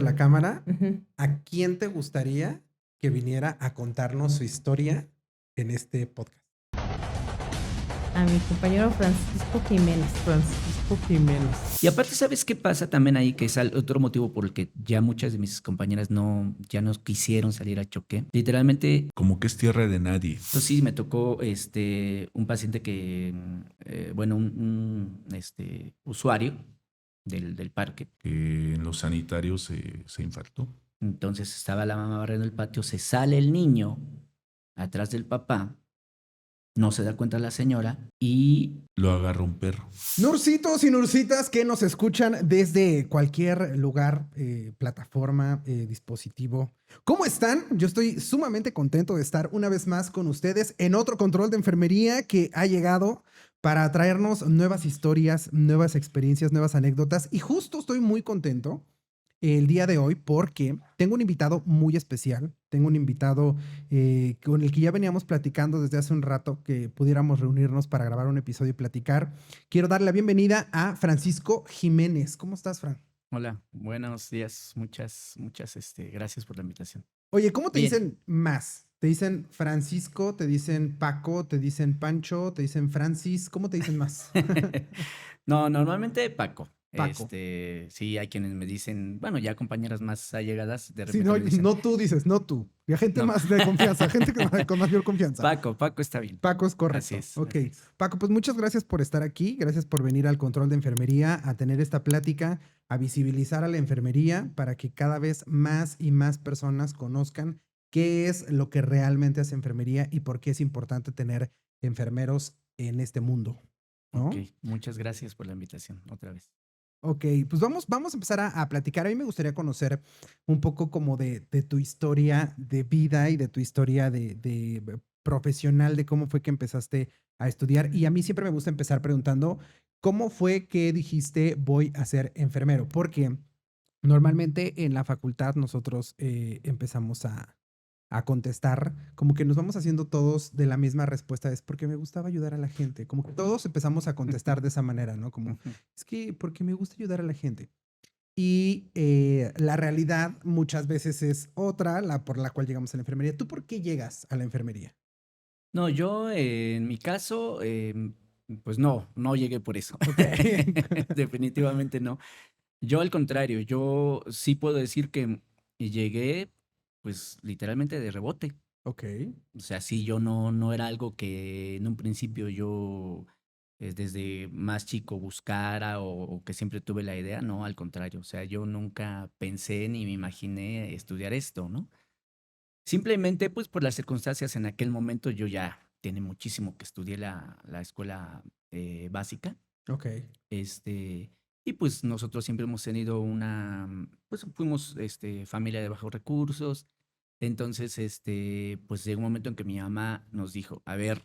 la cámara, Ujú. ¿a quién te gustaría que viniera a contarnos su historia en este podcast? A mi compañero Francisco Jiménez. Francisco Jiménez. Y aparte, ¿sabes qué pasa también ahí? Que es otro motivo por el que ya muchas de mis compañeras ya no quisieron salir a choque. Literalmente, Como que es tierra de nadie. pues sí, me tocó un paciente que, bueno, usuario del parque. Que en los sanitarios se infartó. Entonces estaba la mamá barriendo el patio, se sale el niño atrás del papá, no se da cuenta la señora y Lo agarró un perro. Nurcitos y nurcitas que nos escuchan desde cualquier lugar, plataforma, dispositivo. ¿Cómo están? Yo estoy sumamente contento de estar una vez más con ustedes en otro control de enfermería que ha llegado para traernos nuevas historias, nuevas experiencias, nuevas anécdotas. Y justo estoy muy contento el día de hoy porque tengo un invitado muy especial. Tengo un invitado con el que ya veníamos platicando desde hace un rato que pudiéramos reunirnos para grabar un episodio y platicar. Quiero darle la bienvenida a Francisco Jiménez. ¿Cómo estás, Fran? hola, buenos días, muchas gracias por la invitación. Oye, ¿cómo te Bien. dicen más? ¿Te dicen Francisco? ¿Te dicen Paco? ¿Te dicen Pancho? ¿Te dicen Francis? ¿Cómo te dicen más? No, normalmente Paco. Paco. Sí, hay quienes me dicen, bueno, ya compañeras más allegadas, de Sí, repente no, me dicen, no tú dices, no tú. Y a gente no, más de confianza, gente con mayor confianza. Paco está bien. Paco es Así correcto. es, Ok. así es. Paco, pues muchas gracias por estar aquí. Gracias por venir al control de enfermería, a tener esta plática, a visibilizar a la enfermería para que cada vez más y más personas conozcan qué es lo que realmente hace enfermería y por qué es importante tener enfermeros en este mundo, Ok, ¿no? muchas gracias por la invitación, otra vez. Ok, pues vamos a empezar a platicar. A mí me gustaría conocer un poco como de tu historia de vida y de tu historia de profesional, de cómo fue que empezaste a estudiar. Y a mí siempre me gusta empezar preguntando, ¿cómo fue que dijiste voy a ser enfermero? Porque normalmente en la facultad nosotros empezamos a contestar, como que nos vamos haciendo todos de la misma respuesta, es porque me gustaba ayudar a la gente, como que todos empezamos a contestar de esa manera, ¿no? Como, Ujú. es que porque me gusta ayudar a la gente. Y la realidad muchas veces es otra, la por la cual llegamos a la enfermería. ¿Tú por qué llegas a la enfermería? No, yo en mi caso, pues no llegué por eso. Ok. Definitivamente no. Yo al contrario, yo sí puedo decir que llegué, pues literalmente de rebote. Ok. O sea, sí, yo no era algo que en un principio yo desde más chico buscara o que siempre tuve la idea, no, al contrario. O sea, yo nunca pensé ni me imaginé estudiar esto, ¿no? Simplemente, pues por las circunstancias en aquel momento yo ya tiene muchísimo que estudié la escuela básica. Ok. Este, y pues nosotros siempre hemos tenido pues fuimos familia de bajos recursos. Entonces, pues llegó un momento en que mi mamá nos dijo, a ver,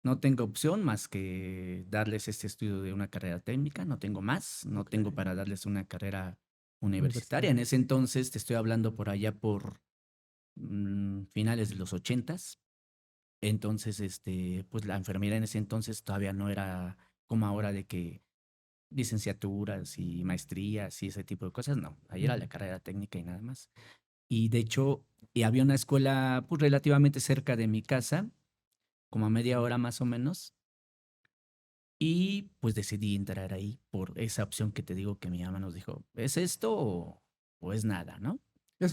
no tengo opción más que darles este estudio de una carrera técnica, no tengo más, no tengo Ok. para darles una carrera universitaria. En Universitaria. ese entonces, te estoy hablando por allá por finales de los 80s. Entonces, pues la enfermería en ese entonces todavía no era como ahora de que licenciaturas y maestrías y ese tipo de cosas, no. Ahí era Ujú. la carrera técnica y nada más. Y de hecho, y había una escuela pues relativamente cerca de mi casa, como a media hora más o menos, y pues decidí entrar ahí por esa opción que te digo que mi mamá nos dijo, ¿es esto o es nada, no?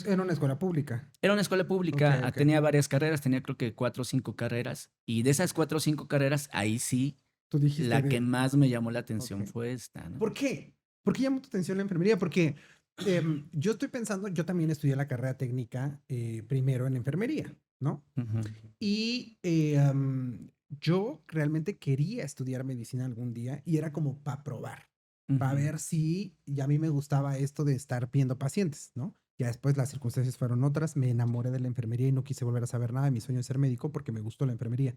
Era una escuela pública. Era una escuela Ok, pública, ok. tenía varias carreras, tenía creo que 4 o 5 carreras, y de esas 4 o 5 carreras, ahí sí, Tú dijiste la que de... más me llamó la Ok. atención fue esta, ¿no? ¿Por qué? ¿Por qué llamó tu atención la enfermería? Porque yo estoy pensando, yo también estudié la carrera técnica primero en enfermería, ¿no? Ujú. Y yo realmente quería estudiar medicina algún día y era como para probar, para Ujú. ver si ya a mí me gustaba esto de estar viendo pacientes, ¿no? Ya después las circunstancias fueron otras, me enamoré de la enfermería y no quise volver a saber nada de mi sueño de ser médico porque me gustó la enfermería.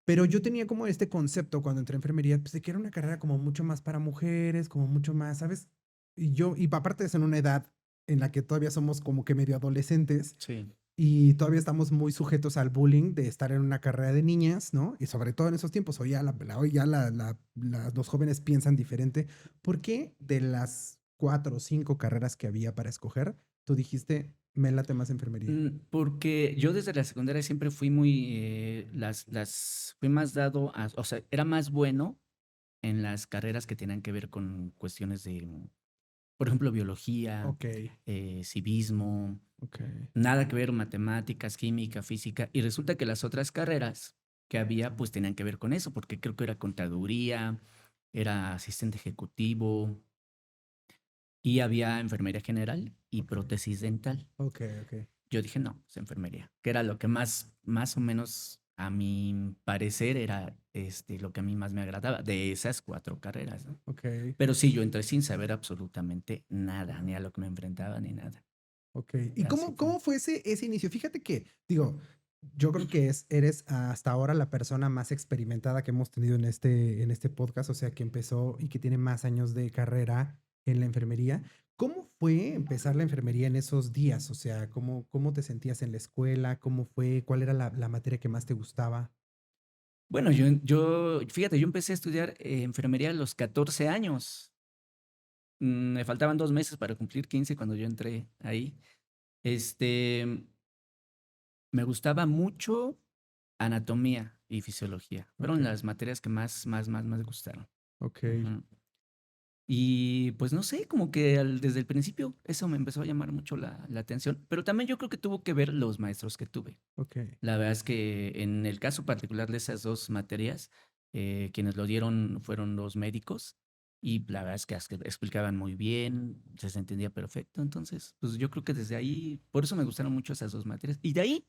Pero yo tenía como este concepto cuando entré a enfermería, pues de que era una carrera como mucho más para mujeres, como mucho más, ¿sabes? Y aparte de ser en una edad en la que todavía somos como que medio adolescentes Sí. y todavía estamos muy sujetos al bullying de estar en una carrera de niñas, ¿no? Y sobre todo en esos tiempos, hoy ya, hoy ya los jóvenes piensan diferente. ¿Por qué de las 4 o 5 carreras que había para escoger, tú dijiste, me late más enfermería. Porque yo desde la secundaria siempre fui muy, fui más dado a, o sea, era más bueno en las carreras que tenían que ver con cuestiones de, por ejemplo, biología, Ok, civismo, ok. nada que ver matemáticas, química, física, y resulta que las otras carreras que había, pues tenían que ver con eso, porque creo que era contaduría, era asistente ejecutivo, y había enfermería general y Ok. prótesis dental. Ok, ok. Yo dije, no, es enfermería, que era lo que más o menos a mi parecer era lo que a mí más me agradaba de esas 4 carreras, ¿no? Ok, Pero sí, yo entré sin saber absolutamente nada, ni a lo que me enfrentaba, ni nada. ok. ¿Y Así fue. cómo fue ese inicio? Fíjate que, digo, yo creo que eres hasta ahora la persona más experimentada que hemos tenido en este podcast, o sea, que empezó y que tiene más años de carrera en la enfermería. ¿Cómo fue empezar la enfermería en esos días? O sea, ¿cómo te sentías en la escuela? ¿Cómo fue? ¿Cuál era la materia que más te gustaba? Bueno, fíjate, yo empecé a estudiar enfermería a los 14 años. Me faltaban 2 meses para cumplir 15 cuando yo entré ahí. Este, Me gustaba mucho anatomía y fisiología. Ok, Fueron las materias que más me gustaron. ok, Ujú. Y pues no sé, como que desde el principio eso me empezó a llamar mucho la atención, pero también yo creo que tuvo que ver los maestros que tuve. ok. La verdad es que en el caso particular de esas 2 materias, quienes lo dieron fueron los médicos y la verdad es que explicaban muy bien, se entendía perfecto. Entonces, pues yo creo que desde ahí, por eso me gustaron mucho esas 2 materias. Y de ahí,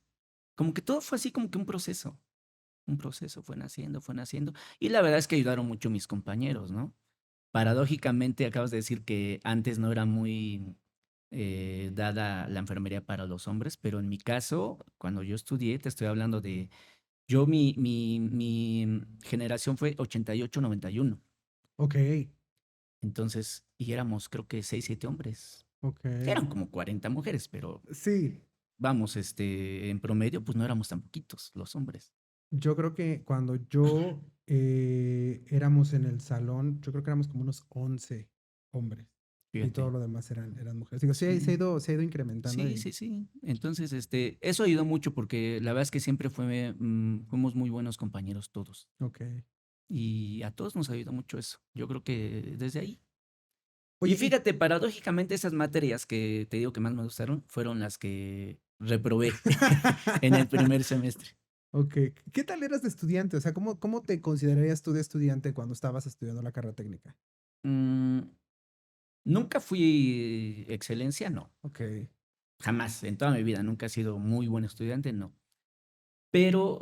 como que todo fue así como que un proceso fue naciendo. Y la verdad es que ayudaron mucho mis compañeros, ¿no? Paradójicamente, acabas de decir que antes no era muy dada la enfermería para los hombres, pero en mi caso, cuando yo estudié, te estoy hablando de, mi generación fue 88-91. Ok, Entonces, y éramos creo que 6 7 hombres. ok. Eran como 40 mujeres, pero Sí, vamos, en promedio, pues no éramos tan poquitos los hombres. yo creo que cuando yo éramos en el salón, yo creo que éramos como unos 11 hombres y todo Fíjate. lo demás eran mujeres. Digo, sí, Sí. se ha ido incrementando Sí, y sí, sí. Entonces, eso ayudó mucho porque la verdad es que siempre fuimos muy buenos compañeros todos. ok. Y a todos nos ayudó mucho eso. Yo creo que desde ahí. Y Oye, y fíjate, paradójicamente, esas materias que te digo que más me gustaron fueron las que reprobé en el primer semestre. ok, ¿qué tal eras de estudiante? O sea, cómo te considerarías tú de estudiante cuando estabas estudiando la carrera técnica? Mm, Nunca fui excelencia, no. Ok, Jamás, en toda mi vida, nunca he sido muy buen estudiante, no. Pero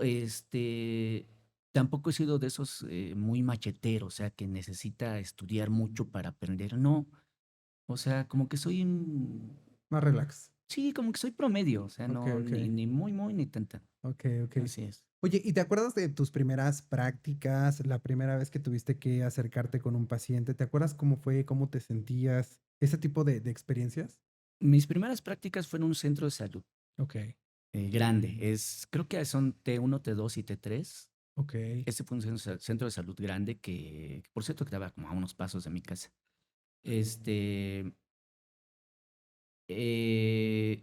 tampoco he sido de esos muy macheteros, o sea, que necesita estudiar mucho para aprender. No, o sea, como que soy más relax. sí, como que soy promedio, o sea, Ok, no, ok, ni muy, muy, ni tanta. ok, ok. Así es. Oye, ¿y te acuerdas de tus primeras prácticas, la primera vez que tuviste que acercarte con un paciente? ¿Te acuerdas cómo fue, cómo te sentías, ese tipo de experiencias? Mis primeras prácticas fueron en un centro de salud Ok, grande. Creo que son T1, T2 y T3. ok, Ese fue un centro de salud grande que, por cierto, quedaba como a unos pasos de mi casa. Este,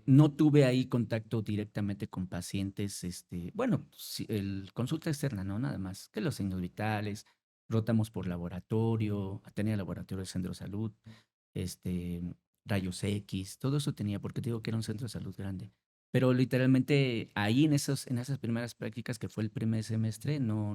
no tuve ahí contacto directamente con pacientes, bueno, sí, el consulta externa, ¿no? Nada más, que los signos vitales, rotamos por laboratorio, tenía laboratorio de centro de salud, este, rayos X, todo eso tenía, porque te digo que era un centro de salud grande. Pero literalmente ahí en esas primeras prácticas que fue el primer semestre, no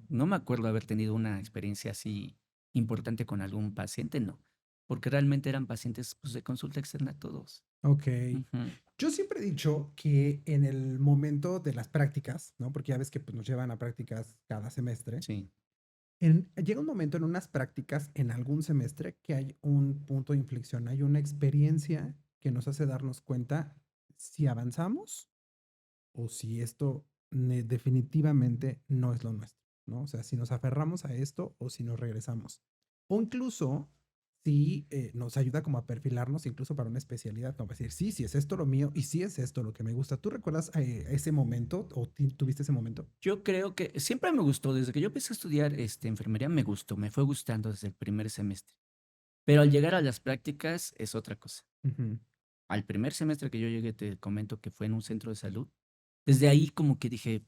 me acuerdo haber tenido una experiencia así importante con algún paciente, no, porque realmente eran pacientes pues, de consulta externa todos. ok. Ujú. Yo siempre he dicho que en el momento de las prácticas, ¿no? Porque ya ves que pues, nos llevan a prácticas cada semestre. Sí, Llega un momento en unas prácticas, en algún semestre, que hay un punto de inflexión, hay una experiencia que nos hace darnos cuenta si avanzamos o si esto definitivamente no es lo nuestro, ¿no? O sea, si nos aferramos a esto o si nos regresamos. O incluso si nos ayuda como a perfilarnos incluso para una especialidad, como decir, sí, sí es esto lo mío y sí es esto lo que me gusta. ¿Tú recuerdas ese momento o tuviste ese momento? yo creo que siempre me gustó, desde que yo empecé a estudiar enfermería, me gustó, me fue gustando desde el primer semestre. Pero al llegar a las prácticas es otra cosa. Ujú. Al primer semestre que yo llegué, te comento que fue en un centro de salud. Desde ahí como que dije,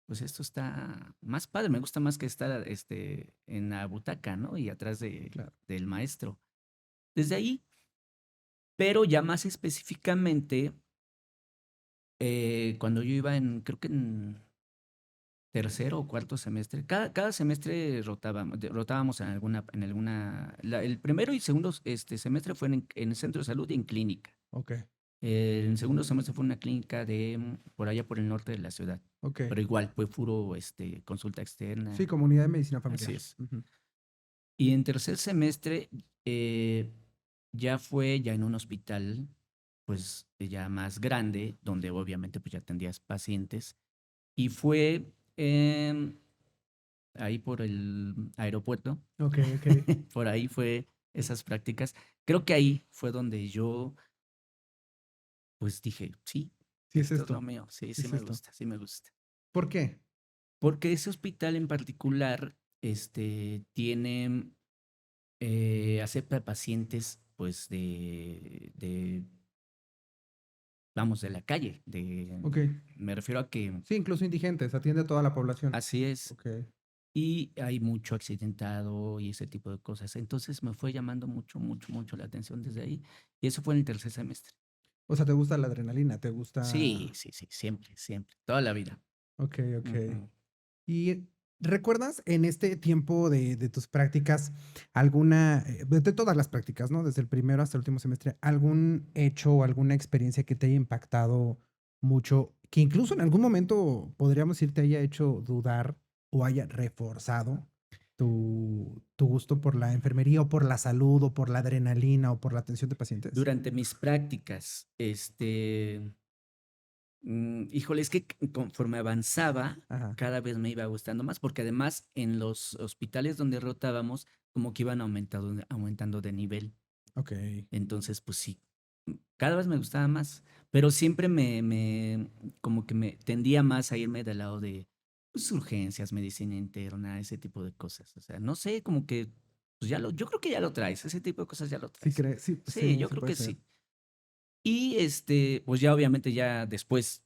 pues esto está más padre, me gusta más que estar en la butaca, ¿no? Y atrás Claro. del maestro. Desde ahí, pero ya más específicamente, cuando yo iba creo que en tercero o cuarto semestre, cada semestre rotábamos el primero y segundo semestre fue en el centro de salud y en clínica. Ok, El segundo semestre fue una clínica por allá por el norte de la ciudad, ok. pero igual fue puro consulta Sí, externa, comunidad de medicina así familiar. es. Ujú. Y en tercer semestre ya fue ya en un hospital, pues ya más grande, donde obviamente pues ya atendías pacientes. Y fue ahí por el aeropuerto, Ok, ok. por ahí fue esas prácticas. Creo que ahí fue donde yo pues dije, sí, Sí es esto es lo esto. mío, sí, Sí sí es me esto. gusta, sí me gusta. ¿Por qué? Porque ese hospital en particular, tiene, acepta pacientes, pues, vamos, de la calle, Ok. me refiero a que Sí, incluso indigentes, atiende a toda la población. así es, Ok. y hay mucho accidentado y ese tipo de cosas. Entonces me fue llamando mucho, mucho, mucho la atención desde ahí, y eso fue en el tercer semestre. O sea, ¿te gusta la adrenalina? ¿Te Sí, gusta? sí, sí, siempre, siempre, toda la vida. Ok, ok. Ujú. ¿Y recuerdas en este tiempo de tus prácticas alguna, de todas las prácticas, ¿no? Desde el primero hasta el último semestre, algún hecho o alguna experiencia que te haya impactado mucho, que incluso en algún momento podríamos decir te haya hecho dudar o haya reforzado tu gusto por la enfermería o por la salud o por la adrenalina o por la atención de pacientes? Durante mis prácticas, híjole, es que conforme avanzaba, Ajá, cada vez me iba gustando más, porque además en los hospitales donde rotábamos, como que iban aumentando de nivel. ok. Entonces, pues sí, cada vez me gustaba más, pero siempre como que me tendía más a irme del lado de pues, urgencias, medicina interna, ese tipo de cosas. O sea, no sé, como que, pues yo creo que ya lo traes, ese tipo de cosas ya lo Sí, traes. sí, Sí, sí, yo sí creo puede que ser. sí. Y pues ya obviamente ya después,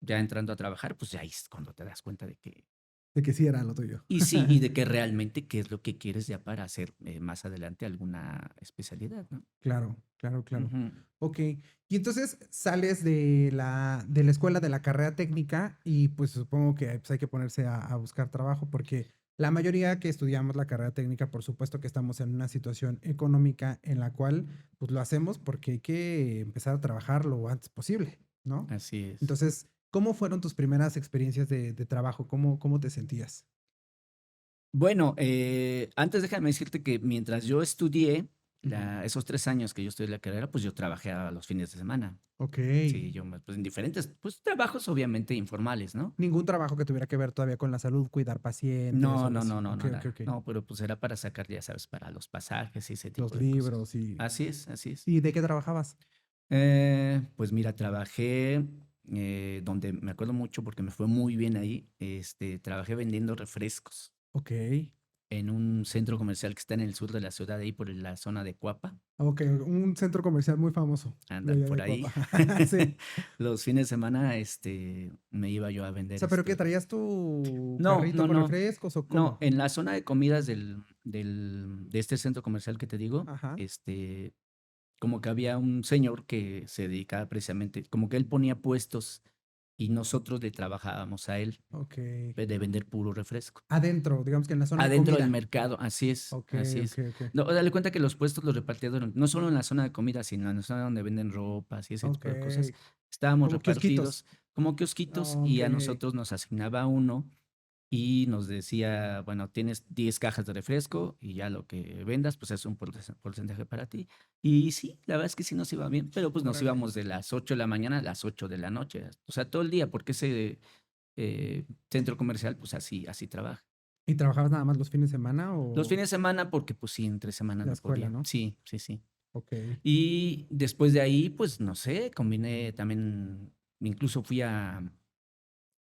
ya entrando a trabajar, pues ya ahí es cuando te das cuenta de que, De que sí era lo tuyo. y sí, y de que realmente qué es lo que quieres ya para hacer más adelante alguna especialidad, ¿no? Claro, claro, claro. Ujú. Ok. Y entonces sales de la escuela de la carrera técnica y pues supongo que pues, hay que ponerse a buscar trabajo porque la mayoría que estudiamos la carrera técnica, por supuesto que estamos en una situación económica en la cual pues lo hacemos porque hay que empezar a trabajar lo antes posible, ¿no? Así es. Entonces, ¿cómo fueron tus primeras experiencias de trabajo? ¿Cómo te sentías? Bueno, antes déjame decirte que mientras yo estudié, Ujú. esos 3 años que yo estudié la carrera, pues yo trabajé a los fines de semana. Ok. Sí, pues en diferentes, pues trabajos obviamente informales, ¿no? Ningún trabajo que tuviera que ver todavía con la salud, cuidar pacientes o No, algo no, así. no, no, Ok, ok, nada. ok. No, pero pues era para sacar, ya sabes, para los pasajes y ese Los tipo de cosas. libros y... Así es, así es. ¿Y de qué trabajabas? Pues mira, trabajé donde me acuerdo mucho porque me fue muy bien ahí. Trabajé vendiendo refrescos Ok. en un centro comercial que está en el sur de la ciudad, ahí por la zona de Cuapa. Ok, un centro comercial muy famoso de Ándale, allá por de ahí. Cuapa. Sí. Los fines de semana, me iba yo a O vender sea, ¿pero qué traías tu No, carrito no, con no. refrescos o No, cómo? en la zona de comidas de este centro comercial que te digo, Ajá. como que había un señor que se dedicaba precisamente, como que él ponía puestos y nosotros le trabajábamos a él Ok. de vender puro refresco. Adentro, digamos que en la zona de Adentro del comida. mercado, así es, Ok, así ok, es. ok. No, dale cuenta que los puestos los repartía no solo en la zona de comida, sino en la zona donde venden ropas y ese Ok. tipo de cosas. Estábamos Como kiosquitos. repartidos como kiosquitos y Ok. a nosotros nos asignaba uno y nos decía, bueno, tienes 10 cajas de refresco y ya lo que vendas, pues es un porcentaje para ti. Y sí, la verdad es que sí nos iba bien, pero pues nos Órale. íbamos de las 8 de la mañana a las 8 de la noche, o sea, todo el día, porque ese centro comercial, pues así trabaja. ¿Y trabajabas nada más los fines de semana Los o fines de semana, porque pues sí, entre semana la no escuela, podía. no? Sí, sí, sí. Ok. Y después de ahí, pues no sé, combiné también, incluso fui a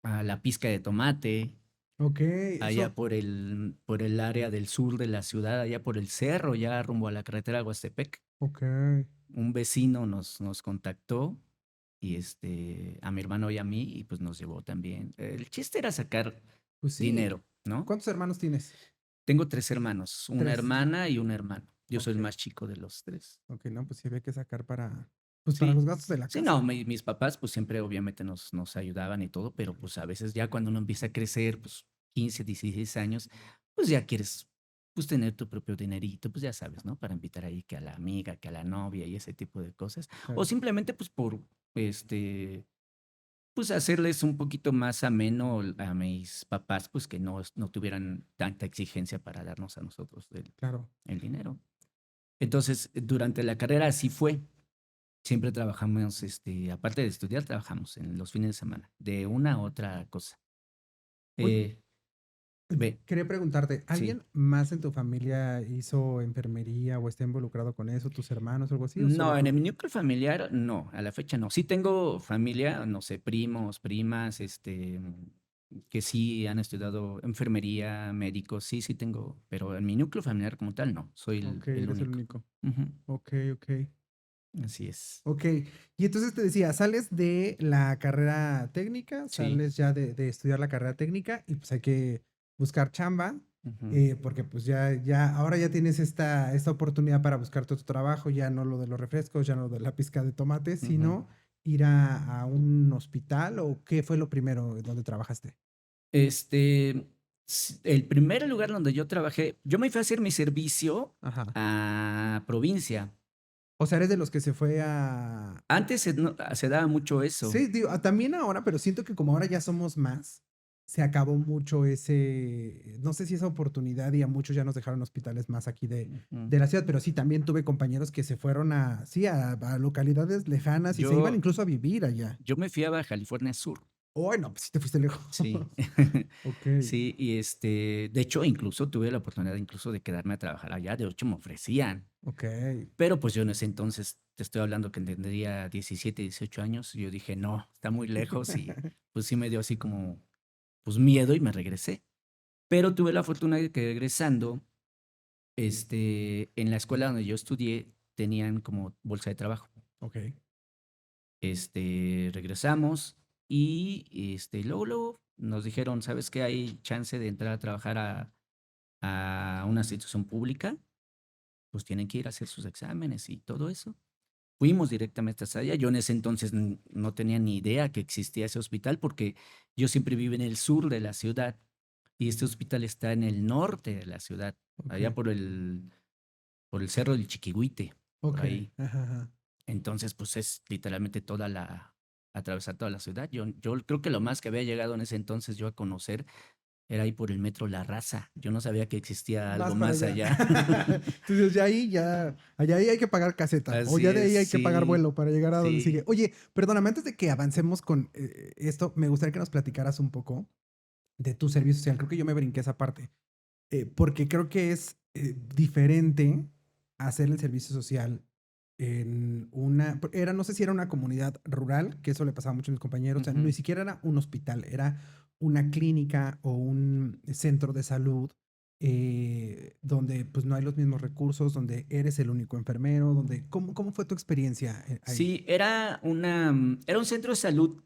la pizca de tomate. Ok, allá eso. por el área del sur de la ciudad, allá por el cerro, ya rumbo a la carretera de Huastepec. Ok. Un vecino nos contactó y a mi hermano y a mí, y pues nos llevó también. El chiste era sacar Pues sí. dinero, ¿no? ¿Cuántos hermanos tienes? Tengo 3 hermanos, una Tres. hermana y un hermano. Yo soy Ok. el más chico de los tres. Ok, no, pues sí había que sacar pues para Sí, los gastos de la sí, no, casa. mis papás pues siempre obviamente nos ayudaban y todo, pero pues a veces ya cuando uno empieza a crecer, pues 15, 16 años, pues ya quieres pues tener tu propio dinerito, pues ya sabes, ¿no? Para invitar ahí que a la amiga, que a la novia y ese tipo de cosas. O Claro. simplemente pues por, pues hacerles un poquito más ameno a mis papás, pues que no tuvieran tanta exigencia para darnos a nosotros Claro. el dinero. Entonces, durante la carrera así fue. Siempre trabajamos, aparte de estudiar, trabajamos en los fines de semana, de una a otra cosa. Oye, Eh, ve, quería preguntarte, sí. ¿alguien más en tu familia hizo enfermería o está involucrado con eso? ¿Tus hermanos o algo así? ¿O solo No, en tú? el núcleo familiar, no, a la fecha no. Sí tengo familia, no sé, primos, primas, que sí han estudiado enfermería, médicos, sí, sí tengo, pero en mi núcleo familiar como tal, no, soy Ok, el eres el único. único. Ujú, Ok, ok. así es. Ok. Y entonces te decía, sales de la carrera técnica, Sí. sales ya de estudiar la carrera técnica y pues hay que buscar chamba, Ujú, porque pues ahora ya tienes esta oportunidad para buscar tu trabajo, ya no lo de los refrescos, ya no lo de la pizca de tomate, ujú. sino ir a un hospital o qué fue lo primero donde trabajaste. Este, el primer lugar donde yo trabajé, yo me fui a hacer mi servicio Ajá. a provincia. O sea, eres de los que se fue a... Antes se daba mucho eso. Sí, digo, también ahora, pero siento que como ahora ya somos más, se acabó mucho no sé si esa oportunidad y a muchos ya nos dejaron hospitales más aquí Ujú. de la ciudad, pero sí, también tuve compañeros que se fueron sí, a localidades lejanas y se iban Yo, incluso a vivir allá. yo me fui a Baja California Sur. Oh, no, pues sí te fuiste lejos. Sí. Ok, Sí, y de hecho, incluso tuve la oportunidad incluso de quedarme a trabajar allá. De hecho, me ofrecían. ok. Pero pues yo en ese entonces, te estoy hablando que tendría 17, 18 años. Y yo dije, no, está muy lejos. Y pues sí me dio así como, pues miedo y me regresé. Pero tuve la fortuna de que regresando, en la escuela donde yo estudié, tenían como bolsa de trabajo. Ok, Regresamos y luego nos dijeron, ¿sabes qué? Hay chance de entrar a trabajar a una institución pública, pues tienen que ir a hacer sus exámenes y todo eso. Fuimos directamente hasta allá. Yo en ese entonces no tenía ni idea que existía ese hospital porque yo siempre viví en el sur de la ciudad y este hospital está en el norte de la ciudad, ok, allá por el cerro del Chiquihuite, por ok. ahí. Ajá, ajá. Entonces, pues es literalmente atravesar toda la ciudad. Yo creo que lo más que había llegado en ese entonces yo a conocer era ahí por el metro La Raza. Yo no sabía que existía algo Más para más allá. allá. Entonces allá ahí hay que pagar caseta, o Así ya de es, ahí hay que pagar sí, vuelo para llegar a donde sigue. sí. Oye, perdóname, antes de que avancemos con esto, me gustaría que nos platicaras un poco de tu servicio social. Creo que yo me brinqué esa parte, porque creo que es diferente hacer el servicio social en no sé si era una comunidad rural, que eso le pasaba mucho a mis compañeros, o sea, ni Ujú. siquiera era un hospital, era una clínica o un centro de salud donde pues no hay los mismos recursos, donde eres el único enfermero, ¿cómo fue tu experiencia ahí? Sí, era un centro de salud,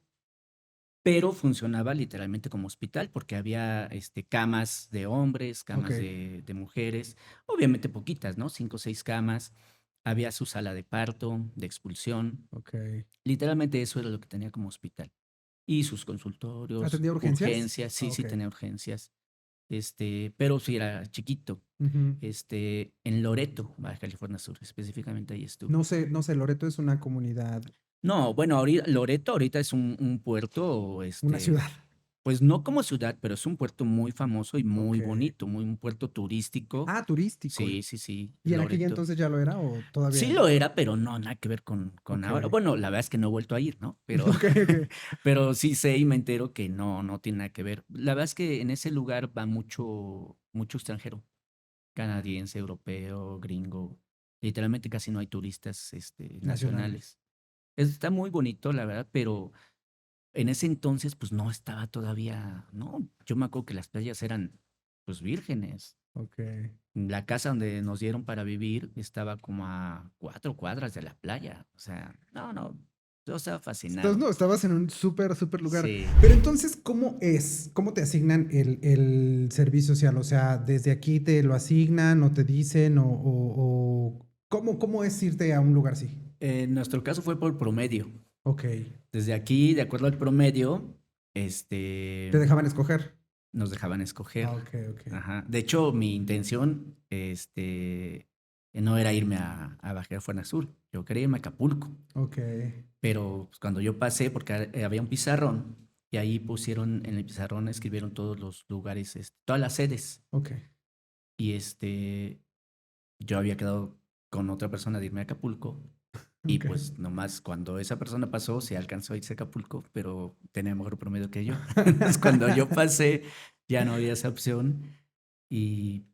pero funcionaba literalmente como hospital porque había camas de hombres, Ok, camas de mujeres, obviamente poquitas, ¿no? 5 o 6 camas. Había su sala de parto, de expulsión. ok. Literalmente eso era lo que tenía como hospital. Y sus consultorios, ¿Atendía urgencias? urgencias, Ah, sí, ok. sí tenía urgencias. Pero sí era chiquito. Ujú. En Loreto, Baja California Sur, específicamente ahí estuve. No sé, Loreto es una comunidad, No, bueno, Loreto ahorita es un puerto, una ciudad. pues no como ciudad, pero es un puerto muy famoso y muy Ok. bonito, un puerto turístico. Ah, turístico. Sí, sí, sí, ¿Y en aquella Loreto. entonces ya lo era o Sí todavía? lo era, pero no, nada que ver con Ok. ahora. Bueno, la verdad es que no he vuelto a ir, ¿no? Pero, Ok, ok. pero sí sé y me entero que no tiene nada que ver. La verdad es que en ese lugar va mucho extranjero, canadiense, europeo, gringo. Literalmente casi no hay turistas, Nacionales. nacionales. Está muy bonito, la verdad, pero en ese entonces, pues no estaba todavía, no, yo me acuerdo que las playas eran, pues vírgenes. Ok. La casa donde nos dieron para vivir estaba como a 4 cuadras de la playa. O sea, no, yo estaba Entonces, no, fascinado. estabas en un súper lugar. Sí. Pero entonces, ¿cómo es? ¿Cómo te asignan el servicio social? O sea, ¿desde aquí te lo asignan o te dicen o cómo es irte a un lugar así? En nuestro caso fue por promedio. Ok. Desde aquí, de acuerdo al promedio, ¿Te dejaban escoger? nos dejaban escoger. Ah, ok. Ajá. De hecho, mi intención, no era irme a Baja California Sur. Yo quería irme a Acapulco. Ok. Pero pues, cuando yo pasé, porque había un pizarrón, y ahí pusieron, en el pizarrón escribieron todos los lugares, todas las sedes. Ok. Y yo había quedado con otra persona de irme a Acapulco. Y Ok. pues nomás cuando esa persona pasó, se alcanzó a irse a Acapulco, pero tenía mejor promedio que yo. Entonces cuando yo pasé, ya no había esa opción. Y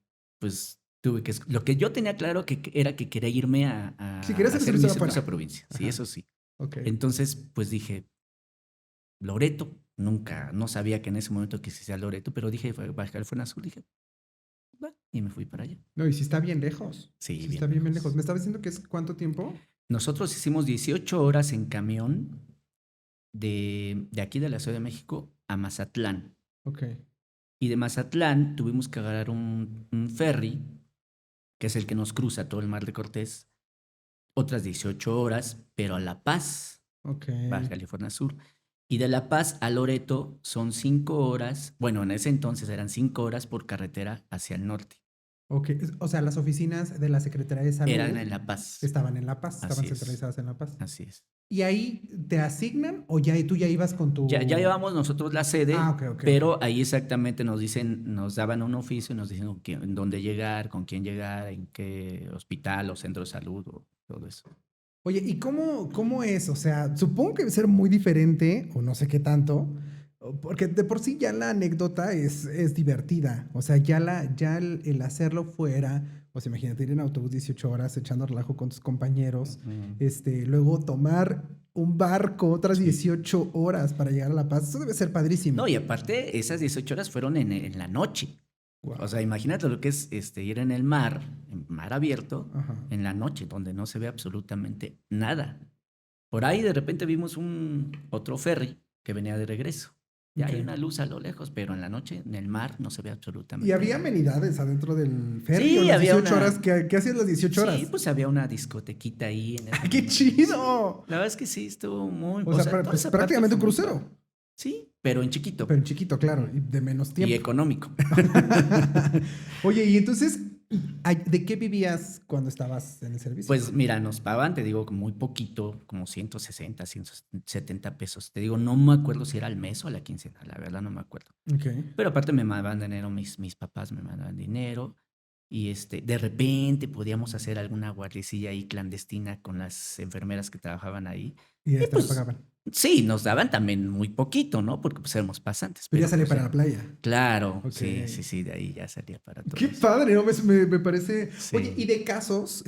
pues tuve que... Lo que yo tenía claro era que quería irme Si a querías el hacer mi servicio servicio afuera. a provincia. Sí, Ajá. eso sí. Ok. Entonces, pues dije, Loreto, no sabía que en ese momento quisiera Loreto, pero dije, Baja California Sur, dije, va, y me fui para allá. No, y si está bien lejos. Sí, Sí bien está bien lejos. lejos. ¿Me estabas diciendo que es cuánto tiempo? Nosotros hicimos 18 horas en camión de aquí de la Ciudad de México a Mazatlán. Ok. Y de Mazatlán tuvimos que agarrar un ferry, que es el que nos cruza todo el Mar de Cortés, otras 18 horas, pero a La Paz, Ok. Baja California Sur. Y de La Paz a Loreto son 5 horas, bueno, en ese entonces eran 5 horas por carretera hacia el norte. Ok. O sea, las oficinas de la Secretaría de Salud Eran en La Paz. estaban en La Paz, estaban Así es, centralizadas en La Paz. así es. ¿Y ahí te asignan o ya tú ya ibas con tu... Ya llevamos nosotros la sede, Ah, ok. pero ahí exactamente nos daban un oficio y nos dicen en dónde llegar, con quién llegar, en qué hospital o centro de salud o todo eso. Oye, ¿y cómo es? O sea, supongo que debe ser muy diferente, o no sé qué tanto, porque de por sí ya la anécdota es divertida. O sea, ya el hacerlo fuera, o sea, imagínate ir en autobús 18 horas echando relajo con tus compañeros, luego tomar un barco otras Sí. 18 horas para llegar a La Paz, eso debe ser padrísimo. No, y aparte, esas 18 horas fueron en la noche. Guau. O sea, imagínate lo que es ir en el mar, en mar abierto, Ajá. en la noche, donde no se ve absolutamente nada. Por ahí de repente vimos otro ferry que venía de regreso. Ya hay Ok. una luz a lo lejos, pero en la noche, en el mar, no se ve absolutamente ¿Y había nada. amenidades adentro del ferry Sí, o las había 18 una... horas? ¿Qué hacías las 18 horas? Sí, pues había una discotequita ahí en ese ¡Qué momento. chido! La verdad es que sí, estuvo muy... O sea, toda pues esa parte prácticamente un fue muy crucero. padre. Sí, pero en chiquito. Pero en chiquito, claro, y de menos Y tiempo. económico. Oye, y entonces, ¿de qué vivías cuando estabas en el servicio? Pues mira, nos pagaban, te digo, muy poquito, como 160, 170 pesos. Te digo, no me acuerdo si era al mes o a la quincena, la verdad no me acuerdo. Ok. Pero aparte me mandaban dinero, mis papás me mandaban dinero. Y de repente podíamos hacer alguna guardiecilla ahí clandestina con las enfermeras que trabajaban ahí. Y ya Y te la pues pagaban. sí, nos daban también muy poquito, ¿no? Porque pues éramos pasantes. Pero ya Pero salía pues, para la playa. claro, Ok. sí, de ahí ya salía para todo Qué eso. padre, ¿no? Me parece. Sí. Oye, y de casos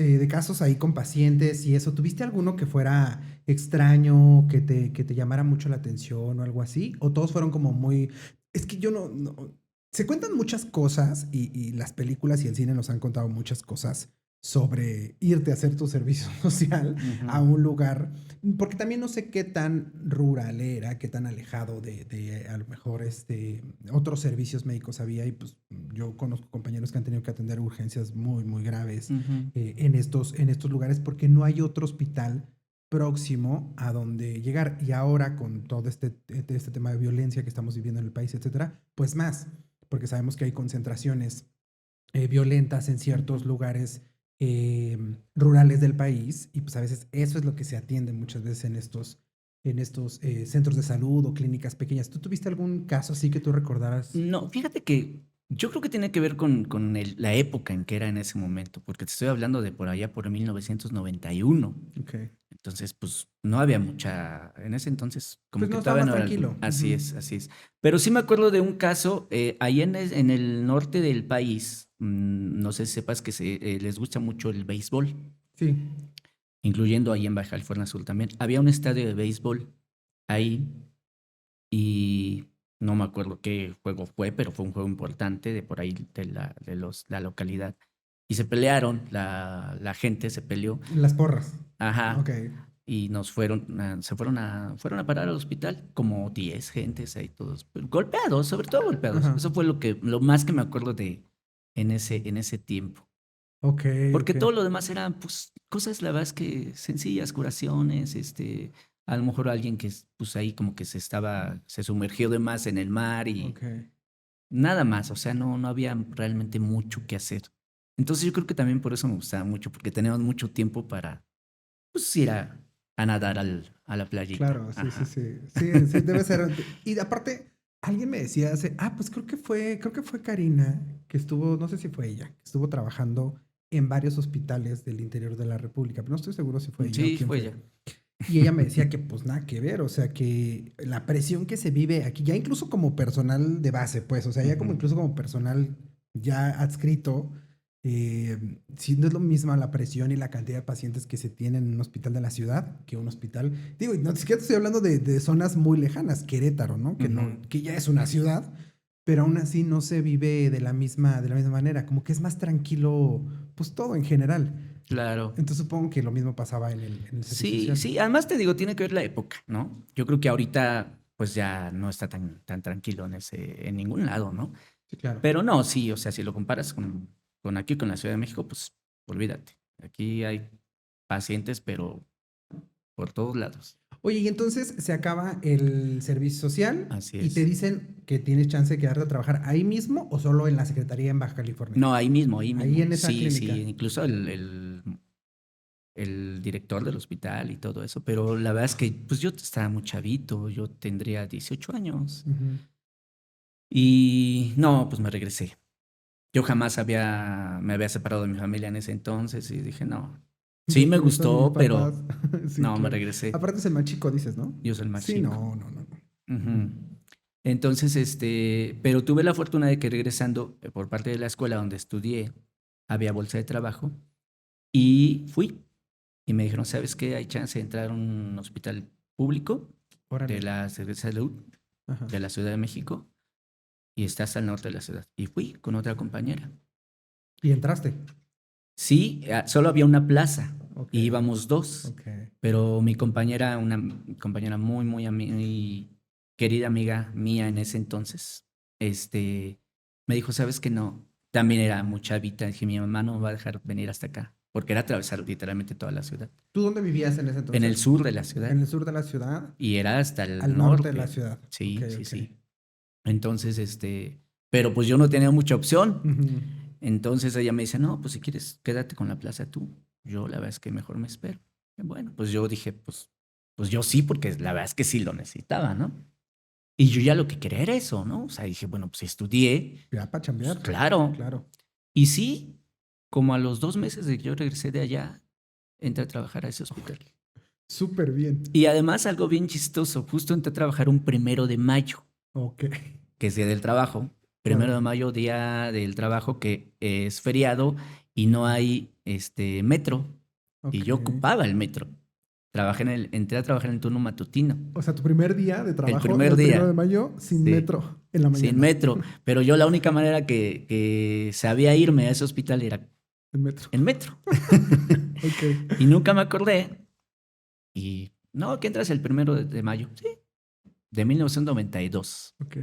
ahí con pacientes y eso, ¿tuviste alguno que fuera extraño, que te llamara mucho la atención o algo así? ¿O todos fueron como muy... Es que yo no... Se cuentan muchas cosas y las películas y el cine nos han contado muchas cosas sobre irte a hacer tu servicio social a un lugar, porque también no sé qué tan rural era, qué tan alejado de a lo mejor otros servicios médicos había, y pues yo conozco compañeros que han tenido que atender urgencias muy graves Ujú. en estos lugares porque no hay otro hospital próximo a donde llegar. Y ahora con todo este tema de violencia que estamos viviendo en el país, etcétera, pues más, porque sabemos que hay concentraciones violentas en ciertos lugares rurales del país, y pues a veces eso es lo que se atiende muchas veces en estos centros de salud o clínicas pequeñas. ¿Tú tuviste algún caso así que tú recordaras? No, fíjate que yo creo que tiene que ver con la época en que era en ese momento, porque te estoy hablando de por allá por 1991. Ok. Entonces, pues no había mucha, en ese entonces, como Pues que no, estaba todavía más no era tranquilo. así Ujú. es, así es. Pero sí me acuerdo de un caso, ahí en el norte del país, no sé si sepas que les gusta mucho el béisbol, Sí. incluyendo ahí en Baja California Sur también. Había un estadio de béisbol ahí y no me acuerdo qué juego fue, pero fue un juego importante de por ahí la localidad. Y se pelearon, la gente se peleó. Las porras. Ajá. Ok. Y fueron a parar al hospital, como 10 gentes ahí todos, pero golpeados, sobre todo golpeados. Ajá. Eso fue lo más que me acuerdo en ese tiempo. Ok. Porque ok. todo lo demás eran, pues, cosas, la verdad es que sencillas, curaciones, a lo mejor alguien que, pues, ahí como que se sumergió de más en el mar y Ok. nada más, o sea, no había realmente mucho que hacer. Entonces yo creo que también por eso me gustaba mucho, porque teníamos mucho tiempo para, pues, ir a nadar a la playita. Claro, sí, sí, Ajá. sí. Sí, sí, debe ser. Y aparte, alguien me decía pues creo que fue Karina, que estuvo, no sé si fue ella, que estuvo trabajando en varios hospitales del interior de la República, pero no estoy seguro si fue ella o Sí, quién fue fue. ella. Y ella me decía que pues nada que ver, o sea, que la presión que se vive aquí, ya incluso como personal de base, pues, o sea, ya como Ujú. incluso como personal ya adscrito, sí no es lo mismo la presión y la cantidad de pacientes que se tienen en un hospital de la ciudad que un hospital, digo, y no ni siquiera te estoy hablando de zonas muy lejanas, Querétaro, ¿no? Que no, Ujú. que ya es una ciudad, pero aún así no se vive de la misma manera, como que es más tranquilo, pues todo en general. Claro. Entonces supongo que lo mismo pasaba en el servicio Sí, social. sí, además te digo, tiene que ver la época, ¿no? Yo creo que ahorita, pues ya no está tan tranquilo en ningún lado, ¿no? Sí, claro. Pero no, sí, o sea, si lo comparas con aquí, con la Ciudad de México, pues olvídate. Aquí hay pacientes, pero por todos lados. Oye, y entonces se acaba el servicio social Así y te es. dicen que tienes chance de quedarte a trabajar ahí mismo o solo en la Secretaría en Baja California. No, ahí mismo, ahí Ahí mismo. en esa Sí, clínica. sí, incluso el director del hospital y todo eso, pero la verdad es que pues yo estaba muy chavito, yo tendría 18 años Ujú. y no, pues me regresé. Yo jamás me había separado de mi familia en ese entonces y dije, no, sí Yo me por eso de mis gustó, papás. pero Sí, no, me claro. regresé. Aparte es el más chico, dices, ¿no? Yo soy el más Sí, chico. no, no, no, no. Ujú. Entonces, pero tuve la fortuna de que regresando por parte de la escuela donde estudié, había bolsa de trabajo y fui. Y me dijeron, ¿sabes qué? Hay chance de entrar a un hospital público de Órale. la Secretaría de Salud Ajá. de la Ciudad de México y estás al norte de la ciudad. Y fui con otra compañera. Y entraste. Sí, solo había una plaza Ok. y íbamos dos, Ok. pero mi compañera, una compañera muy querida amiga mía en ese entonces, me dijo, ¿sabes qué? No, también era muy chavita. Dije, mi mamá no me va a dejar venir hasta acá, porque era atravesar literalmente toda la ciudad. ¿Tú dónde vivías en ese En el entonces? sur de la ciudad En el sur de la ciudad, y era hasta el al norte de la norte. ciudad. Ok, Sí, sí, ok. sí. Entonces, pero pues yo no tenía mucha opción. Ujú. Entonces ella me dice, no, pues si quieres, quédate con la plaza tú. Yo la verdad es que mejor me espero. Y bueno, pues yo dije, pues yo sí, porque la verdad es que sí lo necesitaba, ¿no? Y yo ya lo que quería era eso, ¿no? O sea, dije, bueno, pues estudié, Ya para pues chambear. claro. Claro. Y sí, como a los 2 meses de que yo regresé de allá, entré a trabajar a ese hospital. Súper bien. Y además algo bien chistoso, justo entré a trabajar un 1 de mayo, Ok. que es Día del Trabajo. Primero Claro. de mayo, Día del Trabajo, que es feriado y no hay metro. Y Ok. yo ocupaba el metro. Entré a trabajar en el turno matutino. O sea, tu primer día de El trabajo era primer el 1 de mayo día, sin sí, metro en la sin mañana. metro. Pero yo la única manera que sabía irme a ese hospital era El metro. en metro. Ok. Y nunca me acordé. Y no, que entras el 1 de mayo. Sí, de 1992. Ok.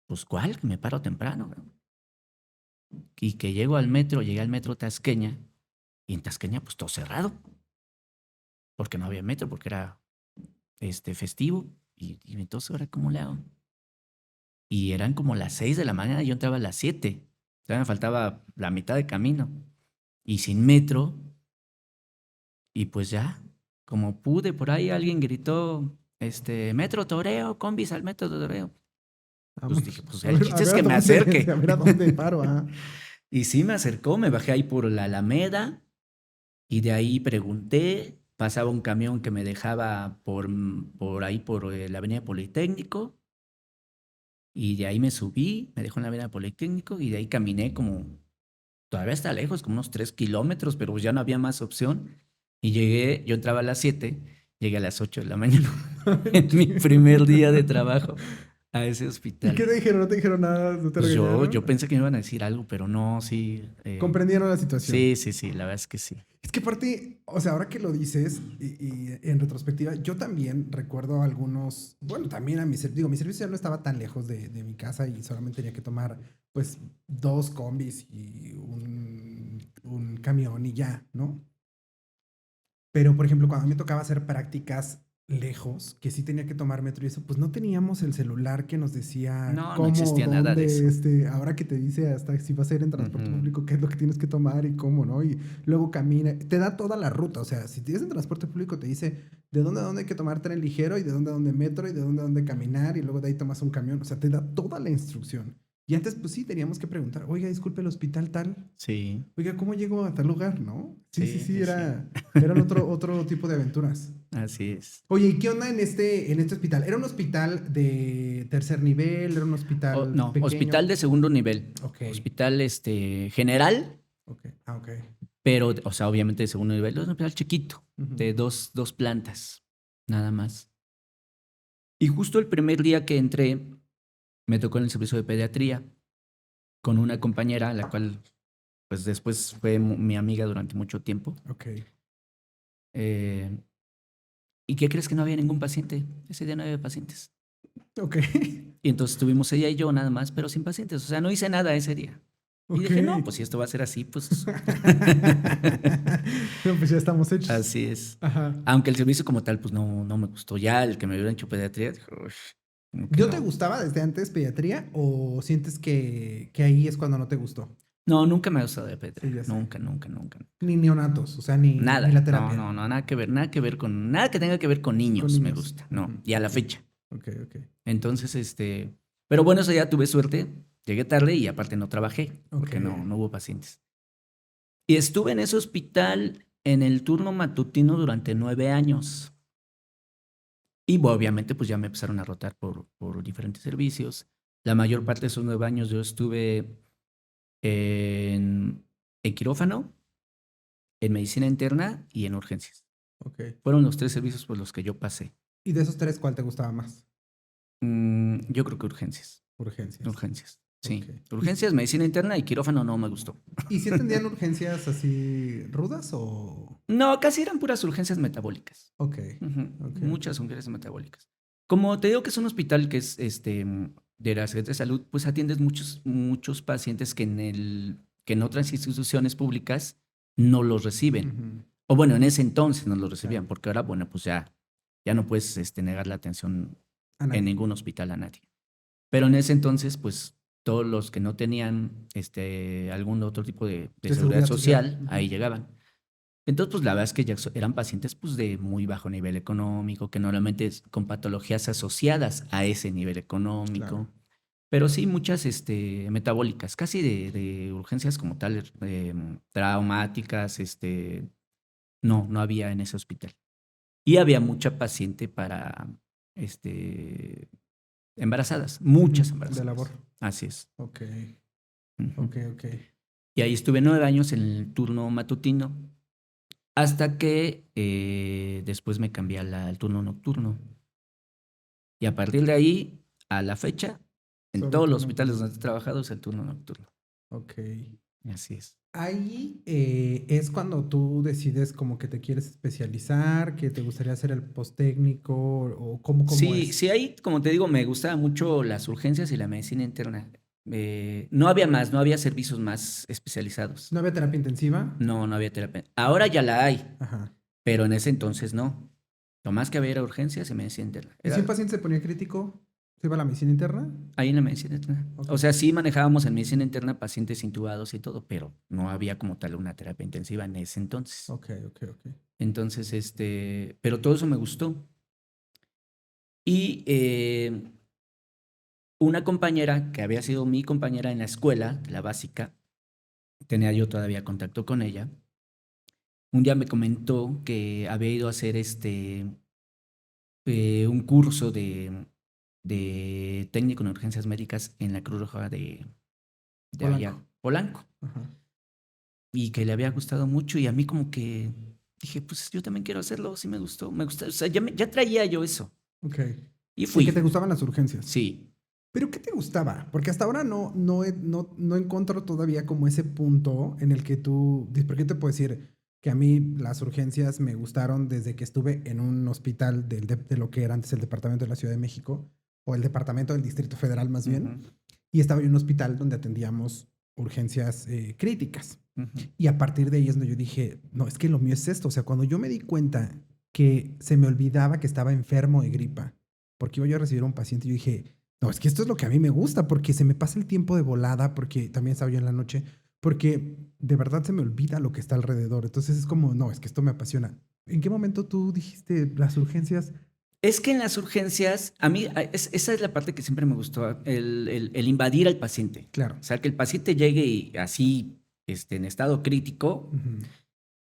Pues, ¿cuál? Me paro temprano. Y que llegué al metro Tasqueña, y en Tasqueña, pues todo cerrado, porque no había metro, porque era festivo. Y entonces, ¿ahora cómo le hago? Y eran como las 6 de la mañana, y yo entraba a las 7. Todavía me faltaba la mitad de camino. Y sin metro, y pues ya, como pude, por ahí alguien gritó, Metro Toreo, combis al Metro Toreo. Pues dije, Vámonos. pues A el ver, a chiste es ver a que me dónde, acerque. a ver a dónde paro. Ah. Y sí me acercó, me bajé ahí por la Alameda y de ahí pregunté, pasaba un camión que me dejaba por ahí, por la Avenida Politécnico, y de ahí me subí, me dejó en la Avenida Politécnico y de ahí caminé como, todavía está lejos, como unos 3 kilómetros, pero ya no había más opción. Y llegué, yo entraba a las 7 Llegué a las 8 de la mañana en mi primer día de trabajo a ese ¿Y hospital. qué te dijeron? ¿No te dijeron nada? ¿No te Pues regañaron? yo pensé que me iban a decir algo, pero no, sí. ¿Comprendieron la situación? Sí, la verdad es que sí. Es que aparte, o sea, ahora que lo dices y en retrospectiva, yo también recuerdo algunos, bueno, también a mi servicio, mi servicio ya no estaba tan lejos de mi casa y solamente tenía que tomar pues 2 combis y un camión y ya, ¿no? Pero, por ejemplo, cuando a mí me tocaba hacer prácticas lejos, que sí tenía que tomar metro y eso, pues no teníamos el celular que nos decía No cómo, existía nada de dónde, eso. ahora que te dice hasta si vas a ir en transporte Ujú. público, qué es lo que tienes que tomar y cómo, ¿no? Y luego camina, te da toda la ruta, o sea, si tienes en transporte público te dice de dónde a dónde hay que tomar tren ligero y de dónde a dónde metro y de dónde a dónde caminar y luego de ahí tomas un camión, o sea, te da toda la instrucción. Y antes, pues sí, teníamos que preguntar, oiga, disculpe, el hospital tal, Sí, oiga, ¿cómo llego a tal lugar, no? Sí, sí. eran otro tipo de aventuras. Así es. Oye, ¿y qué onda en este hospital? ¿Era un hospital de tercer nivel? ¿Era un hospital No, pequeño? hospital de segundo nivel. Ok, Hospital general, ok, ok. pero, o sea, obviamente de segundo nivel. Es un hospital chiquito, Ujú. de dos plantas, nada más. Y justo el primer día que entré, me tocó en el servicio de pediatría con una compañera, la cual, pues después fue mi amiga durante mucho tiempo. Ok. Eh, ¿Y qué crees que no había ningún paciente? Ese día no había pacientes. Ok. Y entonces estuvimos ella y yo nada más, pero sin pacientes. O sea, no hice nada ese día. Y Ok. dije, no, pues si esto va a ser así, pues No, pues ya estamos hechos. así es. Ajá. Aunque el servicio como tal, pues no me gustó. Ya el que me hubieran hecho pediatría, dije, "Uy, como que ¿Yo te no". gustaba desde antes pediatría o sientes que ahí es cuando no te gustó? No, nunca me ha gustado de Sí, pediatría. ya sé. Nunca. Ni neonatos, o sea, ni Nada. la terapia. No, nada que ver, nada que tenga que ver con niños me niños. gusta. No, Ujú. y a la Ok, fecha. ok, ok. Entonces, pero bueno, ese día tuve suerte. Llegué tarde y aparte no trabajé porque Ok. no hubo pacientes. Y estuve en ese hospital en el turno matutino durante 9 años. Y bueno, obviamente pues ya me empezaron a rotar por diferentes servicios. La mayor parte de esos 9 años yo estuve en quirófano, en medicina interna y en urgencias. Ok. Fueron los 3 servicios por los que yo pasé. ¿Y de esos 3 cuál te gustaba más? Yo creo que urgencias. Urgencias. Urgencias, sí. Ok. Urgencias, medicina interna y quirófano no me gustó. ¿Y si atendían urgencias así rudas o...? No, casi eran puras urgencias metabólicas. Ok, Ujú, ok. muchas urgencias metabólicas. Como te digo que es un hospital que es de la Secretaría de Salud, pues atiendes muchos pacientes que en otras instituciones públicas no los reciben. Ujú. O bueno, en ese entonces no los recibían, Claro. porque ahora, bueno, pues ya no puedes negar la atención A en nadie. ningún hospital a nadie. Pero en ese entonces, pues todos los que no tenían algún otro tipo de seguridad social, Ujú. ahí llegaban. Entonces, pues la verdad es que eran pacientes pues, de muy bajo nivel económico, que normalmente con patologías asociadas a ese nivel económico. Claro. Pero sí muchas metabólicas, casi de urgencias como tal, traumáticas, no había en ese hospital. Y había mucha paciente para embarazadas, muchas Ujú. embarazadas. De labor. Así es. Ok, Ujú. ok. Y ahí estuve 9 años en el turno matutino, hasta que después me cambié al turno nocturno. Y a partir de ahí, a la fecha, en Solo todos los turno hospitales nocturno. donde he trabajado es el turno nocturno. Ok. Así es. Ahí es cuando tú decides como que te quieres especializar, que te gustaría hacer el post-técnico o cómo Sí, es. sí, ahí, como te digo, me gustaban mucho las urgencias y la medicina interna. No había más, no había servicios más especializados. ¿No había terapia intensiva? No había terapia. Ahora ya la hay, Ajá. pero en ese entonces no. Lo más que había era urgencias y medicina interna. ¿Y si un Era paciente se ponía crítico, se iba a la medicina interna? ahí en la medicina interna. Ok. O sea, sí manejábamos en medicina interna pacientes intubados y todo, pero no había como tal una terapia intensiva en ese entonces. Ok. Entonces, pero todo eso me gustó. Y una compañera que había sido mi compañera en la escuela, la básica, tenía yo todavía contacto con ella. Un día me comentó que había ido a hacer un curso de técnico en urgencias médicas en la Cruz Roja de allá, Polanco. Polanco, Ajá. y que le había gustado mucho y a mí como que dije, pues yo también quiero hacerlo, sí me gustó, o sea, ya traía yo eso. Ok. Y Y fui. que te gustaban las urgencias. Sí. ¿Pero qué te gustaba? Porque hasta ahora no encuentro todavía como ese punto en el que tú... Porque yo te puedo decir que a mí las urgencias me gustaron desde que estuve en un hospital de lo que era antes el departamento de la Ciudad de México, o el departamento del Distrito Federal más bien, Ujú, y estaba en un hospital donde atendíamos urgencias críticas. ujú. Y a partir de ahí es donde yo dije, no, es que lo mío es esto. O sea, cuando yo me di cuenta que se me olvidaba que estaba enfermo de gripa, porque iba yo a recibir a un paciente, yo dije, no, es que esto es lo que a mí me gusta, porque se me pasa el tiempo de volada, porque también estaba yo en la noche, porque de verdad se me olvida lo que está alrededor. Entonces es como, no, es que esto me apasiona. ¿En qué momento tú dijiste las urgencias? Es que en las urgencias, a mí, esa es la parte que siempre me gustó, el invadir al paciente. Claro. O sea, que el paciente llegue así, en estado crítico Ujú,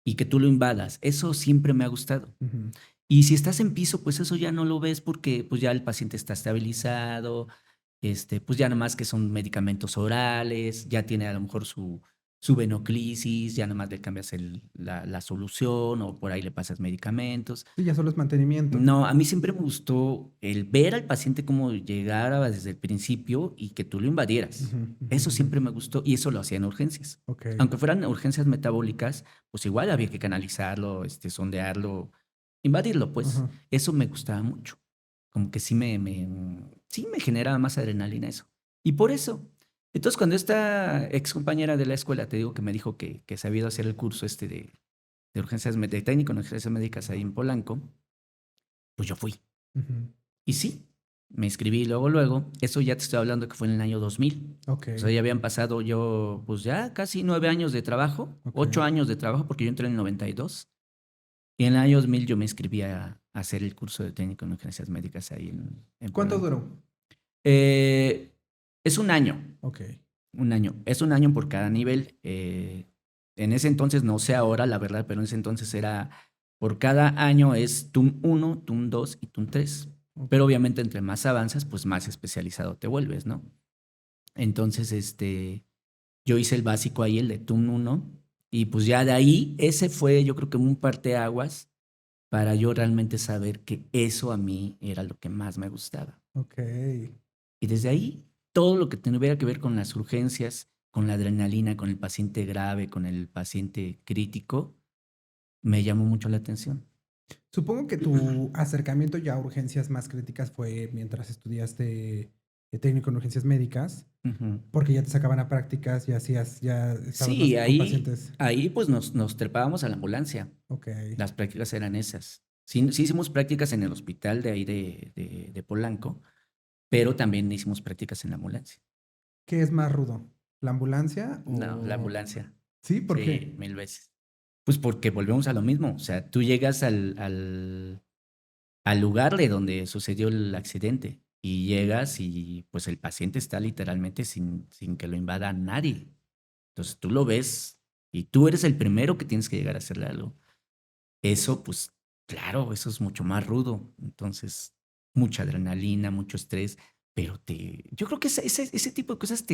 y que tú lo invadas. Eso siempre me ha gustado. ujú. Y si estás en piso, pues eso ya no lo ves porque pues ya el paciente está estabilizado, pues ya nada más que son medicamentos orales, ya tiene a lo mejor su venoclisis, ya nada más le cambias la solución o por ahí le pasas medicamentos. Sí, ya solo es mantenimiento. No, a mí siempre me gustó el ver al paciente cómo llegara desde el principio y que tú lo invadieras. Ujú, ujú, Eso ujú. siempre me gustó y eso lo hacía en urgencias. Ok. Aunque fueran urgencias metabólicas, pues igual había que canalizarlo, sondearlo, invadirlo, pues. Ajá. Eso me gustaba mucho. Como que sí me generaba más adrenalina eso. Y por eso. Entonces, cuando esta ex compañera de la escuela, te digo que me dijo que se había ido a hacer el curso de urgencias, de técnico en urgencias médicas ahí en Polanco, pues yo fui. Ujú. Y sí, me inscribí luego. Eso ya te estoy hablando que fue en el año 2000. Ok. O sea, ya habían pasado yo, pues ya casi 9 años de trabajo, Ok. 8 años de trabajo, porque yo entré en el 92. Y en el año 2000 yo me inscribí a hacer el curso de técnico en urgencias médicas ahí en ¿Cuánto Polanco. duró? Es un año, Ok. un año. Es un año por cada nivel. En ese entonces, no sé ahora la verdad, pero en ese entonces era, por cada año es TUM 1, TUM 2 y TUM 3. Ok. Pero obviamente entre más avanzas, pues más especializado te vuelves, ¿no? Entonces, yo hice el básico ahí, el de TUM 1, y pues ya de ahí, ese fue yo creo que un parteaguas para yo realmente saber que eso a mí era lo que más me gustaba. Ok. Y desde ahí, todo lo que tuviera que ver con las urgencias, con la adrenalina, con el paciente grave, con el paciente crítico, me llamó mucho la atención. Supongo que tu acercamiento ya a urgencias más críticas fue mientras estudiaste técnico en urgencias médicas, Ujú. porque ya te sacaban a prácticas, ya hacías, ya estabas más Sí, con pacientes. ahí pues nos trepábamos a la ambulancia. Ok. Las prácticas eran esas. Sí, sí hicimos prácticas en el hospital de ahí de Polanco, pero también hicimos prácticas en la ambulancia. ¿Qué es más rudo? ¿La ambulancia No, la o...? ambulancia. Sí, ¿por Sí, qué? 1000 veces. Pues porque volvemos a lo mismo. O sea, tú llegas al lugar de donde sucedió el accidente y llegas y pues el paciente está literalmente sin que lo invada nadie. Entonces tú lo ves y tú eres el primero que tienes que llegar a hacerle algo. Eso, pues, claro, eso es mucho más rudo. Entonces, mucha adrenalina, mucho estrés, pero yo creo que ese tipo de cosas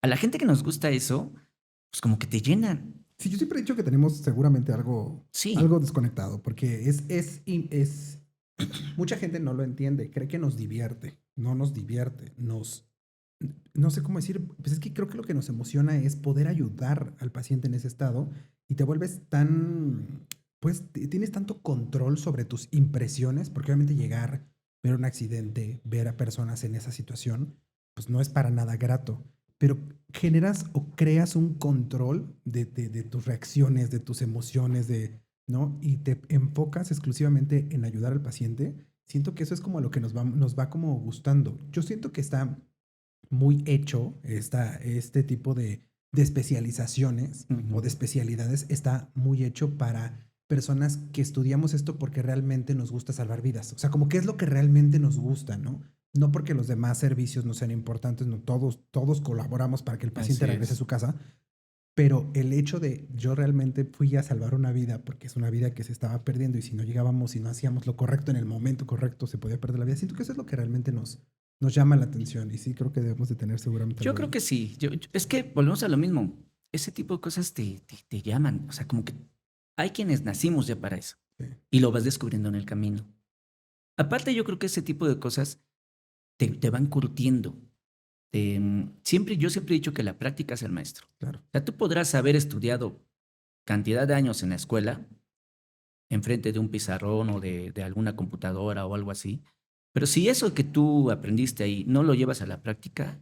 a la gente que nos gusta eso, pues como que te llenan. Sí, yo siempre he dicho que tenemos seguramente algo, Sí, algo desconectado, porque mucha gente no lo entiende, cree que nos divierte, no nos divierte, no sé cómo decir, pues es que creo que lo que nos emociona es poder ayudar al paciente en ese estado y te vuelves pues tienes tanto control sobre tus impresiones, porque obviamente llegar, ver un accidente, ver a personas en esa situación, pues no es para nada grato, pero generas o creas un control de tus reacciones, de tus emociones, ¿no? Y te enfocas exclusivamente en ayudar al paciente. Siento que eso es como lo que nos va como gustando. Yo siento que está muy hecho, este tipo de especializaciones o de ujú, especialidades está muy hecho para personas que estudiamos esto porque realmente nos gusta salvar vidas. O sea, como que es lo que realmente nos gusta, ¿no? No porque los demás servicios no sean importantes, no todos colaboramos para que el paciente así regrese a es. su casa, pero el hecho de yo realmente fui a salvar una vida porque es una vida que se estaba perdiendo y si no llegábamos y no hacíamos lo correcto en el momento correcto se podía perder la vida. Siento que eso es lo que realmente nos llama la atención y sí creo que debemos de tener seguramente Yo algo creo ahí. que sí. Es que volvemos a lo mismo. Ese tipo de cosas te llaman. O sea, como que Hay quienes nacimos ya para eso Sí. y lo vas descubriendo en el camino. Aparte, yo creo que ese tipo de cosas te van curtiendo. Yo siempre he dicho que la práctica es el maestro. Claro. O sea, tú podrás haber estudiado cantidad de años en la escuela, enfrente de un pizarrón o de alguna computadora o algo así, pero si eso que tú aprendiste ahí no lo llevas a la práctica,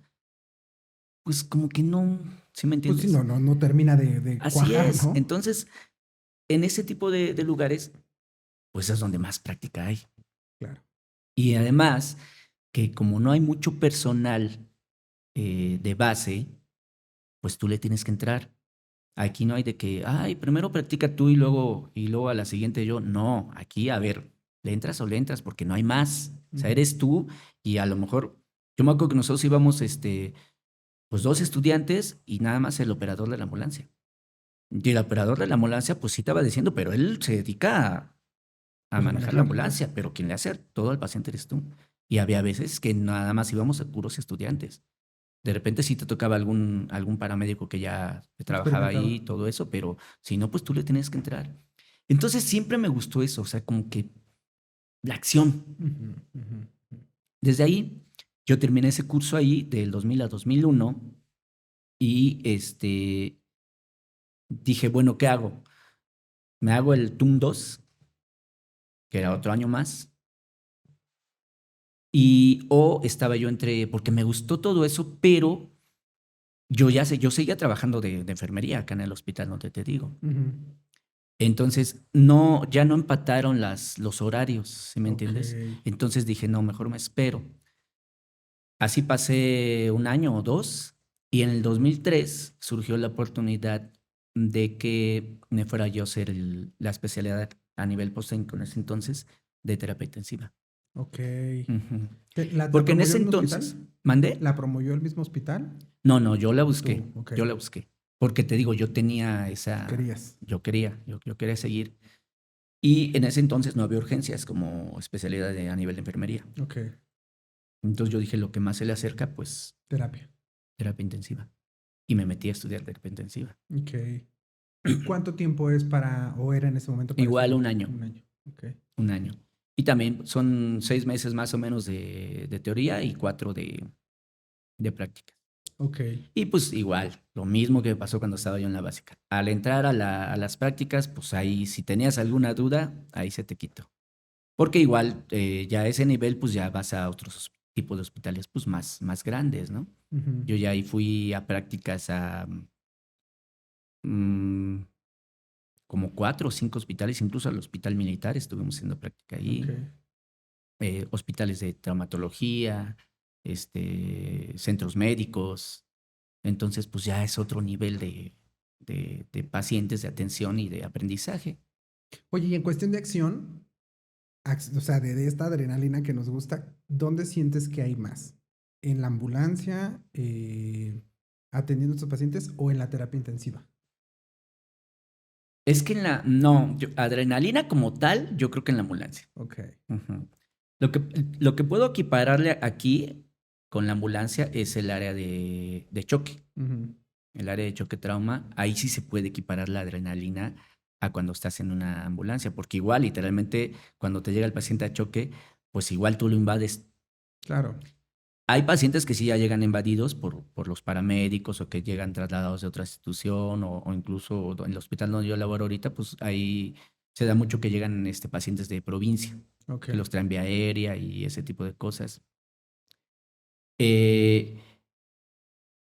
pues como que no, ¿sí me Pues sí, entiendes? no termina de Así cuajar, es. ¿no? Entonces, en ese tipo de lugares, pues es donde más práctica hay. Claro. Y además, que como no hay mucho personal de base, pues tú le tienes que entrar. Aquí no hay de que, ay, primero practica tú y luego a la siguiente yo. No, aquí, a ver, ¿le entras o le entras? Porque no hay más. O sea, Ujú. eres tú y a lo mejor, yo me acuerdo que nosotros íbamos, pues 2 estudiantes y nada más el operador de la ambulancia. Y el operador de la ambulancia, pues sí estaba diciendo, pero él se dedica a Pues a manejar la manejar, claro. ambulancia, pero quien le hace todo al paciente eres tú. Y había veces que nada más íbamos a puros estudiantes. De repente sí te tocaba algún paramédico que ya trabajaba ahí y Experimentado. todo eso, pero si no, pues tú le tienes que entrar. Entonces siempre me gustó eso, o sea, como que la acción. Ujú, ujú, ujú. Desde ahí, yo terminé ese curso ahí del 2000 a 2001 y dije, bueno, ¿qué hago? Me hago el TUM 2, que era otro año más, o estaba yo entre, porque me gustó todo eso, pero yo seguía trabajando de enfermería acá en el hospital donde te digo. Ujú. Entonces, ya no empataron los horarios, ¿sí me Ok. entiendes? Entonces dije, no, mejor me espero. Así pasé un año o dos y en el 2003 surgió la oportunidad de que me fuera yo a hacer la especialidad a nivel postclínico en ese entonces de terapia intensiva. Ok. Ujú. ¿La Porque en promovió ese el mismo entonces, hospital? ¿mandé? ¿La promovió el mismo hospital? No, yo la ¿O busqué, tú? Ok. yo la busqué. Porque te digo, yo tenía Querías. yo quería seguir. Y en ese entonces no había urgencias como especialidad a nivel de enfermería. Ok. Entonces yo dije, lo que más se le acerca, pues, Terapia. terapia intensiva. Y me metí a estudiar terapia intensiva. Ok. ¿Y cuánto tiempo es o era en ese momento para Igual estudiar? un año, Un año. Ok. un año. Y también son 6 meses más o menos de teoría y 4 de práctica. Ok. Y pues igual, lo mismo que pasó cuando estaba yo en la básica. Al entrar a las prácticas, pues ahí si tenías alguna duda, ahí se te quitó. Porque igual ya a ese nivel, pues ya vas a otros tipos de hospitales pues más grandes, ¿no? Ujú. Yo ya ahí fui a prácticas a mm, como 4 o 5 hospitales, incluso al hospital militar estuvimos haciendo práctica Ok. ahí, hospitales de traumatología, centros médicos. Entonces, pues ya es otro nivel de pacientes, de atención y de aprendizaje. Oye, y en cuestión de acción, o sea, de esta adrenalina que nos gusta, ¿dónde sientes que hay más? ¿En la ambulancia, atendiendo a estos pacientes o en la terapia intensiva? Es que no, adrenalina como tal, yo creo que en la ambulancia. Ok. Ujú. Lo que puedo equipararle aquí con la ambulancia es el área de choque. Ujú. El área de choque trauma, ahí sí se puede equiparar la adrenalina a cuando estás en una ambulancia, porque igual, literalmente, cuando te llega el paciente a choque, pues igual tú lo invades. Claro. Hay pacientes que sí ya llegan invadidos por los paramédicos o que llegan trasladados de otra institución o incluso en el hospital donde yo laboro ahorita, pues ahí se da mucho que llegan pacientes de provincia, Ok. que los traen vía aérea y ese tipo de cosas. Eh,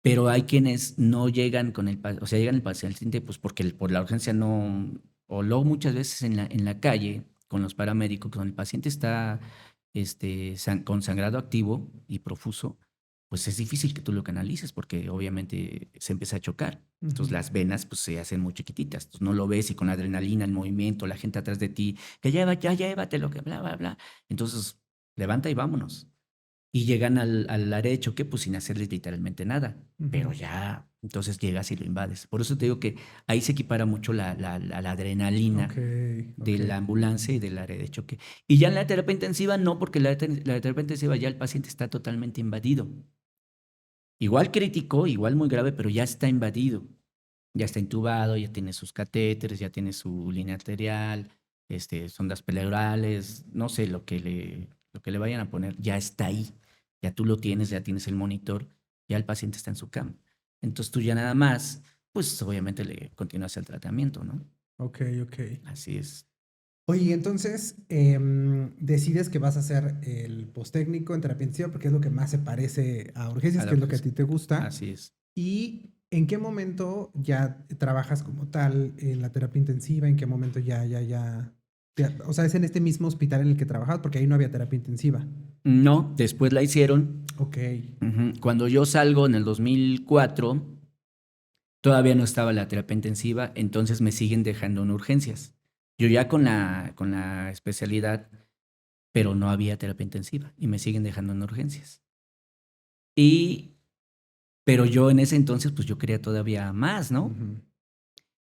pero hay quienes no llegan o sea, llegan el paciente pues porque por la urgencia no, o luego muchas veces en la calle con los paramédicos, cuando el paciente está con sangrado activo y profuso, pues es difícil que tú lo canalices porque obviamente se empieza a chocar. Entonces Ujú. las venas pues se hacen muy chiquititas. Entonces no lo ves y con la adrenalina, el movimiento, la gente atrás de ti, que ya llévatelo, que bla, bla, bla. Entonces levanta y vámonos. Y llegan al área de choque pues sin hacerles literalmente nada, pero Ujú. ya, entonces llegas y lo invades. Por eso te digo que ahí se equipara mucho la Ok. adrenalina de Ok. la ambulancia y del área de choque. Y ya en la terapia intensiva no, porque la terapia intensiva ya el paciente está totalmente invadido. Igual crítico, igual muy grave, pero ya está invadido. ya está intubado, ya tiene sus catéteres, ya tiene su línea arterial, sondas pleurales, no sé lo que le vayan a poner, ya está ahí. Ya tú lo tienes, ya tienes el monitor, ya el paciente está en su cama. Entonces tú ya nada más, pues obviamente le continúas el tratamiento, ¿no? Ok, ok. Así es. Oye, y entonces decides que vas a hacer el posttécnico en terapia intensiva porque es lo que más se parece a urgencias, A la que es lo que a urgencia. ti te gusta. Así es. ¿Y en qué momento ya trabajas como tal en la terapia intensiva? ¿En qué momento o sea, es en este mismo hospital en el que trabajabas porque ahí no había terapia intensiva. No, después la hicieron. Ok. Cuando yo salgo en el 2004, todavía no estaba la terapia intensiva, entonces me siguen dejando en urgencias. Yo ya con la especialidad, pero no había terapia intensiva y me siguen dejando en urgencias. Pero yo en ese entonces, pues yo quería todavía más, ¿no? Ujú.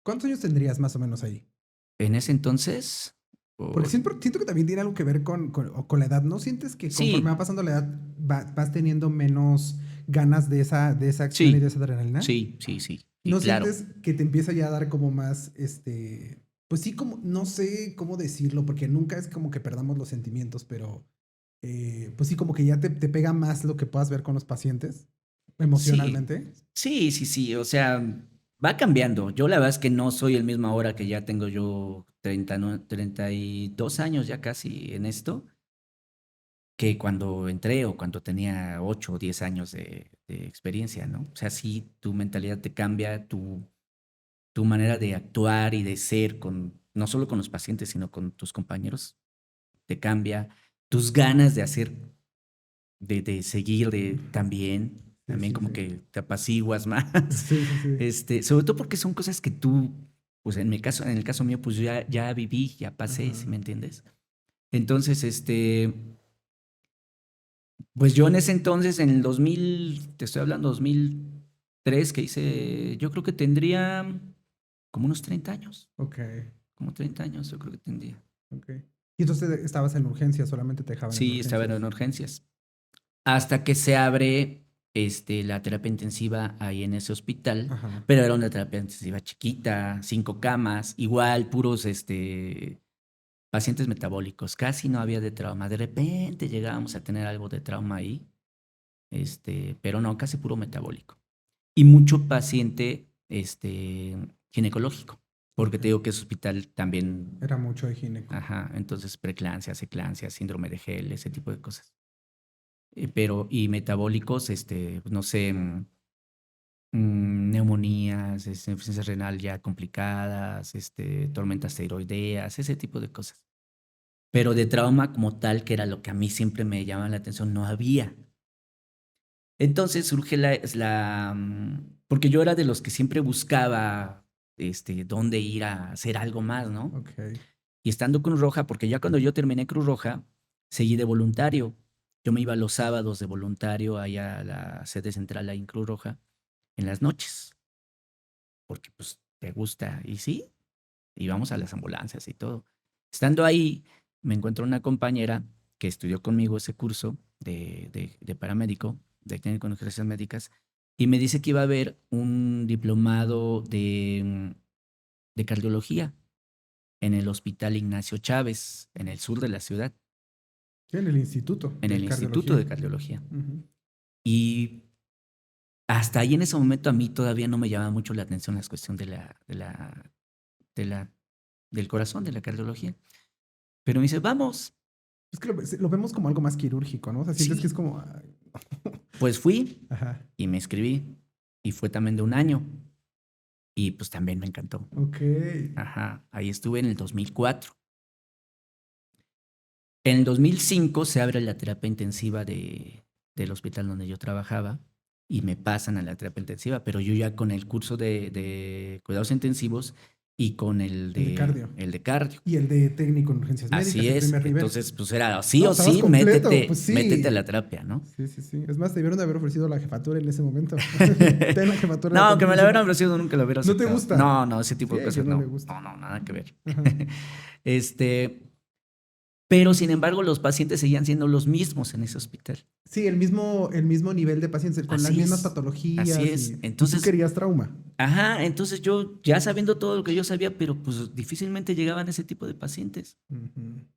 ¿Cuántos años tendrías más o menos ahí? En ese entonces, Porque siento que también tiene algo que ver o con la edad. ¿No sientes que conforme va sí, pasando la edad vas teniendo menos ganas de esa acción y de sí, esa adrenalina? sí, y ¿No claro. sientes que te empieza ya a dar como más, pues sí, como, no sé cómo decirlo, porque nunca es como que perdamos los sentimientos, pero pues sí, como que ya te pega más lo que puedas ver con los pacientes Sí, emocionalmente? sí, o sea, va cambiando. Yo la verdad es que no soy el mismo ahora que ya tengo yo 32 años ya casi en esto, que cuando entré o cuando tenía 8 o 10 años de experiencia, ¿no? O sea, sí, tu mentalidad te cambia, tu manera de actuar y de ser no solo con los pacientes, sino con tus compañeros, te cambia, tus ganas de hacer, de seguir Sí, también sí, como sí. que te apaciguas más. Sí, sí, sí. Sobre todo porque son cosas que tú, pues en el caso mío, pues yo ya viví, ya pasé, ¿sí Ajá. me entiendes? Entonces, pues yo en ese entonces, en el 2000, te estoy hablando 2003, que hice, yo creo que tendría como unos 30 años, Ok, como 30 años, yo creo que tendría. ok. Y entonces estabas en urgencias, solamente te dejaban en Sí, estaba urgencias. en urgencias. Hasta que se abre la terapia intensiva ahí en ese hospital, Ajá. pero era una terapia intensiva chiquita, 5 camas, igual puros pacientes metabólicos, casi no había de trauma. De repente llegábamos a tener algo de trauma ahí, pero no, casi puro metabólico. Y mucho paciente ginecológico, porque Ok. te digo que ese hospital también, Era mucho de gineco. ajá, entonces preeclampsia, eclampsia, síndrome de Gel, ese tipo de cosas. Y metabólicos, no sé, neumonías, insuficiencia renal ya complicadas, tormentas tiroideas, ese tipo de cosas. Pero de trauma como tal, que era lo que a mí siempre me llamaba la atención, no había. Entonces surge porque yo era de los que siempre buscaba, dónde ir a hacer algo más, ¿no? Ok. Y estando Cruz Roja, porque ya cuando yo terminé Cruz Roja, seguí de voluntario. Yo me iba los sábados de voluntario allá a la sede central ahí en Cruz Roja, en las noches, porque pues te gusta. Y sí, íbamos a las ambulancias y todo. Estando ahí, me encontró una compañera que estudió conmigo ese curso de paramédico, de técnico en urgencias médicas, y me dice que iba a haber un diplomado de cardiología en el Hospital Ignacio Chávez, en el sur de la ciudad, Sí, en el instituto en de el Instituto cardiología. de Cardiología. Ujú. Y hasta ahí en ese momento a mí todavía no me llamaba mucho la atención la cuestión de la, del corazón, de la cardiología. Pero me dice, vamos. Es que lo vemos como algo más quirúrgico, ¿no? O sea, sientes que es Sí, como. Ay. pues fui Ajá. y me inscribí. Y fue también de un año. Y pues también me encantó. Ok. Ajá, ahí estuve en el 2004. En el 2005 se abre la terapia intensiva del hospital donde yo trabajaba y me pasan a la terapia intensiva, pero yo ya con el curso de cuidados intensivos y con El de cardio. el de cardio. Y el de técnico en urgencias médicas, Así el es. primer nivel. Entonces, pues era sí No, o estabas sí, completo, pues métete a sí. la terapia, ¿no? Sí, sí, sí. Es más, te debieron de haber ofrecido la jefatura en ese momento. Ten la jefatura de la No, terapia que me la hubieran intensiva. ofrecido, nunca lo hubiera ¿No te aceptado. gusta? No, ese tipo Sí, de a quien cosas no le no. gusta. No, nada que ver. Ajá. Este, Pero sin embargo, los pacientes seguían siendo los mismos en ese hospital. Sí, el mismo nivel de pacientes, con las Así mismas es, patologías. así es. Y tú Entonces, querías trauma. ajá, entonces yo ya sabiendo todo lo que yo sabía, pero pues difícilmente llegaban ese tipo de pacientes. Ujú.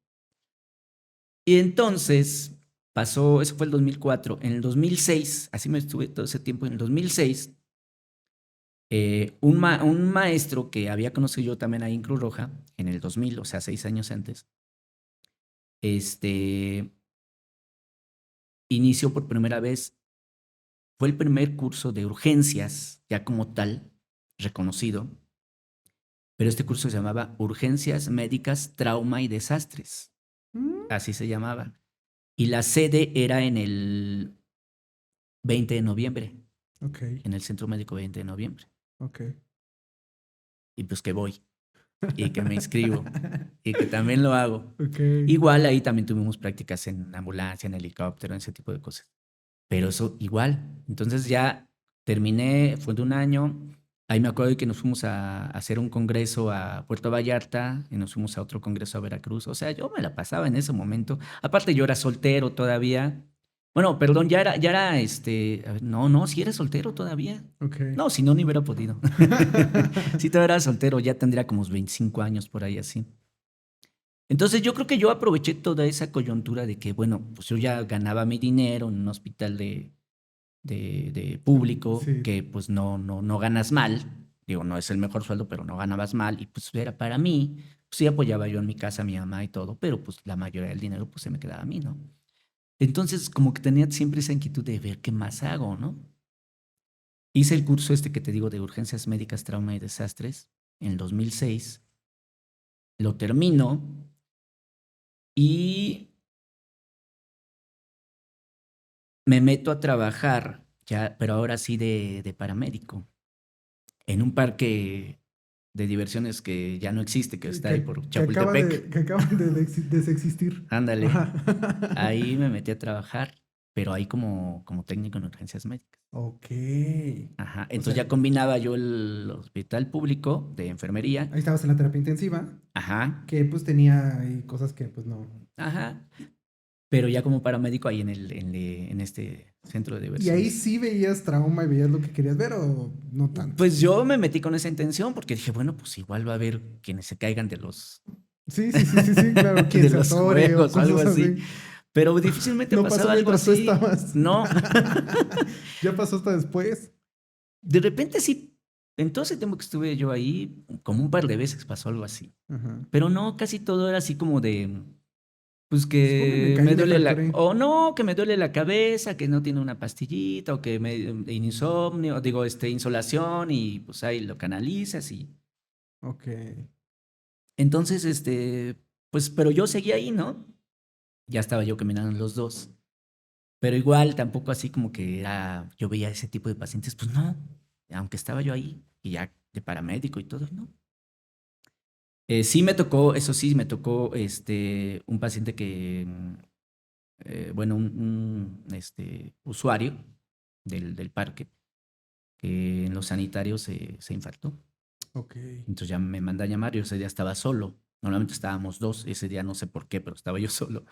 Y entonces pasó, eso fue el 2004. En el 2006, así me estuve todo ese tiempo, en el 2006, un maestro que había conocido yo también ahí en Cruz Roja, en el 2000, o sea, 6 años antes, este, inició por primera vez, fue el primer curso de urgencias, ya como tal, reconocido, pero este curso se llamaba Urgencias Médicas, Trauma y Desastres, Mm, así se llamaba. Y la sede era en el 20 de noviembre, Ok, en el Centro Médico 20 de noviembre. ok. Y pues que voy, y que me inscribo, y que también lo hago. Ok. Igual ahí también tuvimos prácticas en ambulancia, en helicóptero, en ese tipo de cosas. Pero eso igual. Entonces ya terminé, fue de un año. Ahí me acuerdo que nos fuimos a hacer un congreso a Puerto Vallarta y nos fuimos a otro congreso a Veracruz. O sea, yo me la pasaba en ese momento. Aparte, yo era soltero todavía. Bueno, perdón, a ver, no, si era soltero todavía. Ok. No, si no, ni hubiera podido. Si todavía era soltero, ya tendría como unos 25 años por ahí así. Entonces yo creo que yo aproveché toda esa coyuntura de que, bueno, pues yo ya ganaba mi dinero en un hospital de público, Sí. que pues no ganas mal. Digo, no es el mejor sueldo, pero no ganabas mal. Y pues era para mí. Pues sí apoyaba yo en mi casa a mi mamá y todo, pero pues la mayoría del dinero pues se me quedaba a mí, ¿no? Entonces como que tenía siempre esa inquietud de ver qué más hago, ¿no? Hice el curso este que te digo de urgencias médicas, trauma y desastres en el 2006. Lo termino y me meto a trabajar, ya, pero ahora sí de paramédico, en un parque de diversiones que ya no existe, que está ahí por Chapultepec. Que acaban de desexistir. Ándale, Ajá. ahí me metí a trabajar, pero ahí como técnico en urgencias médicas. Ok. Ajá, O entonces sea, ya combinaba yo el hospital público de enfermería. ahí estabas en la terapia intensiva, Ajá, que pues tenía ahí cosas que pues no. ajá, pero ya como paramédico ahí en este centro de ¿Y ahí diversiones. sí veías trauma y veías lo que querías ver o no tanto? Pues yo me metí con esa intención porque dije, bueno, pues igual va a haber quienes se caigan de los Sí, sí, sí, sí, sí, claro. Quien de se los atore o juegos o algo cosas así. así. Pero difícilmente No pasó pasaba algo mientras tú así. estabas. No. Ya pasó hasta después. De repente sí, en todo ese tiempo que estuve yo ahí, como un par de veces pasó algo así. Ajá. Pero no, casi todo era así como de, pues Supongo que me que caí, me me duele fracturé. o no, que me duele la cabeza, que no tiene una pastillita, o que me insomnio, digo, insolación, y pues ahí lo canalizas y. Ok. Entonces, pues, pero yo seguía ahí, ¿no? Ya estaba yo caminando en los dos. Pero igual tampoco así como que yo veía ese tipo de pacientes, pues no, aunque estaba yo ahí y ya de paramédico y todo, ¿no? Sí me tocó, eso sí, me tocó un paciente que, bueno, un usuario del parque, que en los sanitarios se infartó. Ok. Entonces ya me manda a llamar, yo ese día estaba solo. Normalmente estábamos dos, ese día no sé por qué, pero estaba yo solo.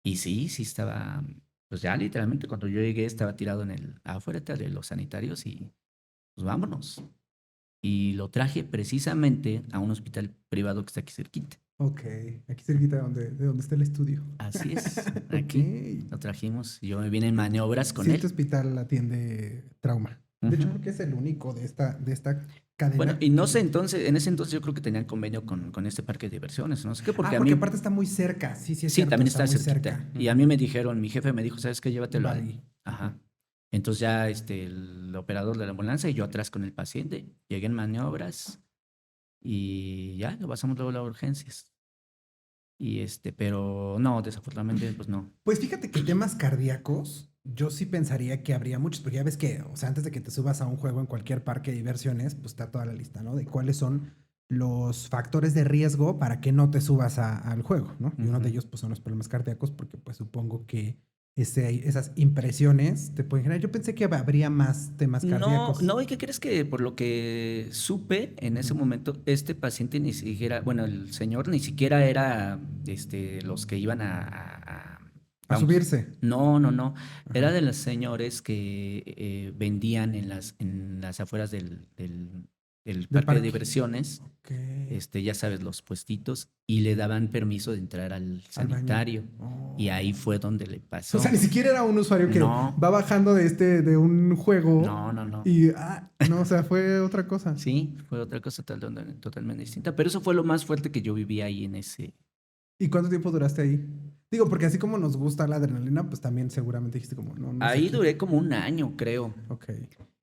Y sí estaba, pues ya literalmente cuando yo llegué estaba tirado afuera de los sanitarios y pues vámonos. Y lo traje precisamente a un hospital privado que está aquí cerquita. Ok. Aquí cerquita de donde está el estudio. Así es, Ok. aquí lo trajimos. Yo me vine en maniobras con Sí, este él. hospital atiende trauma. De hecho, Ujú. creo que es el único de esta Bueno, cadena. y no sé, entonces, en ese entonces yo creo que tenían convenio con este parque de diversiones, no sé qué, porque Ah, a porque mí, aparte está muy cerca. Sí, sí, es sí, cierto. también Está está muy cerquita. cerca. Y a mí me dijeron, mi jefe me dijo, ¿sabes qué? Llévatelo Va al. ahí. Ajá. Entonces ya el operador de la ambulancia y yo atrás con el paciente. Llegué en maniobras y ya lo pasamos luego a las urgencias. Y pero no, desafortunadamente, pues no. Pues fíjate que temas cardíacos, yo sí pensaría que habría muchos, porque ya ves que, o sea, antes de que te subas a un juego en cualquier parque de diversiones, pues está toda la lista, ¿no? De cuáles son los factores de riesgo para que no te subas al juego, ¿no? Y uno de Ujú. ellos, pues, son los problemas cardíacos, porque, pues, supongo que esas impresiones te pueden generar. Yo pensé que habría más temas No, cardíacos. no, ¿y qué crees? Que por lo que supe en ese Ujú. momento, este paciente ni siquiera, bueno, el señor ni siquiera era los que iban A vamos, subirse. no, era Ajá. de los señores que vendían en las afueras del Del parque de parque. diversiones, Ok. ya sabes, los puestitos, y le daban permiso de entrar al Al baño. sanitario. Y ahí Oh. fue donde le O sea, pasó. ni siquiera era un usuario que No, va bajando de un juego no. y, no, o sea, fue otra cosa. Sí, fue otra cosa totalmente distinta. Pero eso fue lo más fuerte que yo viví ahí en ese. ¿Y cuánto tiempo duraste ahí? Digo, porque así como nos gusta la adrenalina, pues también seguramente dijiste como, no, no sé Ahí qué. duré como un año, creo. Ok.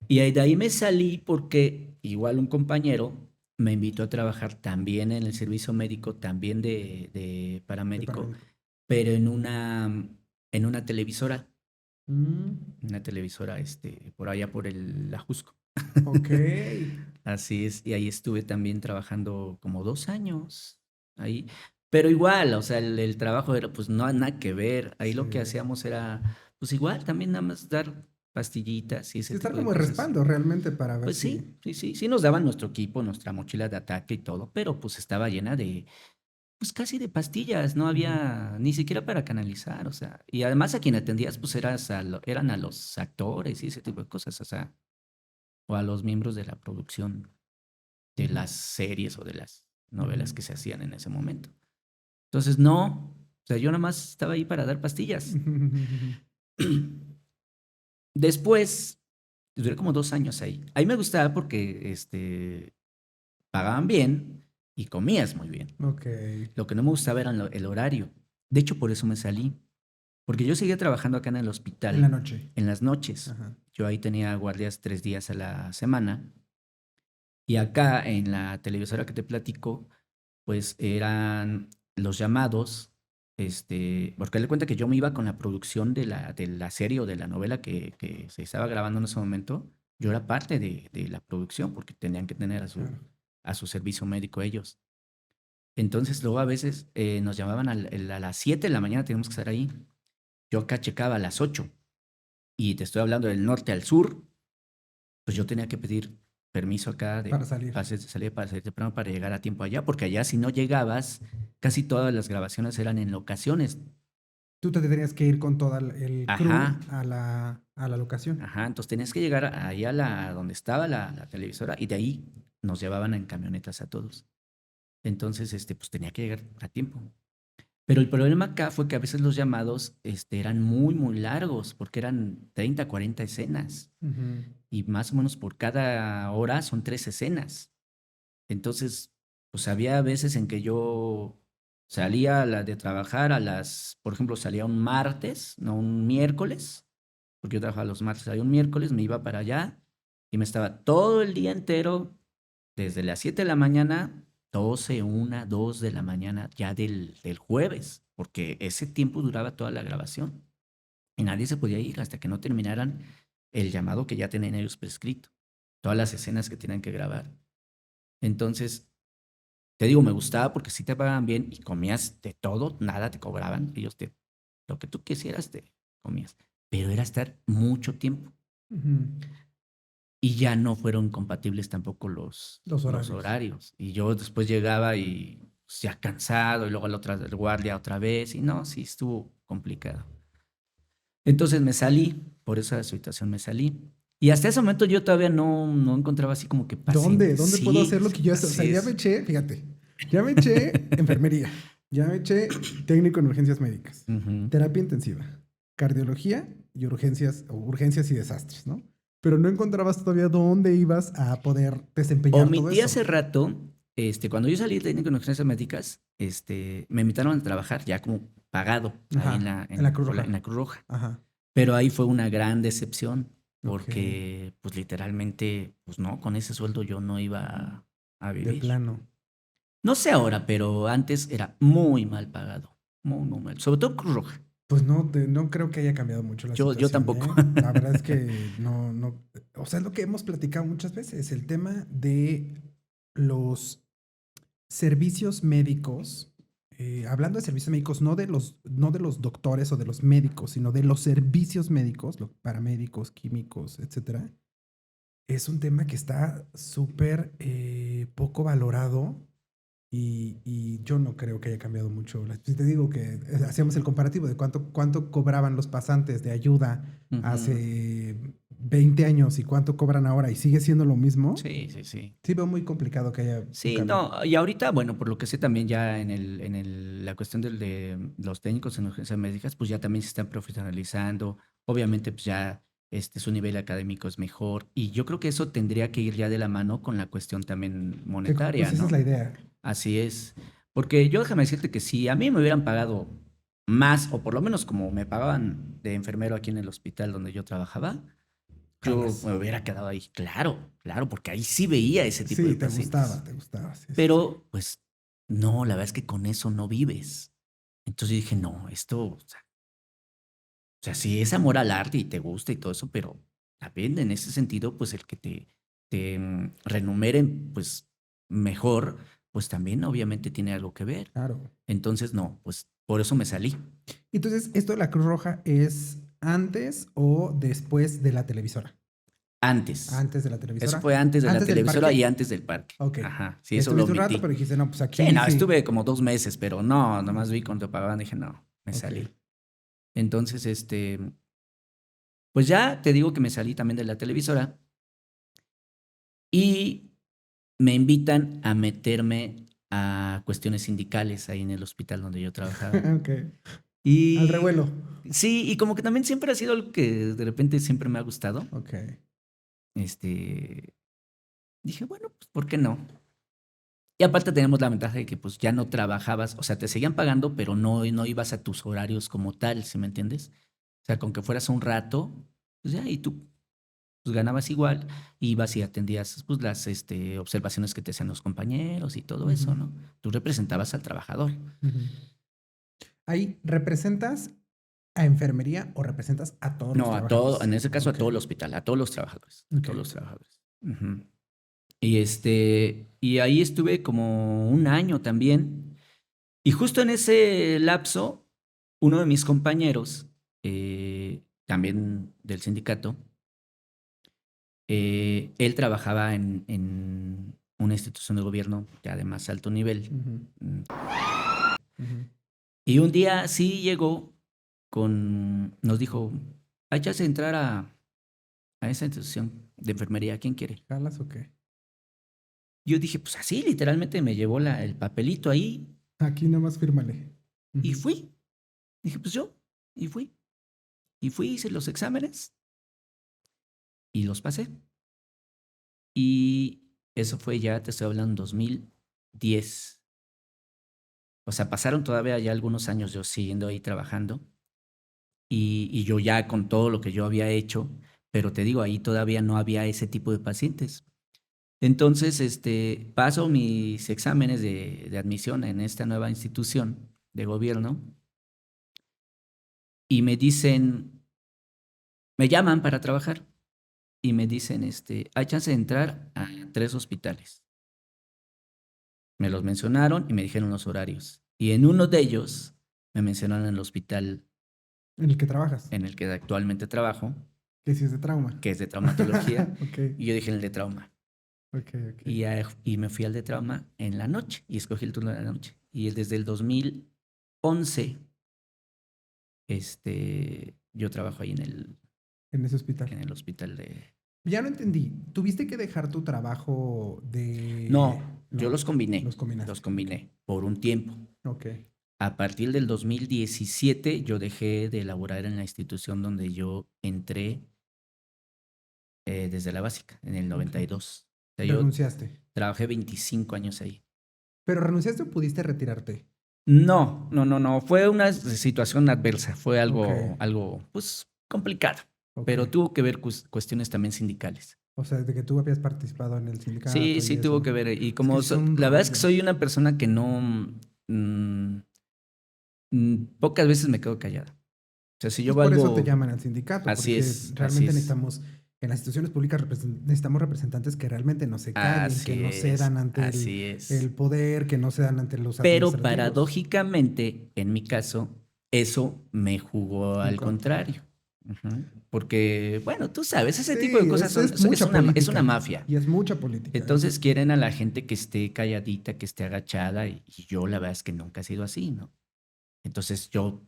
Y de ahí me salí porque igual un compañero me invitó a trabajar también en el servicio médico, también de De paramédico, paramédico. pero en una televisora, Mm, por allá por el Ajusco. ok. Así es, y ahí estuve también trabajando como 2 años, ahí, pero igual, o sea, el trabajo era, pues no nada que ver, ahí lo que Sí. hacíamos era, pues igual, también nada más dar pastillitas y Sí, ese estar tipo de como de cosas. respaldo realmente para ver Pues si. sí nos daban nuestro equipo, nuestra mochila de ataque y todo, pero pues estaba llena pues casi de pastillas, no Ujú. había ni siquiera para canalizar, o sea, y además a quien atendías, pues eran a los actores y ese tipo de cosas, o sea, o a los miembros de la producción de Ujú. las series o de las Ujú. novelas que se hacían en ese momento. Entonces, no, o sea, yo nada más estaba ahí para dar pastillas. Después, duré como 2 años ahí. Ahí me gustaba porque pagaban bien y comías muy bien. Ok. Lo que no me gustaba era el horario. De hecho, por eso me salí. Porque yo seguía trabajando acá en el En la hospital noche. en las noches. Ajá. Yo ahí tenía guardias 3 días a la semana. Y acá en la televisora que te platico, pues eran los llamados, porque le cuenta que yo me iba con la producción de la serie o de la novela que se estaba grabando en ese momento. Yo era parte de la producción porque tenían que tener a su, Claro. a su servicio médico ellos. Entonces, luego a veces nos llamaban a las 7 de la mañana, teníamos que estar ahí. Yo acá checaba a las 8 y te estoy hablando del norte al sur, pues yo tenía que pedir permiso acá de Para salir. salir para salir temprano para llegar a tiempo allá, porque allá si no llegabas, casi todas las grabaciones eran en locaciones. Tú te tenías que ir con todo el crew Ajá, a la locación. ajá. Entonces tenías que llegar ahí donde estaba la televisora y de ahí nos llevaban en camionetas a todos. Entonces, pues tenía que llegar a tiempo. Pero el problema acá fue que a veces los llamados, eran muy, muy largos, porque eran 30, 40 escenas. Ujú. Y más o menos por cada hora son 3 escenas. Entonces, pues había veces en que yo salía de trabajar por ejemplo, salía un martes, no un miércoles, porque yo trabajaba los martes, salía un miércoles, me iba para allá y me estaba todo el día entero, desde las 7 de la mañana, 12, 1, 2 de la mañana, ya del jueves, porque ese tiempo duraba toda la grabación y nadie se podía ir hasta que no terminaran el llamado que ya tenían ellos prescrito, todas las escenas que tenían que grabar. Entonces, te digo, me gustaba porque sí te pagaban bien y comías de todo, nada te cobraban. Lo que tú quisieras te comías. Pero era estar mucho tiempo. Ujú. Y ya no fueron compatibles tampoco los, Los los horarios. horarios. Y yo después llegaba y pues, ya cansado, y luego el guardia otra vez. Y no, sí, estuvo complicado. Entonces me salí, por esa situación me salí. Y hasta ese momento yo todavía no encontraba así como que ¿Dónde? paciente. ¿Dónde puedo Sí, hacer lo que yo hago? O sea, así ya me es. eché, fíjate, ya me eché enfermería, ya me eché técnico en urgencias médicas, Ujú. terapia intensiva, cardiología y urgencias o urgencias y desastres, ¿no? Pero no encontrabas todavía dónde ibas a poder desempeñar todo Omití eso. hace rato, cuando yo salí de técnico en urgencias médicas, me invitaron a trabajar ya como pagado ahí en Ajá, la, en la en, Cruz por la- en Roja. la Cruz Roja. Ajá, Pero ahí fue una gran decepción ok, porque, pues literalmente, pues no, con ese sueldo yo no iba a de vivir. plano. No sé ahora, pero antes era muy mal pagado, muy, muy mal. Sobre todo Cruz Roja. Pues no, no creo que haya cambiado mucho la Yo situación, tampoco. ¿eh? La verdad es que no, no, o sea, es lo que hemos platicado muchas veces, el tema de los servicios médicos hablando de servicios médicos, no de los doctores o de los médicos, sino de los servicios médicos, los paramédicos, químicos, etcétera, es un tema que está súper poco valorado y yo no creo que haya cambiado mucho. Si te digo que hacíamos el comparativo de cuánto cobraban los pasantes de ayuda Ujú. hace 20 años y cuánto cobran ahora y sigue siendo lo mismo. Sí, sí, sí. Sí, veo muy complicado que haya un Sí, cambio. no, y ahorita, bueno, por lo que sé también ya la cuestión de los técnicos en urgencias médicas, pues ya también se están profesionalizando. Obviamente, pues ya su nivel académico es mejor. Y yo creo que eso tendría que ir ya de la mano con la cuestión también Que, monetaria, pues esa ¿no? es la idea. Así es. Porque yo déjame decirte que si a mí me hubieran pagado más, o por lo menos como me pagaban de enfermero aquí en el hospital donde yo trabajaba, yo Jamás. me hubiera quedado ahí. Claro, claro, porque ahí sí veía ese tipo de Sí, te pacientes. gustaba. Sí, sí, sí. Pero, pues, no, la verdad es que con eso no vives. Entonces yo dije, no, o sea, sí es amor al arte y te gusta y todo eso, pero también en ese sentido, pues el que te renumeren, pues, mejor, pues también obviamente tiene algo que ver. Claro. Entonces, no, pues por eso me salí. Entonces, ¿esto de la Cruz Roja es antes o después de la televisora? Antes. Antes de la Eso televisora. fue antes de la ¿Antes del televisora parque? y antes del parque. Ok. Ajá, sí, eso lo Estuviste un rato, omití. pero dijiste, no, pues Sí, aquí no, sí. estuve como 2 meses, pero no, nomás vi cuando pagaban, dije, no, me Ok. salí. Entonces, pues ya te digo que me salí también de la televisora y me invitan a meterme a cuestiones sindicales ahí en el hospital donde yo trabajaba. Ok. Al Y revuelo. sí, y como que también siempre ha sido algo que de repente siempre me ha gustado. Ok. Dije, bueno, pues ¿por qué no? Y aparte tenemos la ventaja de que pues ya no trabajabas, o sea, te seguían pagando, pero no ibas a tus horarios como tal, ¿sí me entiendes? O sea, con que fueras un rato, pues ya, y tú pues ganabas igual, ibas y atendías pues las observaciones que te hacían los compañeros y todo eso, Ujú. ¿no? Tú representabas al trabajador. Ujú. Ahí, ¿representas a enfermería o representas a todos los No, a todo, trabajadores? en ese caso a Ok. todo el hospital, a todos los trabajadores, a Ok. todos los trabajadores. Ujú. Y ahí estuve como un año también. Y justo en ese lapso, uno de mis compañeros, también del sindicato, él trabajaba en una institución de gobierno ya de más alto nivel. Ujú. Mm, Ujú. Y un día sí llegó nos dijo, hay chance de entrar a esa institución de enfermería, ¿quién quiere? ¿Jalas o qué? Yo dije, pues así, literalmente me llevó el papelito ahí Aquí nada más fírmale. y Ujú. fui. Dije, pues yo, y fui. Y fui, hice los exámenes y los pasé. Y eso fue ya, te estoy hablando, 2010. O sea, pasaron todavía ya algunos años yo siguiendo ahí trabajando y yo ya con todo lo que yo había hecho, pero te digo, ahí todavía no había ese tipo de pacientes. Entonces, paso mis exámenes de admisión en esta nueva institución de gobierno y me llaman para trabajar y me dicen, hay chance de entrar a 3 hospitales. Me los mencionaron y me dijeron los horarios. Y en uno de ellos me mencionaron el hospital En el que trabajas. en el que actualmente trabajo, Que si es de trauma. que es de traumatología, Ok. y yo dije en el de trauma. Ok. Y me fui al de trauma en la noche y escogí el turno de la noche. Y desde el 2011, yo trabajo ahí En ese hospital. en el hospital de... Ya no entendí. ¿Tuviste que dejar tu trabajo de...? No, yo los combiné. Los combinaste. Los combiné por un tiempo. Ok. A partir del 2017 yo dejé de laborar en la institución donde yo entré desde la básica, en el 92. O sea, yo Renunciaste. trabajé 25 años ahí. ¿Pero renunciaste o pudiste retirarte? No. Fue una situación adversa. Fue Ok. algo pues, complicado. Ok. Pero tuvo que ver cuestiones también sindicales. O sea, de que tú habías participado en el sindicato Sí, y sí eso. tuvo que ver. Y como Es un la verdad es que rollo. soy una persona que no... mm, pocas veces me quedo callada. O sea, si yo Pues por eso te valgo... llaman al sindicato, Así porque es, así realmente es. necesitamos En las instituciones públicas necesitamos representantes que realmente no se callen, que no cedan ante así es. el poder, que no cedan ante los Pero administrativos. paradójicamente, en mi caso, eso me jugó al contra. contrario. Ujú. Porque, bueno, tú sabes, ese Sí, tipo de cosas eso es mucha es política. una mafia. Y es mucha política. Entonces quieren a la gente que esté calladita, que esté agachada, y yo la verdad es que nunca he sido así, ¿no? Entonces yo,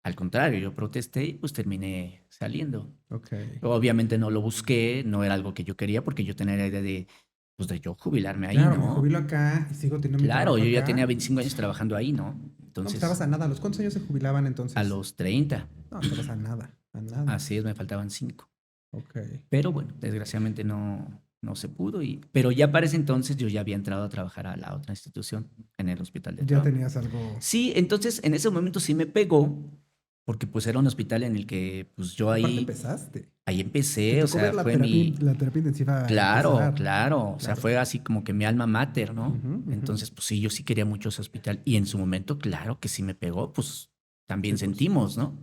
al contrario, yo protesté y pues terminé saliendo. Ok. Obviamente no lo busqué, no era algo que yo quería porque yo tenía la idea de, pues de yo jubilarme ahí, Claro, me ¿no? jubilo acá y sigo teniendo mi Claro, trabajo yo ya acá. tenía 25 años trabajando ahí, ¿no? No, Entonces, estabas a nada. ¿A los cuántos años se jubilaban entonces? a los 30, No, estabas a nada. A nada. así es, me faltaban 5. Ok. Pero bueno, desgraciadamente no se pudo. Pero ya para ese entonces yo ya había entrado a trabajar a la otra institución, en el hospital de Ya trabajo. tenías algo. Sí, entonces en ese momento sí me pegó, porque pues era un hospital en el que pues yo Aparte ahí empezaste. Te Te empecé, o tocó sea, ver la fue terapia, mi... la terapia intensiva. Claro, empezar. claro, o sea, Claro. fue así como que mi alma mater, ¿no? Ujú, ujú. Entonces, pues sí, yo sí quería mucho ese hospital y en su momento, claro que sí me pegó, pues también Sí, por sentimos, ¿no?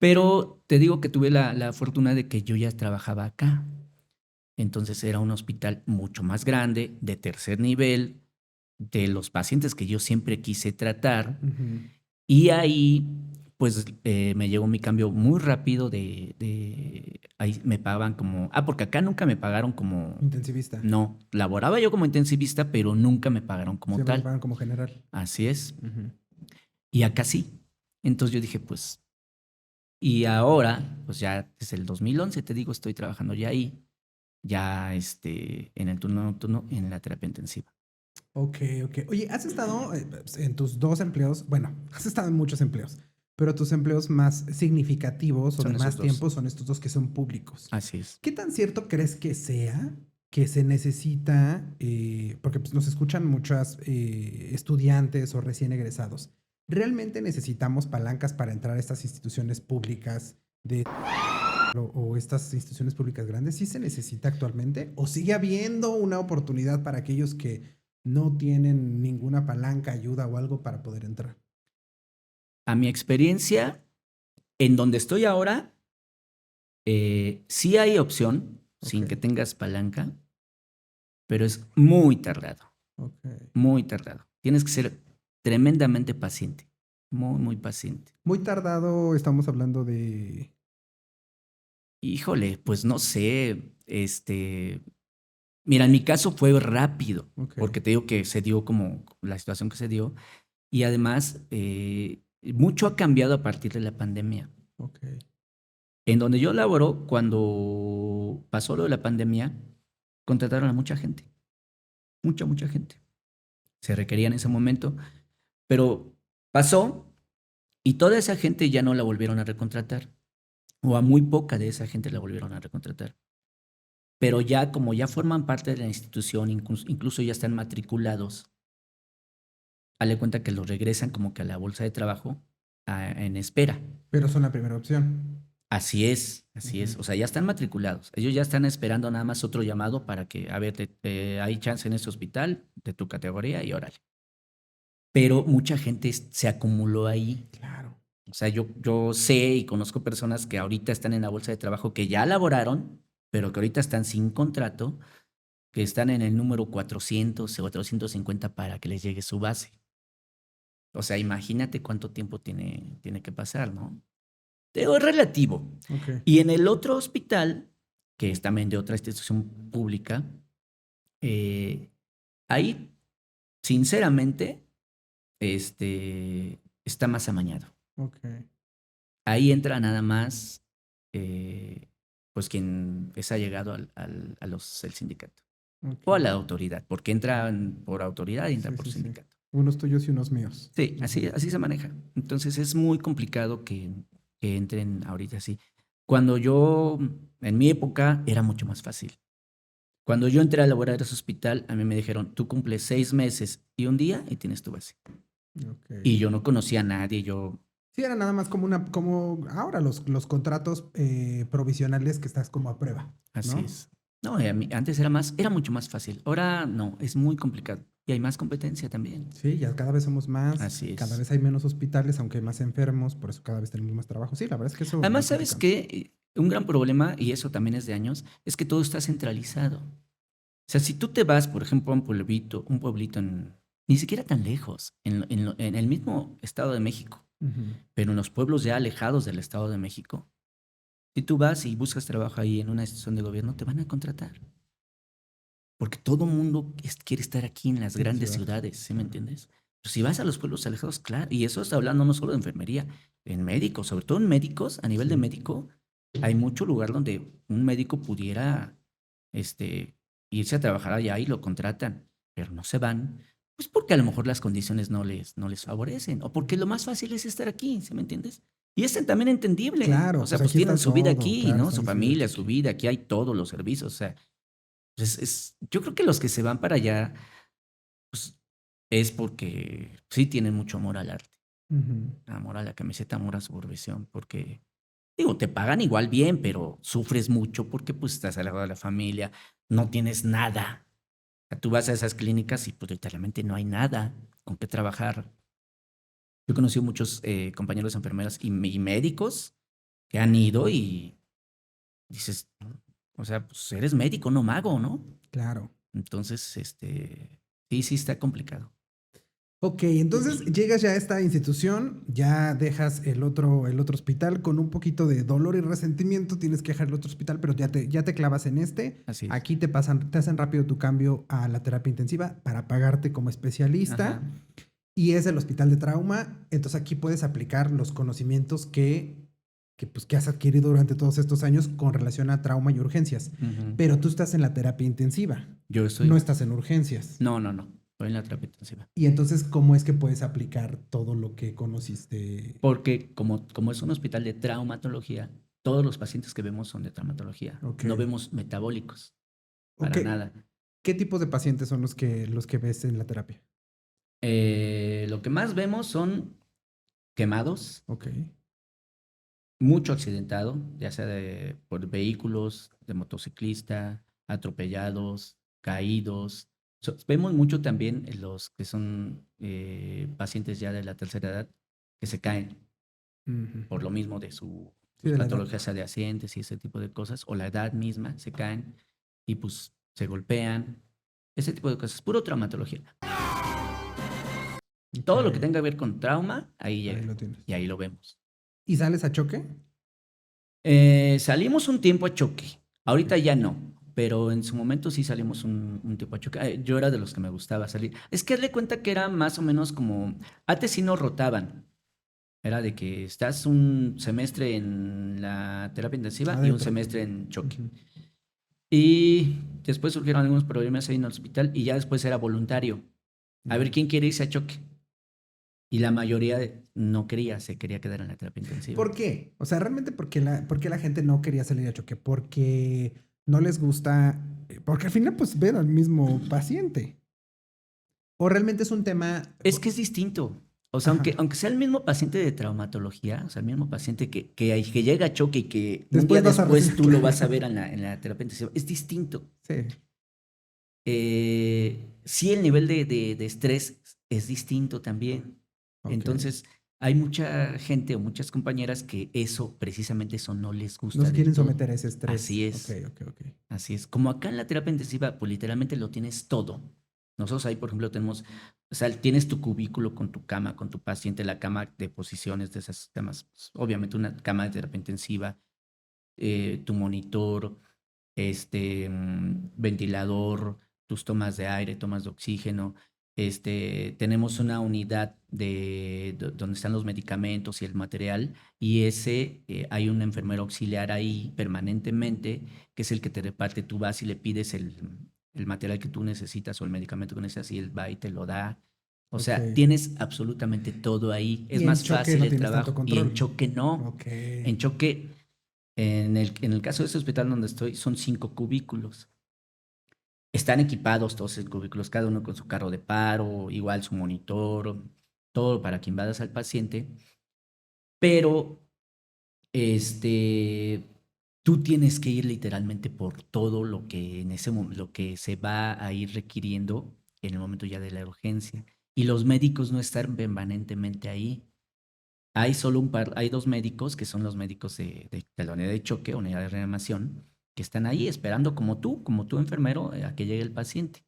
Pero te digo que tuve la fortuna de que yo ya trabajaba acá. Entonces era un hospital mucho más grande, de tercer nivel, de los pacientes que yo siempre quise tratar. Ujú. Y ahí, pues, me llegó mi cambio muy rápido ahí me pagaban como... Ah, porque acá nunca me pagaron como... Intensivista. No, laboraba yo como intensivista, pero nunca me pagaron como Siempre tal. te pagan como general. Así es. Ujú. Y acá sí. Entonces yo dije, pues... Y ahora, pues ya desde el 2011, te digo, estoy trabajando ya ahí, ya en el turno nocturno, en la terapia intensiva. Ok, ok. Oye, has estado en tus 2 empleos, bueno, has estado en muchos empleos, pero tus empleos más significativos o Son de esos más 2. tiempo son estos 2 que son públicos. Así es. ¿Qué tan cierto crees que sea que se necesita, porque pues, nos escuchan muchas estudiantes o recién egresados? ¿Realmente necesitamos palancas para entrar a estas instituciones públicas o estas instituciones públicas grandes? ¿Sí se necesita actualmente? ¿O sigue habiendo una oportunidad para aquellos que no tienen ninguna palanca, ayuda o algo para poder entrar? A mi experiencia, en donde estoy ahora, sí hay opción, sin Ok. que tengas palanca, pero es muy tardado, Ok. muy tardado. Tienes que ser tremendamente paciente, muy, muy paciente. Muy tardado, estamos hablando de... Híjole, pues no sé, mira, en mi caso fue rápido, Ok. porque te digo que se dio como la situación que se dio, y además mucho ha cambiado a partir de la pandemia. Ok. En donde yo laboro, cuando pasó lo de la pandemia, contrataron a mucha gente, mucha gente. Se requería en ese momento, pero pasó y toda esa gente ya no la volvieron a recontratar, o a muy poca de esa gente la volvieron a recontratar. Pero ya como ya forman parte de la institución, incluso ya están matriculados, dale cuenta que los regresan como que a la bolsa de trabajo en espera. Pero son la primera opción. Así es, así es. Ujú. O sea, ya están matriculados. Ellos ya están esperando nada más otro llamado para que, a ver, hay chance en este hospital de tu categoría y órale. Pero mucha gente se acumuló ahí. Claro. O sea, yo sé y conozco personas que ahorita están en la bolsa de trabajo que ya laboraron, pero que ahorita están sin contrato, que están en el número 400 o 450 para que les llegue su base. O sea, imagínate cuánto tiempo tiene que pasar, ¿no? Pero es relativo. Ok. Y en el otro hospital, que es también de otra institución pública, ahí, sinceramente, está más amañado. Ok. Ahí entra nada más, pues, quien es allegado el sindicato. Ok. O a la autoridad, porque entran por autoridad y entran Sí, por sí, sí. sindicato. Unos tuyos y unos míos. Sí, así se maneja. Entonces es muy complicado que entren ahorita así. Cuando yo, en mi época, era mucho más fácil. Cuando yo entré a laborar en ese hospital, a mí me dijeron, tú cumples 6 meses y un día y tienes tu base. Ok. Y yo no conocía a nadie, Sí, era nada más como ahora los contratos provisionales que estás como a prueba. así ¿no? es. No, antes era mucho más fácil. Ahora no, es muy complicado. Y hay más competencia también. Sí, ya cada vez somos más. Así es. Cada vez hay menos hospitales, aunque hay más enfermos, por eso cada vez tenemos más trabajo. Sí, la verdad es que eso... Además, va ¿sabes complicando. qué? un gran problema, y eso también es de años, es que todo está centralizado. O sea, si tú te vas, por ejemplo, a un pueblito ni siquiera tan lejos, en el mismo Estado de México, Ujú. pero en los pueblos ya alejados del Estado de México, si tú vas y buscas trabajo ahí en una institución de gobierno, te van a contratar. Porque todo mundo quiere estar aquí en las En la grandes ciudad, ciudades, ¿sí me claro. entiendes? Pero si vas a los pueblos alejados, claro, y eso está hablando no solo de enfermería, en médicos, sobre todo en médicos, a nivel de Sí. médico, hay mucho lugar donde un médico pudiera este, irse a trabajar allá y lo contratan, pero no se van, pues porque a lo mejor las condiciones no les favorecen, o porque lo más fácil es estar aquí, ¿sí me entiendes? Y es también entendible, o Claro, sea, pues pues aquí tienen está su vida todo, aquí, claro, ¿no? están Su decididos familia, su aquí. vida, aquí hay todos los servicios, o sea, yo creo que los que se van para allá, pues es porque sí tienen mucho amor al arte, Ujú. amor a la camiseta, amor a su profesión, porque, digo, te pagan igual bien, pero sufres mucho porque pues estás alejado de la familia, no tienes nada. O sea, tú vas a esas clínicas y pues literalmente no hay nada con qué trabajar. Yo he conocido muchos compañeros enfermeras y médicos que han ido y dices, o sea, pues eres médico, no mago, ¿no? Claro. Entonces, sí está complicado. Ok, entonces llegas ya a esta institución, ya dejas el otro hospital con un poquito de dolor y resentimiento, tienes que dejar el otro hospital, pero ya te clavas en este. Así es. Aquí te hacen rápido tu cambio a la terapia intensiva para pagarte como especialista. Ajá. Y es el hospital de trauma. Entonces aquí puedes aplicar los conocimientos que has adquirido durante todos estos años con relación a trauma y urgencias. Ujú. Pero tú estás en la terapia intensiva, Yo no estoy. estás en urgencias. No, no, no. Estoy en la terapia intensiva. Y entonces, ¿cómo es que puedes aplicar todo lo que conociste? Porque como es un hospital de traumatología, todos los pacientes que vemos son de traumatología. Ok. No vemos metabólicos, Ok. para nada. ¿Qué tipos de pacientes son los que ves en la terapia? Lo que más vemos son quemados, Ok. mucho accidentado, ya sea por vehículos, de motociclista, atropellados, caídos. Vemos mucho también en los que son pacientes ya de la tercera edad que se caen Ujú. por lo mismo de su Sí, de la edad. patología adyacentes y ese tipo de cosas, o la edad misma, se caen y pues se golpean, ese tipo de cosas, puro traumatología. Todo lo que Ok. tenga que ver con trauma, ahí Ahí llega lo tienes. y ahí lo vemos. ¿Y sales a choque? Salimos un tiempo a choque, ahorita Ok. ya no, pero en su momento sí salimos un tiempo a choque. Yo era de los que me gustaba salir. Es que hazle cuenta que era más o menos como, antes sí nos rotaban. Era de que estás un semestre en la terapia intensiva y un Adentro. semestre en choque. Ujú. Y después surgieron algunos problemas ahí en el hospital y ya después era voluntario. A ver Ya. quién quiere irse a choque. Y la mayoría no quería, se quería quedar en la terapia intensiva. ¿Por qué? O sea, realmente, ¿por qué la gente no quería salir a choque? Porque no les gusta, porque al final, pues ven al mismo paciente. O realmente es un tema. Es que es distinto. O sea, Ajá. aunque sea el mismo paciente de traumatología, o sea, el mismo paciente que llega a choque y que un día Después vas a después recibir tú lo vas a claro. ver en la terapia intensiva, es distinto. Sí. Sí, el nivel de estrés es distinto también. Ok. Entonces, hay mucha gente o muchas compañeras que precisamente eso no les No gusta se del quieren todo. someter a ese estrés. Así Ok, es, ok, ok. así es. Como acá en la terapia intensiva, pues literalmente lo tienes todo. Nosotros ahí, por ejemplo, tenemos, o sea, tienes tu cubículo con tu cama, con tu paciente, la cama de posiciones de esas camas, pues, obviamente una cama de terapia intensiva, tu monitor, ventilador, tus tomas de aire, tomas de oxígeno. Tenemos una unidad donde están los medicamentos y el material, y hay un enfermero auxiliar ahí permanentemente, que es el que te reparte. Tú vas y le pides el material que tú necesitas o el medicamento que necesitas y él va y te lo da. O Ok. sea, tienes absolutamente todo ahí. Es Y en más choque fácil no el tienes tanto trabajo y en control. choque no. Ok. En choque, en el caso de este hospital donde estoy, son 5 cubículos. Están equipados todos esos cubículos, cada uno con su carro de paro, igual su monitor, todo para que invadas al paciente, pero este, tú tienes que ir literalmente por todo lo que en ese momento, lo que se va a ir requiriendo en el momento ya de la urgencia. Y los médicos no están permanentemente ahí. Hay 2 médicos que son los médicos de la unidad de choque, unidad de reanimación, que están ahí esperando como tú enfermero, a que llegue el paciente.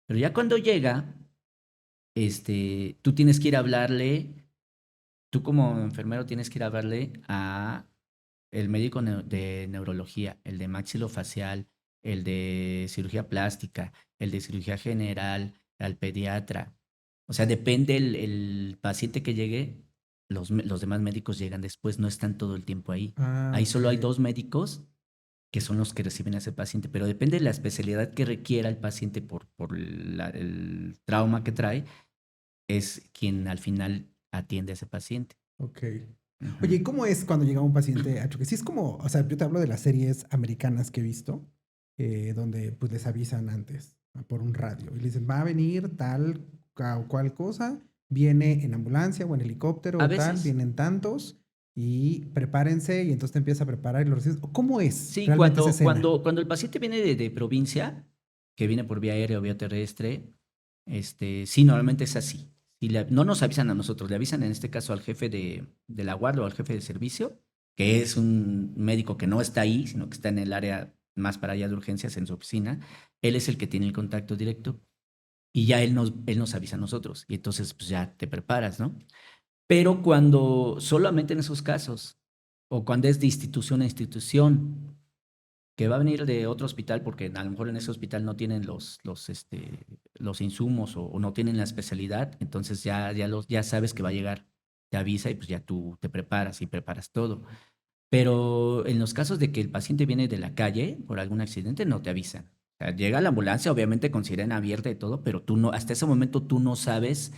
Pero ya cuando llega, tú tienes que ir a hablarle, tú como enfermero tienes que ir a hablarle a el médico de neurología, el de maxilofacial, el de cirugía plástica, el de cirugía general, al pediatra. O sea, depende el paciente que llegue, los demás médicos llegan después, no están todo el tiempo ahí. Ah, Ahí ok. solo hay 2 médicos que son los que reciben a ese paciente, pero depende de la especialidad que requiera el paciente por el trauma que trae, es quien al final atiende a ese paciente. Ok. Ujú. Oye, ¿y cómo es cuando llega un paciente a choque? Sí, es como, o sea, yo te hablo de las series americanas que he visto, donde pues les avisan antes por un radio y le dicen, va a venir tal o cual cosa, viene en ambulancia o en helicóptero A o tal, veces, vienen tantos y prepárense y entonces te empiezas a preparar y lo recibes. ¿Cómo es sí, realmente esa escena? cuando el paciente viene de provincia, que viene por vía aérea o vía terrestre, sí, normalmente es así. Si no nos avisan a nosotros, le avisan en este caso al jefe de la guardia o al jefe de servicio, que es un médico que no está ahí, sino que está en el área más para allá de urgencias, en su oficina. Él es el que tiene el contacto directo y ya él nos avisa a nosotros. Y entonces, pues ya te preparas, ¿no? Pero solamente en esos casos, o cuando es de institución a institución, que va a venir de otro hospital porque a lo mejor en ese hospital no tienen los insumos o no tienen la especialidad, entonces ya sabes que va a llegar, te avisa y pues ya tú te preparas y preparas todo. Pero en los casos de que el paciente viene de la calle por algún accidente, no te avisan. O sea, llega la ambulancia, obviamente con sirena abierta y todo, pero tú no, hasta ese momento tú no sabes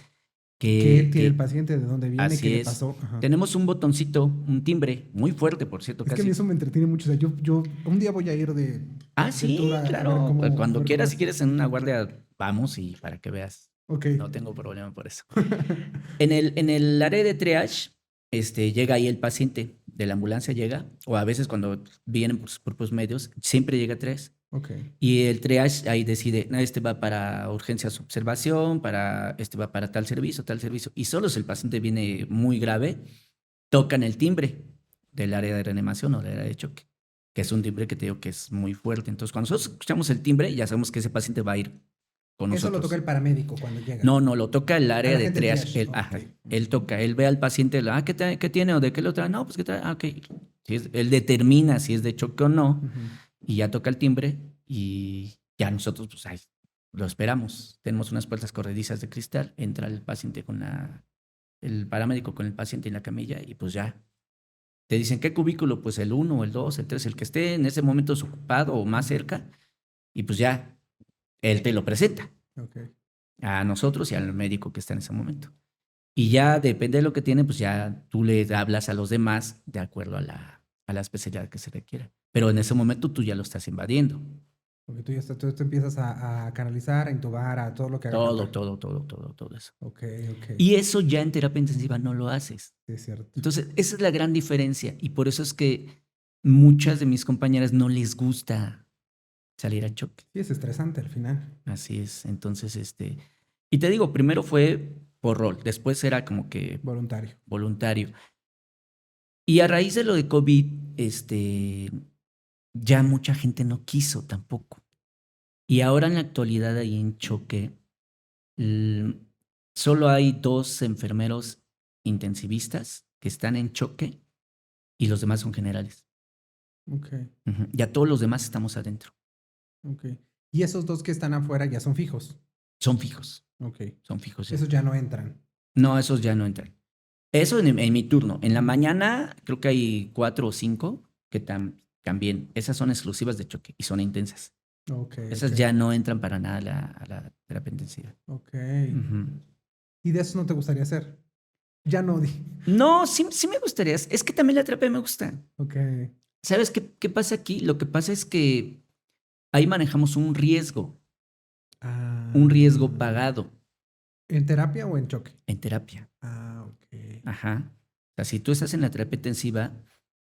¿Qué que, tiene el que paciente? ¿De dónde viene? ¿Qué así le es. pasó? Ajá. Tenemos un botoncito, un timbre muy fuerte, por cierto, Es que a mí casi. eso me entretiene mucho. O sea, yo un día voy a ir Ah, de tour sí, a claro. Cuando ver cómo quieras, si es. quieres en una guardia, vamos y para que veas. Ok. No tengo problema por eso. En el área de triage, llega ahí el paciente de la ambulancia, llega, o a veces cuando vienen por sus propios medios, siempre llega 3. Ok. Y el triage ahí decide, "No, este va para urgencias observación, este va para tal servicio, tal servicio". Y solo si el paciente viene muy grave, tocan el timbre del área de reanimación o del área de choque, que es un timbre que te digo que es muy fuerte. Entonces, cuando nosotros escuchamos el timbre, ya sabemos que ese paciente va a ir con Eso lo toca nosotros. el paramédico cuando llega. No, no, lo toca el A área la de gente de triage. triage. Él, Ok. ajá, él toca, él ve al paciente, ¿qué tiene o de qué lo trae? No, pues qué trae, ok. Él determina si es de choque o no Ujú. y ya toca el timbre y ya nosotros, pues ahí lo esperamos. Tenemos unas puertas corredizas de cristal, entra el paciente el paramédico con el paciente en la camilla y pues ya. Te dicen, ¿qué cubículo? Pues el 1, el 2, el 3, el que esté en ese momento desocupado o más cerca, y pues ya, él te lo presenta Ok. a nosotros y al médico que está en ese momento. Y ya depende de lo que tiene, pues ya tú le hablas a los demás de acuerdo a la especialidad que se requiera. Pero en ese momento tú ya lo estás invadiendo. Porque tú ya estás, tú empiezas a canalizar, a intubar, a todo lo que haga Todo, falta. todo, todo, todo, todo eso. Ok, ok. Y eso ya en terapia intensiva no lo haces. Sí, es cierto. Entonces, esa es la gran diferencia. Y por eso es que muchas de mis compañeras no les gusta salir al choque. Sí, es estresante al final. Así es. Entonces, y te digo, primero fue por rol, después era como que Voluntario. voluntario. Y a raíz de lo de COVID, ya mucha gente no quiso tampoco. Y ahora en la actualidad ahí en choque, l- solo hay 2 enfermeros intensivistas que están en choque y los demás son generales. Ok, Ujú. Ya todos los demás estamos adentro. ok. Y esos dos que están afuera ya son fijos. Son fijos, Ok. son fijos ya. Esos ya no entran. No, esos ya no entran. Eso en mi turno. En la mañana creo que hay 4 o 5 que también, esas son exclusivas de choque y son intensas. Ok. Esas ok, ya no entran para nada a la terapia intensiva. Ok. Ujú. ¿Y de eso no te gustaría hacer? Ya no. No, sí me gustaría. Es que también la terapia me gusta. Ok. ¿Sabes qué pasa aquí? Lo que pasa es que ahí manejamos un riesgo Ah, pagado ¿En terapia o en choque? en terapia. Ah, ok. Ajá. O sea, si tú estás en la terapia intensiva,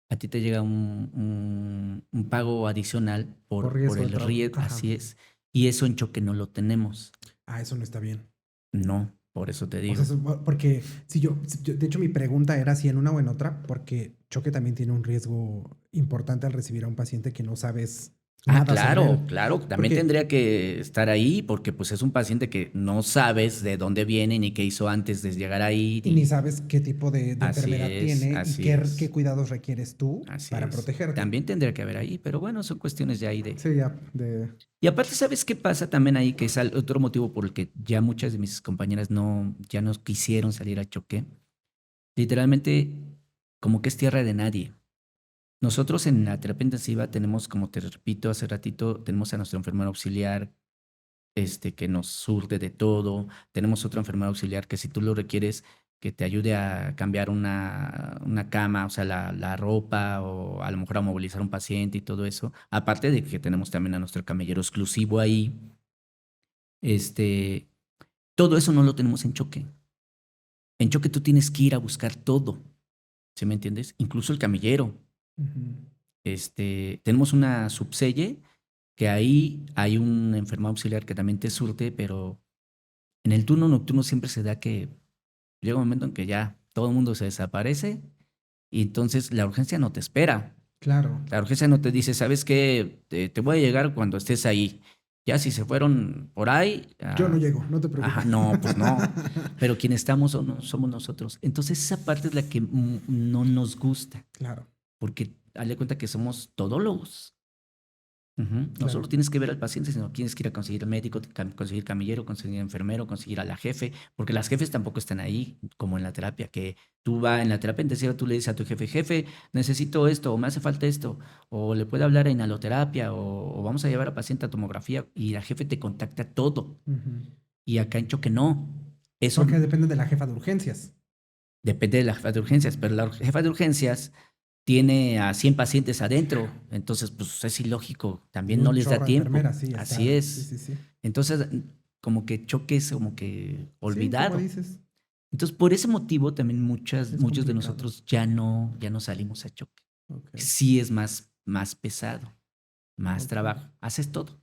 a ti te llega un pago adicional Por por riesgo de el trabajo. riesgo, Ajá. así es. Y eso en choque no lo tenemos. Ah, eso no está bien. No. Por eso te O digo. sea, porque de hecho, mi pregunta era si en una o en otra, porque choque también tiene un riesgo importante al recibir a un paciente que no sabes Ah, nada sobre él. claro, claro. También Porque tendría que estar ahí porque pues es un paciente que no sabes de dónde viene ni qué hizo antes de llegar ahí. y ni sabes qué tipo de Así enfermedad es, tiene y así qué es, cuidados requieres tú así para es. protegerte. También tendría que haber ahí, pero bueno, son cuestiones de ahí de... Sí, ya, de... Y aparte, ¿sabes qué pasa también ahí? Que es otro motivo por el que ya muchas de mis compañeras ya no quisieron salir a choque. Literalmente, como que es tierra de nadie. Nosotros en la terapia intensiva tenemos, como te repito hace ratito, tenemos a nuestro enfermero auxiliar, que nos surte de todo. Tenemos otro enfermero auxiliar que si tú lo requieres, que te ayude a cambiar una cama, o sea, la ropa, o a lo mejor a movilizar un paciente y todo eso. Aparte de que tenemos también a nuestro camillero exclusivo ahí. Este, Todo eso no lo tenemos en choque. En choque tú tienes que ir a buscar todo, ¿sí me entiendes? Incluso el camillero. Ujú. Tenemos una subselle que ahí hay un enfermero auxiliar que también te surte, pero en el turno nocturno siempre se da que llega un momento en que ya todo el mundo se desaparece y entonces la urgencia no te espera. Claro. La urgencia no te dice, ¿sabes qué? Te voy a llegar cuando estés ahí. Ya si se fueron por ahí, Yo no llego, no te preocupes. ajá, no, pues no. Pero quienes estamos somos nosotros. Entonces esa parte es la que no nos gusta, Claro, porque hazle cuenta que somos todólogos. Ujú. No claro. solo tienes que ver al paciente, sino tienes que ir a conseguir médico, conseguir camillero, conseguir enfermero, conseguir a la jefe, porque las jefes tampoco están ahí, como en la terapia, que tú vas en la terapia intensiva, tú le dices a tu jefe, jefe, necesito esto, o me hace falta esto, o le puede hablar a inhaloterapia, o vamos a llevar a paciente a tomografía, y la jefe te contacta todo. Ujú. Y acá en Choque no. Eso Porque depende de la jefa de urgencias. depende de la jefa de urgencias, pero la jefa de urgencias tiene a 100 pacientes adentro, entonces pues es ilógico, Y también no un les da chorro de tiempo. enfermeras, sí, Así está. Sí, es. sí, sí. Entonces, como que Choque es como que Sí, como olvidado. dices, Entonces, por ese motivo también es muchos de complicado. nosotros ya no salimos a Choque. Ok, Sí es más pesado, más ok. trabajo. Haces todo.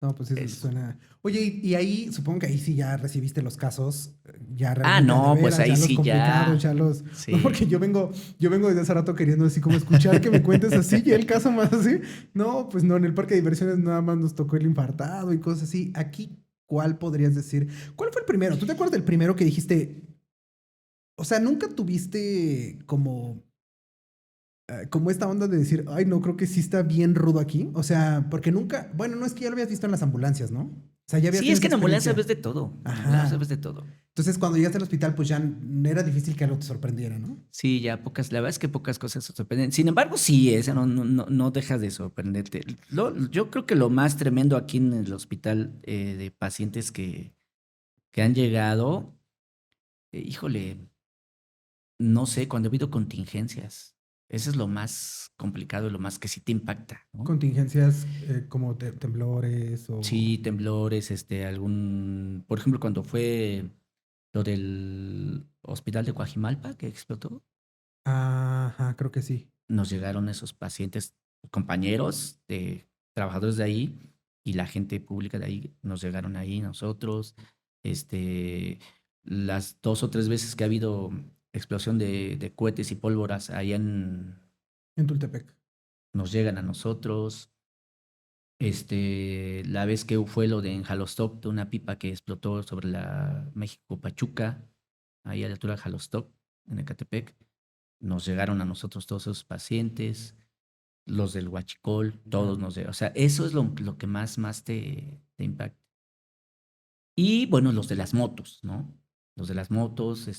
No, pues eso Es... suena. Oye, y ahí supongo que ahí sí ya recibiste los casos, ya Ah, realmente a de no, pues veras, ahí ya los sí complicados, ya. ya los. No, Sí. porque yo vengo desde hace rato queriendo así como escuchar que me cuentes así, y el caso más así. No, pues no, en el parque de diversiones nada más nos tocó el infartado y cosas así. Aquí, ¿cuál podrías decir? ¿Cuál fue el primero? ¿Tú te acuerdas del primero que dijiste? O sea, nunca tuviste como esta onda de decir, ay, no, creo que sí está bien rudo aquí. O sea, porque nunca, bueno, no es que ya lo habías visto en las ambulancias, ¿no? O sea, ya habías Sí, tenido es que esa en ambulancia experiencia. ves de todo. En ambulancia ves Ajá. de todo. Entonces, cuando llegaste al hospital, pues ya era difícil que algo te sorprendiera, ¿no? Sí, ya la verdad es que pocas cosas se sorprenden. Sin embargo, sí, eso no deja de sorprenderte. Yo creo que lo más tremendo aquí en el hospital de pacientes que han llegado, híjole, no sé, cuando ha habido contingencias, eso es lo más complicado y lo más que sí te impacta, ¿no? Contingencias como temblores o... Sí, temblores, por ejemplo, cuando fue lo del hospital de Coajimalpa que explotó. Ajá, creo que sí. Nos llegaron esos pacientes, compañeros de trabajadores de ahí y la gente pública de ahí, nos llegaron ahí nosotros. Las 2 o 3 veces que ha habido explosión de cohetes y pólvoras allá En Tultepec. nos llegan a nosotros. La vez que fue lo de en Jalostop, de una pipa que explotó sobre la México Pachuca, ahí a la altura de Jalostop, en Ecatepec, nos llegaron a nosotros todos esos pacientes. Los del huachicol, todos nos llegan. O sea, eso es lo que más te impacta. Y bueno, los de las motos, ¿no? Los de las motos,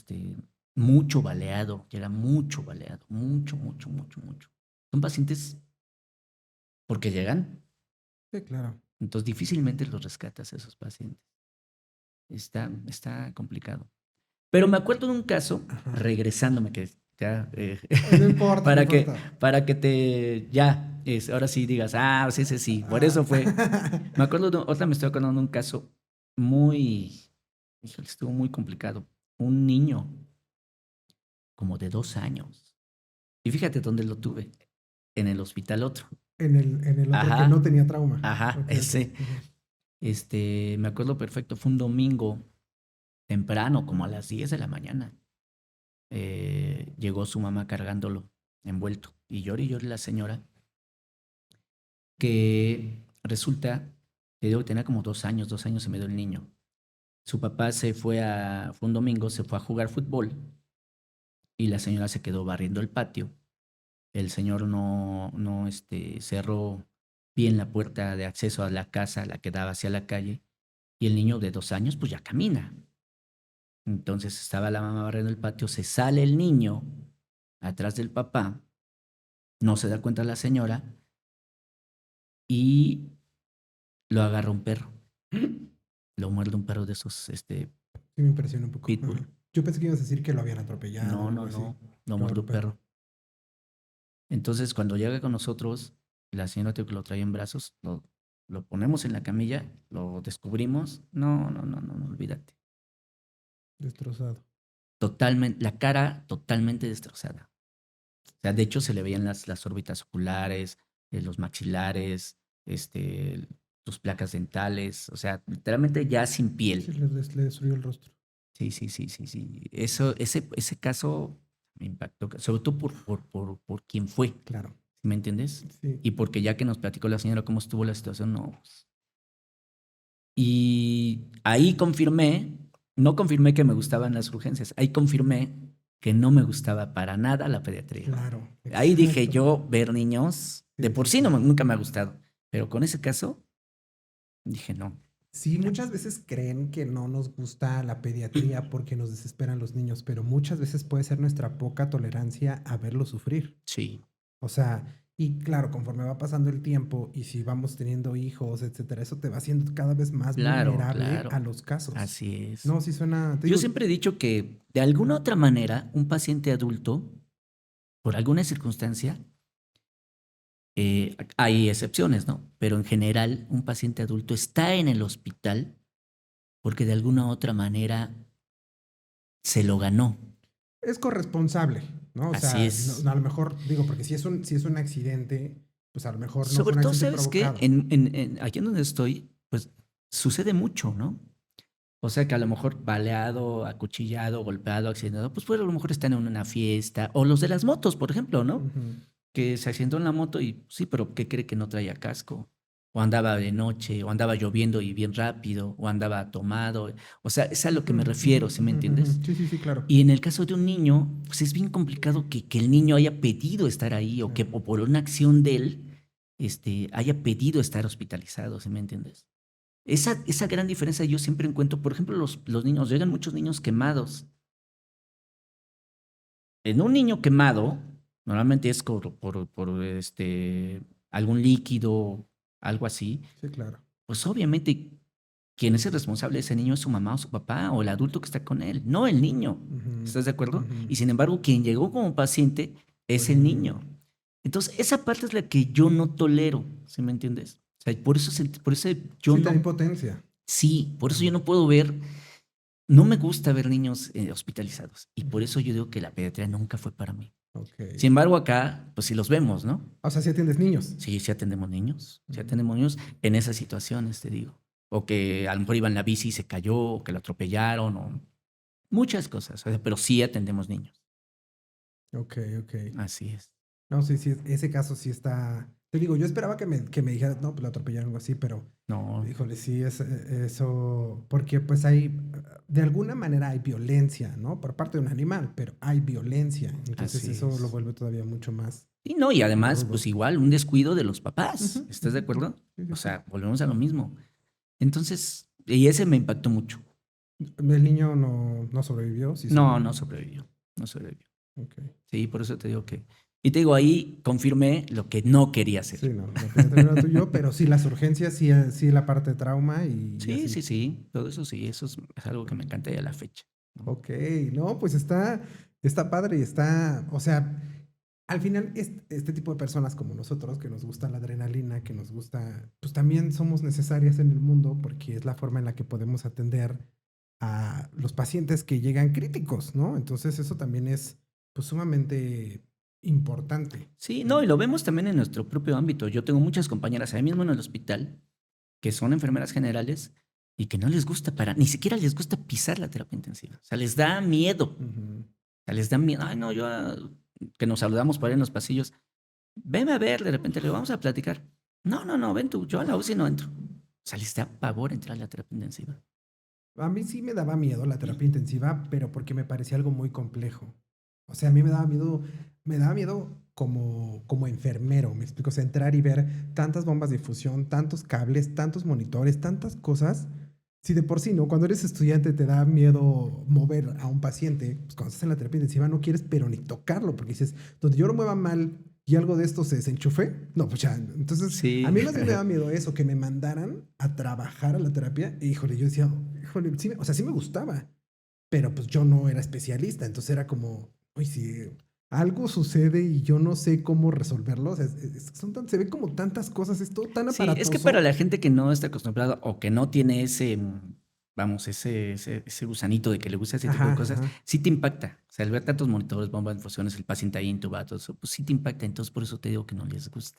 mucho baleado, llega mucho baleado, mucho, mucho, mucho, mucho. Son pacientes porque llegan, Sí, claro. entonces difícilmente los rescatas a esos pacientes. Está complicado. Pero me acuerdo de un caso, Ajá. regresándome, que ya, No importa, no para que, importa. para que ahora sí digas, ah, sí, sí, sí, por eso fue. Me acuerdo otra me estoy acordando de un caso muy, híjole, estuvo muy complicado. Un niño como de 2 años. Y fíjate dónde lo tuve, en el hospital otro. En el otro que no Ajá, tenía trauma. ajá, Ok, ok. ese. Ujú. Me acuerdo perfecto, fue un domingo. temprano, como a las 10 de la mañana. Llegó su mamá cargándolo, envuelto. Y llore la señora, que resulta, te digo que tenía como 2 años se me dio el niño. Su papá fue un domingo, se fue a jugar fútbol y la señora se quedó barriendo el patio. El señor no cerró bien la puerta de acceso a la casa, la que daba hacia la calle, y el niño de 2 años pues ya camina. Entonces estaba la mamá barriendo el patio, se sale el niño atrás del papá, no se da cuenta la señora y lo agarra un perro. Lo muerde un perro de esos, Sí, me impresiona un poco. pitbull. Ajá. Yo pensé que ibas a decir que lo habían atropellado. No, o no, algo así. no, lo Lo muerde agarró un perro. Entonces cuando llega con nosotros, la señora que lo trae en brazos, lo ponemos en la camilla, lo descubrimos. No, olvídate. Destrozado. Totalmente, la cara totalmente destrozada. O sea, de hecho se le veían las órbitas oculares, los maxilares, sus placas dentales, o sea, literalmente ya sin Sí, piel. le destruyó el rostro. Sí. Ese caso me impactó, sobre todo por quién fue, Claro. ¿sí me entiendes? Sí. Y porque ya que nos platicó la señora cómo estuvo la situación, no. Pues. Y ahí no confirmé que me gustaban las urgencias, ahí confirmé que no me gustaba para nada la pediatría. Claro. Ahí dije exacto. yo, ver niños, de Sí, por sí, sí sí. nunca me ha gustado, pero con ese caso dije no. Sí, muchas veces creen que no nos gusta la pediatría porque nos desesperan los niños, pero muchas veces puede ser nuestra poca tolerancia a verlos sufrir. Sí, O sea, y claro, conforme va pasando el tiempo y si vamos teniendo hijos, etcétera, eso te va haciendo cada vez más vulnerable claro. a los casos. Así es. No, sí suena. Te Yo digo, siempre he dicho que de alguna otra manera un paciente adulto, por alguna circunstancia, hay excepciones, ¿no? Pero en general un paciente adulto está en el hospital porque de alguna otra manera se lo ganó. es corresponsable, ¿no? O Así sea, es. a lo mejor, digo, porque si es un accidente, pues a lo mejor no fue Sobre un todo, accidente ¿sabes qué? provocado. Aquí en donde estoy, pues sucede mucho, ¿no? O sea que a lo mejor baleado, acuchillado, golpeado, accidentado, pues a lo mejor están en una fiesta. O los de las motos, por ejemplo, ¿no? Ujú. Que se accidentó en la moto y sí, pero ¿qué cree que no traía casco? O andaba de noche, o andaba lloviendo y bien rápido, o andaba tomado. O sea, es a lo que me Ujú, refiero, ujú, ¿sí me ujú, entiendes? ujú. Sí, claro. Y en el caso de un niño, pues es bien complicado que el niño haya pedido estar ahí o que Claro. o por una acción de él haya pedido estar hospitalizado, ¿sí me entiendes? Esa gran diferencia yo siempre encuentro, por ejemplo, los niños, llegan muchos niños quemados. En un niño quemado, normalmente es por algún líquido, algo así, Sí, claro. pues obviamente quien es el responsable de ese niño es su mamá o su papá o el adulto que está con él, no el niño. Ujú, ¿Estás de acuerdo? ujú. Y sin embargo, quien llegó como paciente es Pues el el niño. niño. Entonces, esa parte es la que yo no tolero, ¿sí me entiendes? O sea, por eso yo Sí, te da no, impotencia. sí, por eso yo no puedo ver, no me gusta ver niños hospitalizados. Y por Ujú. eso yo digo que la pediatría nunca fue para mí. Ok. Sin embargo, acá, pues sí los vemos, ¿no? O sea, si atiendes niños. Sí atendemos niños, sí Ujú. atendemos niños en esas situaciones, te digo. O que a lo mejor iba en la bici y se cayó, o que lo atropellaron, o muchas cosas, o sea, pero sí atendemos niños. Ok, ok. Así es. No, sí, sí, ese caso sí está. Te digo, yo esperaba que me dijeras, no, pues lo atropellaron o algo así, pero No, híjole, sí, eso. Porque pues de alguna manera hay violencia, ¿no? Por parte de un animal, pero hay violencia. Entonces así eso lo es. vuelve todavía mucho más Y no, y además, rudo. pues igual, un descuido de los papás. Ujú, ¿Estás de ujú, acuerdo? sí, sí, O sí. sea, volvemos a lo mismo. Entonces, y ese me impactó mucho. El niño no sobrevivió, sí No, sobrevivió. no sobrevivió. No sobrevivió. Ok. Sí, por eso te digo que. Y te digo, ahí confirmé lo que no quería hacer. Sí, no, la pediatría no era tuyo, pero sí las urgencias, sí, sí la parte de trauma y Sí, así. sí. Todo eso sí, eso es algo que me encanta ya a la fecha. ¿No? Ok, no, pues está padre y está, o sea, al final este tipo de personas como nosotros, que nos gusta la adrenalina, que nos gusta, pues también somos necesarias en el mundo porque es la forma en la que podemos atender a los pacientes que llegan críticos, ¿no? Entonces eso también es pues sumamente importante. Sí, no, y lo vemos también en nuestro propio ámbito. Yo tengo muchas compañeras ahí mismo en el hospital que son enfermeras generales y que no les gusta ni siquiera les gusta pisar la terapia intensiva. O sea, les da miedo. Ujú. O sea, les da miedo. Ay, no, que nos saludamos por ahí en los pasillos. Veme a ver, de repente le digo, vamos a platicar. No, no, no, ven tú, yo a la UCI no entro. O sea, les da pavor entrar a la terapia intensiva. A mí sí me daba miedo la terapia intensiva, pero porque me parecía algo muy complejo. O sea, a mí me daba miedo como enfermero, me explico, o sea, entrar y ver tantas bombas de difusión, tantos cables, tantos monitores, tantas cosas. Si de por sí, ¿no? Cuando eres estudiante te da miedo mover a un paciente, pues cuando estás en la terapia intensiva no quieres pero ni tocarlo, porque dices, donde yo lo mueva mal y algo de esto se desenchufe, no, pues ya. Entonces, a Sí. mí más bien me daba miedo eso, que me mandaran a trabajar a la terapia. Y, híjole, yo decía, híjole, sí, o sea, sí me gustaba, pero pues yo no era especialista, entonces era como, uy, si algo sucede y yo no sé cómo resolverlo, o sea, se ven como tantas cosas, es todo tan Sí, aparatoso. es que para la gente que no está acostumbrada o que no tiene vamos, ese gusanito de que le gusta ese tipo de Ajá, cosas, ajá. sí te impacta. O sea, el ver tantos monitores, bombas de infusiones, el paciente ahí intubado, todo eso, pues sí te impacta. Entonces, por eso te digo que no les gusta.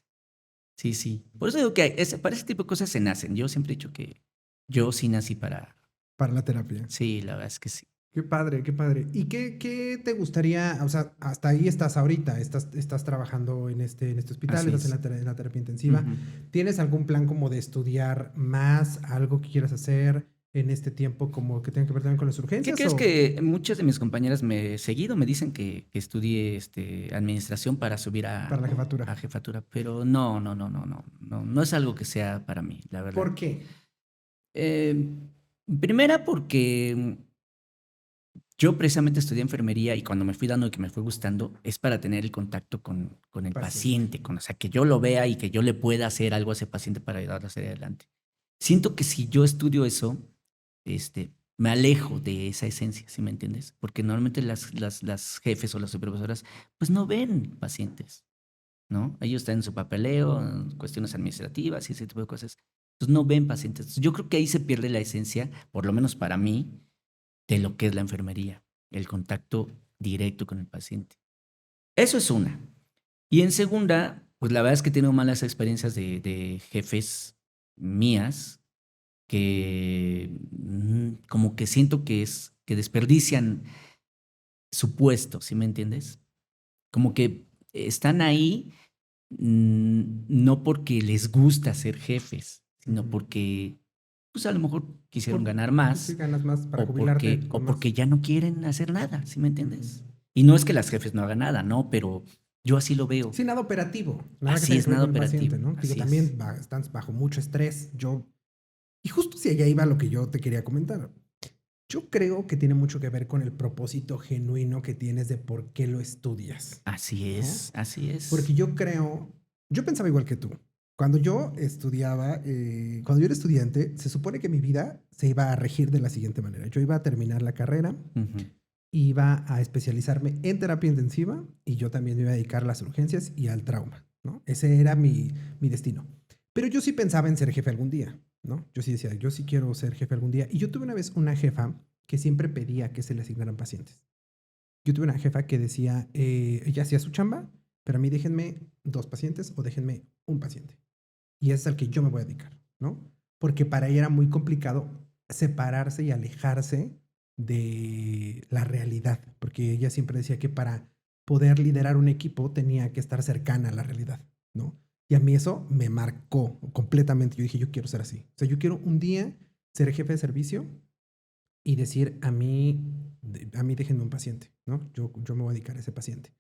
Sí, sí. Por eso digo que para ese tipo de cosas se nacen. Yo siempre he dicho que yo sí nací para. Para la terapia. Sí, la verdad es que sí. Qué padre, qué padre. ¿Y qué te gustaría? O sea, hasta ahí estás ahorita, estás trabajando en este hospital, Así estás en es. en la terapia intensiva. Ujú. ¿Tienes algún plan como de estudiar más, algo que quieras hacer en este tiempo como que tenga que ver también con las ¿Qué urgencias? crees O que muchas de mis compañeras seguido me dicen que estudie administración para subir para la jefatura? a jefatura? Pero no, no, no, no, no, no, no es algo que sea para mí, la verdad. ¿Por qué? Eh, Primera porque yo precisamente estudié enfermería y cuando me fui dando y que me fue gustando es para tener el contacto con el Paciente. paciente, o sea, que yo lo vea y que yo le pueda hacer algo a ese paciente para ayudarlo a salir adelante. Siento que si yo estudio eso, me alejo de esa esencia, ¿sí me entiendes? Porque normalmente las jefes o las supervisoras, pues no ven pacientes, ¿no? Ellos están en su papeleo, en cuestiones administrativas y ese tipo de cosas. Entonces no ven pacientes. Entonces, yo creo que ahí se pierde la esencia, por lo menos para mí, de lo que es la enfermería, el contacto directo con el paciente. Eso es una. Y en segunda, pues la verdad es que he tenido malas experiencias de jefes mías que como que siento que desperdician su puesto, ¿sí me entiendes? Como que están ahí no porque les gusta ser jefes, sino Ujú. porque pues a lo mejor quisieron Por- ganar sí, más ganas más para o jubilarte o con más. porque ya no quieren hacer nada, ¿sí me entiendes? Ujú. Y no es que las jefes no hagan nada, no, pero yo así lo veo. Sí, nada operativo, nada que Así tenga es, que ver nada con el paciente, operativo. ¿no? Digo, Así es. también están bajo mucho estrés. Y justo si allá iba lo que yo te quería comentar. Yo creo que tiene mucho que ver con el propósito genuino que tienes de por qué lo estudias, Así ¿no? es, así Porque es. yo pensaba igual que tú. Cuando yo estudiaba, cuando yo era estudiante, se supone que mi vida se iba a regir de la siguiente manera. Yo iba a terminar la carrera, Ujú. iba a especializarme en terapia intensiva y yo también me iba a dedicar a las urgencias y al trauma, ¿no? Ese era mi destino. Pero yo sí pensaba en ser jefe algún día, ¿no? Yo sí decía, yo sí quiero ser jefe algún día. Y yo tuve una vez una jefa que siempre pedía que se le asignaran pacientes. Yo tuve una jefa que decía, ella hacía su chamba, pero a mí déjenme 2 pacientes o déjenme un paciente. Y ese es al que yo me voy a dedicar, ¿no? Porque para ella era muy complicado separarse y alejarse de la realidad, porque ella siempre decía que para poder liderar un equipo tenía que estar cercana a la realidad, ¿no? Y a mí eso me marcó completamente. Yo dije, yo quiero ser así. O sea, yo quiero un día ser jefe de servicio y decir, a mí déjenme un paciente, ¿no? Yo me voy a dedicar a ese paciente.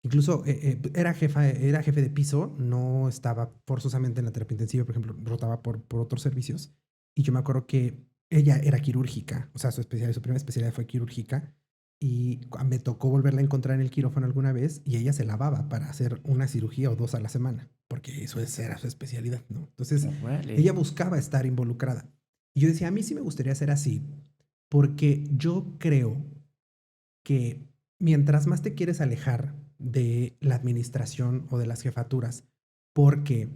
Incluso era jefe de piso, no estaba forzosamente en la terapia intensiva, por ejemplo, rotaba por otros servicios. Y yo me acuerdo que ella era quirúrgica, o sea, su primera especialidad fue quirúrgica. Y me tocó volverla a encontrar en el quirófano alguna vez y ella se lavaba para hacer una cirugía o 2 a la semana, porque era su especialidad, ¿no? Entonces, ella Órale. buscaba estar involucrada. Y yo decía, a mí sí me gustaría ser así, porque yo creo que mientras más te quieres alejar de la administración o de las jefaturas, porque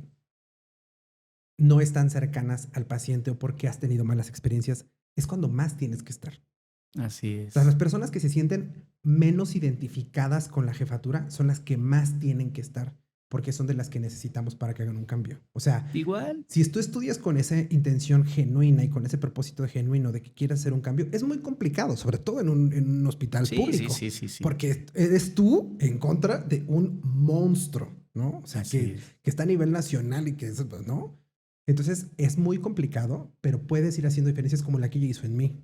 no están cercanas al paciente o porque has tenido malas experiencias, es cuando más tienes que estar. Así O sea, las es. personas que se sienten menos identificadas con la jefatura son las que más tienen que estar. porque son de las que necesitamos para que hagan un cambio. O sea, Igual. si tú estudias con esa intención genuina y con ese propósito genuino de que quieras hacer un cambio, es muy complicado, sobre todo en un hospital Sí, público. sí. Porque eres tú en contra de un monstruo, ¿no? O sea, Así es. que está a nivel nacional y que es, ¿no? Entonces es muy complicado, pero puedes ir haciendo diferencias como la que ella hizo en mí,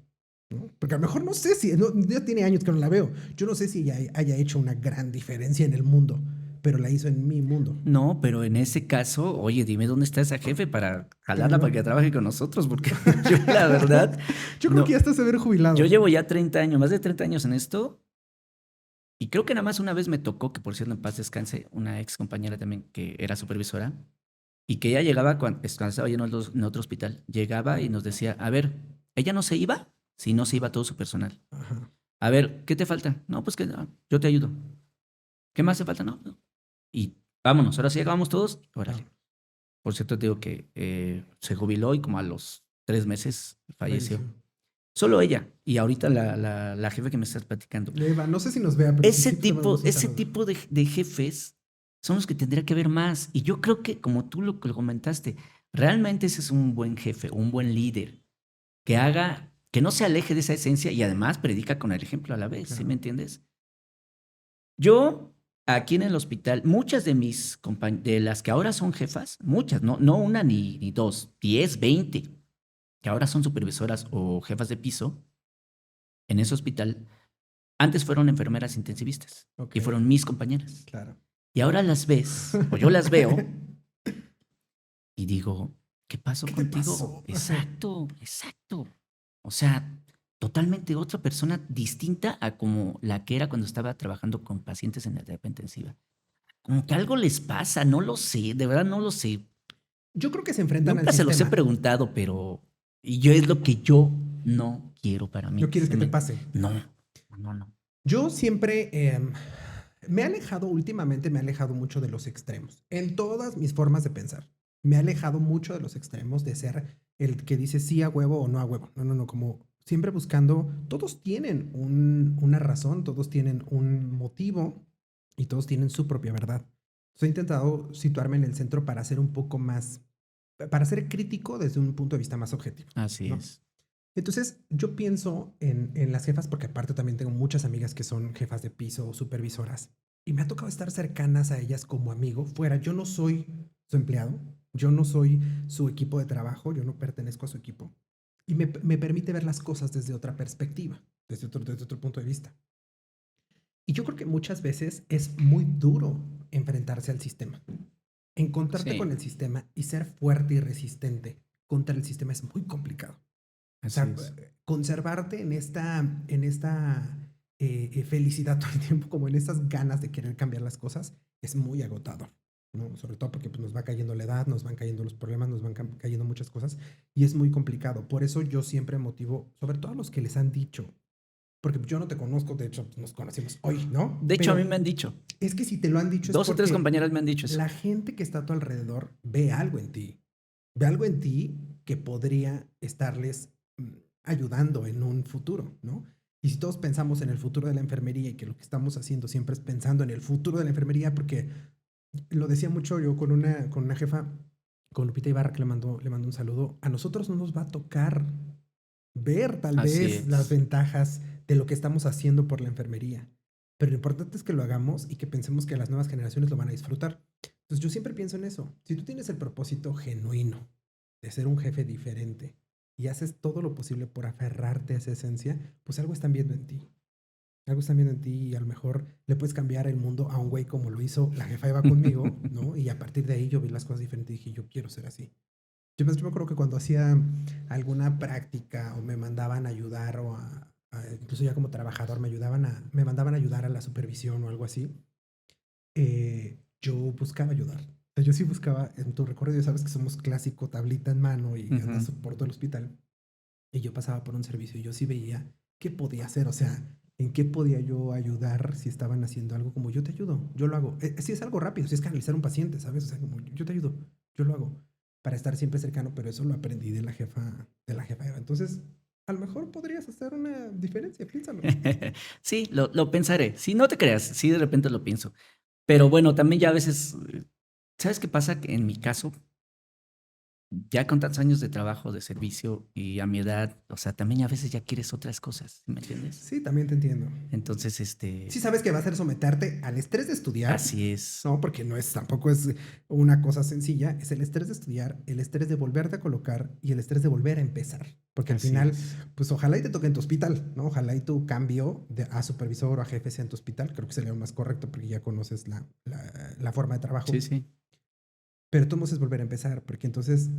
¿no? Porque a lo mejor no sé si, ya tiene años que no la veo. Yo no sé si ella haya hecho una gran diferencia en el mundo, pero la hizo en mi mundo. No, pero en ese caso, oye, dime dónde está esa jefe para jalarla para que trabaje con nosotros, porque yo la verdad, Yo creo no, que ya está se ver jubilado. yo llevo ya 30 años, más de 30 años en esto, y creo que nada más una vez me tocó, que por cierto en paz descanse, una ex compañera también que era supervisora, y que ella llegaba cuando estaba yo en otro hospital, llegaba y nos decía, a ver, ella no se iba, si no se iba todo su personal. Ajá. A ver, ¿qué te falta? No, pues que yo te ayudo. ¿Qué más te falta? No. Y vámonos, ahora sí acabamos todos, órale. Por cierto, te digo que se jubiló y como a los 3 meses falleció. Solo ella. Y ahorita la jefe que me estás platicando. Eva, no sé si nos vea, pero Ese sí te mandamos un ese saludo. tipo de jefes son los que tendría que ver más. Y yo creo que, como tú lo comentaste, realmente ese es un buen jefe, un buen líder, que haga, que no se aleje de esa esencia y además predica con el ejemplo a la vez, ¿sí Claro. me entiendes? Yo, aquí en el hospital, muchas de mis de las que ahora son jefas, muchas, no una ni dos, 10, 20, que ahora son supervisoras o jefas de piso en ese hospital, antes fueron enfermeras intensivistas Ok. y fueron mis compañeras. Claro. Y ahora las ves, o yo las veo, y digo, ¿qué pasó ¿Qué te contigo? pasó? Exacto. O sea, totalmente otra persona distinta a como la que era cuando estaba trabajando con pacientes en la terapia intensiva. Como que algo les pasa, no lo sé, de verdad no lo sé. Yo creo que se enfrentan Nunca al se los he sistema. preguntado, pero y yo es lo que yo no quiero para mí. No quieres que te Me- pase. No. Yo siempre últimamente me he alejado mucho de los extremos, en todas mis formas de pensar. Me he alejado mucho de los extremos de ser el que dice sí a huevo o no a huevo. No, como siempre buscando, todos tienen una razón, todos tienen un motivo y todos tienen su propia verdad. He intentado situarme en el centro para ser un poco más, para ser crítico desde un punto de vista más objetivo. Así ¿no? es. Entonces, yo pienso en las jefas, porque aparte también tengo muchas amigas que son jefas de piso o supervisoras, y me ha tocado estar cercanas a ellas como amigo. Fuera, yo no soy su empleado, yo no soy su equipo de trabajo, yo no pertenezco a su equipo, y me permite ver las cosas desde otra perspectiva, desde otro punto de vista. Y yo creo que muchas veces es muy duro enfrentarse al sistema. Encontrarte Sí. con el sistema y ser fuerte y resistente contra el sistema es muy complicado. O Así sea, es. conservarte en esta felicidad todo el tiempo, como en estas ganas de querer cambiar las cosas, es muy agotador, ¿no? Sobre todo porque pues, nos va cayendo la edad, nos van cayendo los problemas, nos van cayendo muchas cosas y es muy complicado. Por eso yo siempre motivo, sobre todo a los que les han dicho, porque yo no te conozco, de hecho nos conocimos hoy, ¿no? De hecho, Pero a mí me han dicho. es que si te lo han dicho es Dos o tres porque compañeras me han dicho eso. la gente que está a tu alrededor ve algo en ti. Ve algo en ti que podría estarles ayudando en un futuro, ¿no? Y si todos pensamos en el futuro de la enfermería y que lo que estamos haciendo siempre es pensando en el futuro de la enfermería, porque lo decía mucho yo con una jefa, con Lupita Ibarra, que le mando un saludo, a nosotros no nos va a tocar ver tal Así vez las es. ventajas de lo que estamos haciendo por la enfermería. Pero lo importante es que lo hagamos y que pensemos que las nuevas generaciones lo van a disfrutar. Entonces yo siempre pienso en eso. Si tú tienes el propósito genuino de ser un jefe diferente y haces todo lo posible por aferrarte a esa esencia, pues algo están viendo en ti. Algo están viendo en ti y a lo mejor le puedes cambiar el mundo a un güey como lo hizo la jefa Eva conmigo, ¿no? Y a partir de ahí yo vi las cosas diferentes y dije, yo quiero ser así. Yo me acuerdo que cuando hacía alguna práctica o me mandaban a ayudar o incluso ya como trabajador me mandaban a ayudar a la supervisión o algo así, yo buscaba ayudar. O sea, yo sí buscaba, en tu recorrido ya sabes que somos clásico tablita en mano y andas por todo el hospital. Y yo pasaba por un servicio y yo sí veía qué podía hacer, o sea, en qué podía yo ayudar si estaban haciendo algo como yo te ayudo, yo lo hago. Si es algo rápido, si es canalizar un paciente, ¿sabes? O sea, como yo te ayudo, yo lo hago para estar siempre cercano, pero eso lo aprendí de la jefa Eva. Entonces, a lo mejor podrías hacer una diferencia, piénsalo. Sí, lo pensaré. Si no te creas, sí de repente lo pienso. Pero bueno, también ya a veces ¿Sabes qué pasa? Que en mi caso, ya con tantos años de trabajo, de servicio y a mi edad, o sea, también a veces ya quieres otras cosas, ¿sí me entiendes? Sí, también te entiendo. Entonces, Sí sabes que va a ser someterte al estrés de estudiar, así es. ¿no? Porque tampoco es una cosa sencilla. Es el estrés de estudiar, el estrés de volverte a colocar y el estrés de volver a empezar. Porque al Así final, es. pues ojalá y te toque en tu hospital, ¿no? Ojalá y tu cambio a supervisor o a jefe sea en tu hospital. Creo que sería lo más correcto porque ya conoces la forma de trabajo. Sí, sí. Pero tú no es volver a empezar, porque entonces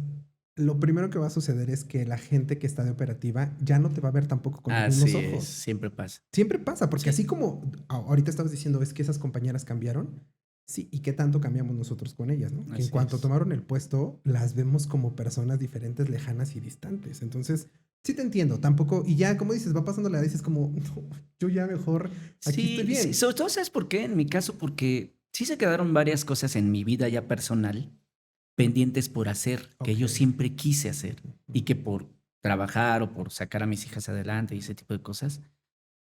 lo primero que va a suceder es que la gente que está de operativa ya no te va a ver tampoco con los mismos Así es, ojos. siempre pasa. Siempre pasa, porque Sí. así como ahorita estabas diciendo, es que esas compañeras cambiaron, sí, y qué tanto cambiamos nosotros con ellas, ¿no? Que en Así cuanto es. tomaron el puesto, las vemos como personas diferentes, lejanas y distantes. Entonces, sí te entiendo, tampoco, y ya, como dices, va pasando la edad y dices como, "No, yo ya mejor, aquí estoy Sí, bien". sí, sobre todo, ¿sabes por qué? En mi caso, porque sí se quedaron varias cosas en mi vida ya personal pendientes por hacer, que yo Ok. siempre quise hacer y que por trabajar o por sacar a mis hijas adelante y ese tipo de cosas,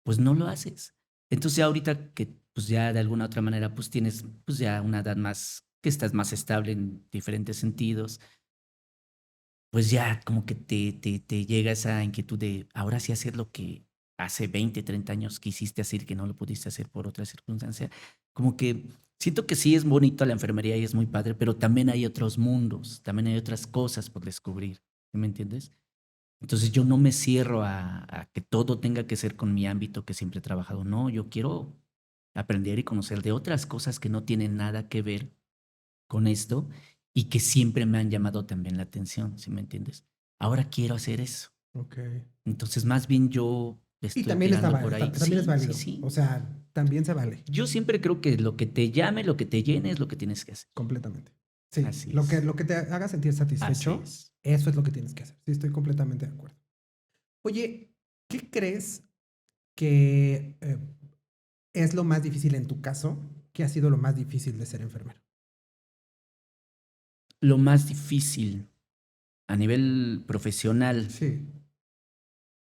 pues no lo haces. Entonces ya ahorita que pues ya de alguna otra manera pues tienes pues ya una edad más, que estás más estable en diferentes sentidos, pues ya como que te llega esa inquietud de ahora sí hacer lo que hace 20, 30 años quisiste hacer y que no lo pudiste hacer por otra circunstancia. Como que siento que sí es bonito la enfermería y es muy padre, pero también hay otros mundos, también hay otras cosas por descubrir. ¿Sí me entiendes? Entonces yo no me cierro a que todo tenga que ser con mi ámbito que siempre he trabajado. No, yo quiero aprender y conocer de otras cosas que no tienen nada que ver con esto y que siempre me han llamado también la atención, ¿sí me entiendes? Ahora quiero hacer eso. Ok. Entonces, más bien yo Y estoy también tirando por ahí. también es Sí, sí, válido. O sí. sea, también se vale. Yo siempre creo que lo que te llame, lo que te llene es lo que tienes que hacer. Completamente. Sí, Así lo es. lo que te haga sentir Así satisfecho, es. eso es lo que tienes que hacer. Sí, estoy completamente de acuerdo. Oye, ¿qué crees que es lo más difícil en tu caso? ¿Qué ha sido lo más difícil de ser enfermero? Lo más difícil a nivel profesional. Sí.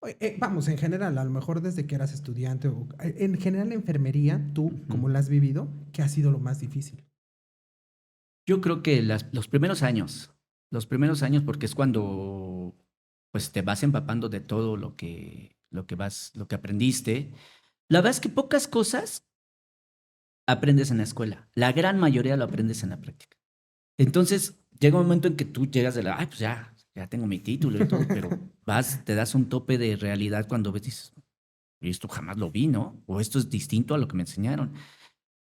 Oye, vamos, en general, a lo mejor desde que eras estudiante, o, en general la enfermería, tú, Ujú. como la has vivido, ¿qué ha sido lo más difícil? Yo creo que los primeros años, porque es cuando pues te vas empapando de todo lo que aprendiste. La verdad es que pocas cosas aprendes en la escuela. La gran mayoría lo aprendes en la práctica. Entonces, llega un momento en que tú llegas de ay, pues ya tengo mi título y todo, pero te das un tope de realidad cuando ves, dices, esto jamás lo vi, ¿no? O esto es distinto a lo que me enseñaron.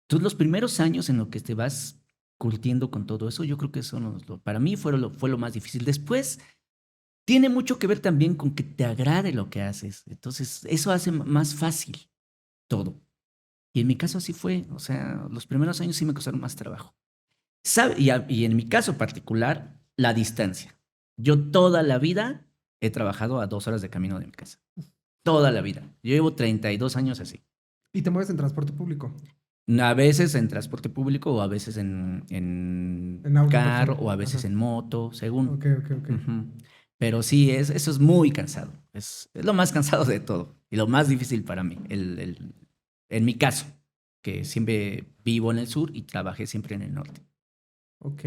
Entonces, los primeros años en los que te vas curtiendo con todo eso, yo creo que eso para mí fue lo más difícil. Después, tiene mucho que ver también con que te agrade lo que haces. Entonces, eso hace más fácil todo. Y en mi caso así fue. O sea, los primeros años sí me costaron más trabajo. Y en mi caso particular, la distancia. Yo toda la vida he trabajado a 2 horas de camino de mi casa. Toda la vida. Yo llevo 32 años así. Y te mueves en transporte público, A veces en transporte público o a veces en en auto carro personal. o a veces Ajá. en moto, Ok, según. ok, ok. Ujú. Pero sí, eso es muy cansado. Es lo más cansado de todo y lo más difícil para mí. En mi caso, que siempre vivo en el sur y trabajé siempre en el norte. Ok.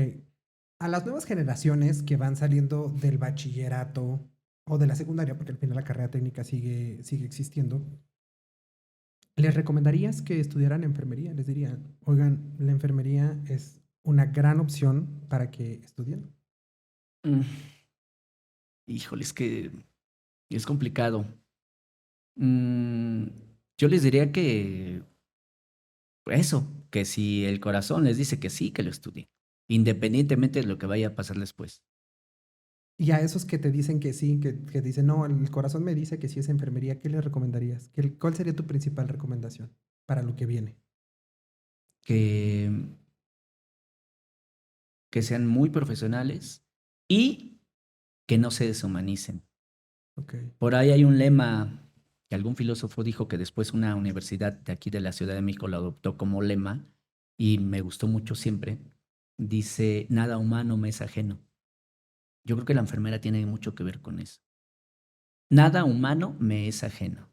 A las nuevas generaciones que van saliendo del bachillerato o de la secundaria, porque al final la carrera técnica sigue existiendo, ¿les recomendarías que estudiaran enfermería? Les diría, oigan, la enfermería es una gran opción para que estudien. Mm, Híjole, es que es complicado. Mm, yo les diría que eso, que si el corazón les dice que sí, que lo estudien, independientemente de lo que vaya a pasar después. Y a esos que te dicen que sí, que dicen, no, el corazón me dice que sí es enfermería, ¿qué les recomendarías? ¿Cuál sería tu principal recomendación para lo que viene? Que, que sean muy profesionales y que no se deshumanicen. Ok, Por ahí hay un lema que algún filósofo dijo que después una universidad de aquí de la Ciudad de México lo adoptó como lema y me gustó mucho siempre. Dice, nada humano me es ajeno. Yo creo que la enfermera tiene mucho que ver con eso. Nada humano me es ajeno.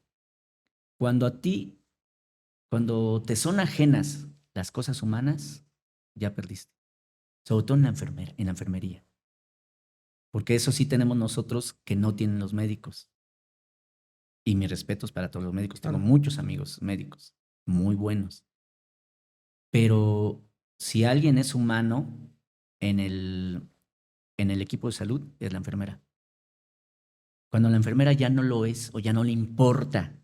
Cuando a ti, cuando te son ajenas las cosas humanas, ya perdiste. sobre todo en la enfermería. Porque eso sí tenemos nosotros que no tienen los médicos. Y mis respetos para todos los médicos. Tengo Claro. muchos amigos médicos, muy buenos. Pero si alguien es humano en el equipo de salud, es la enfermera. Cuando la enfermera ya no lo es o ya no le importa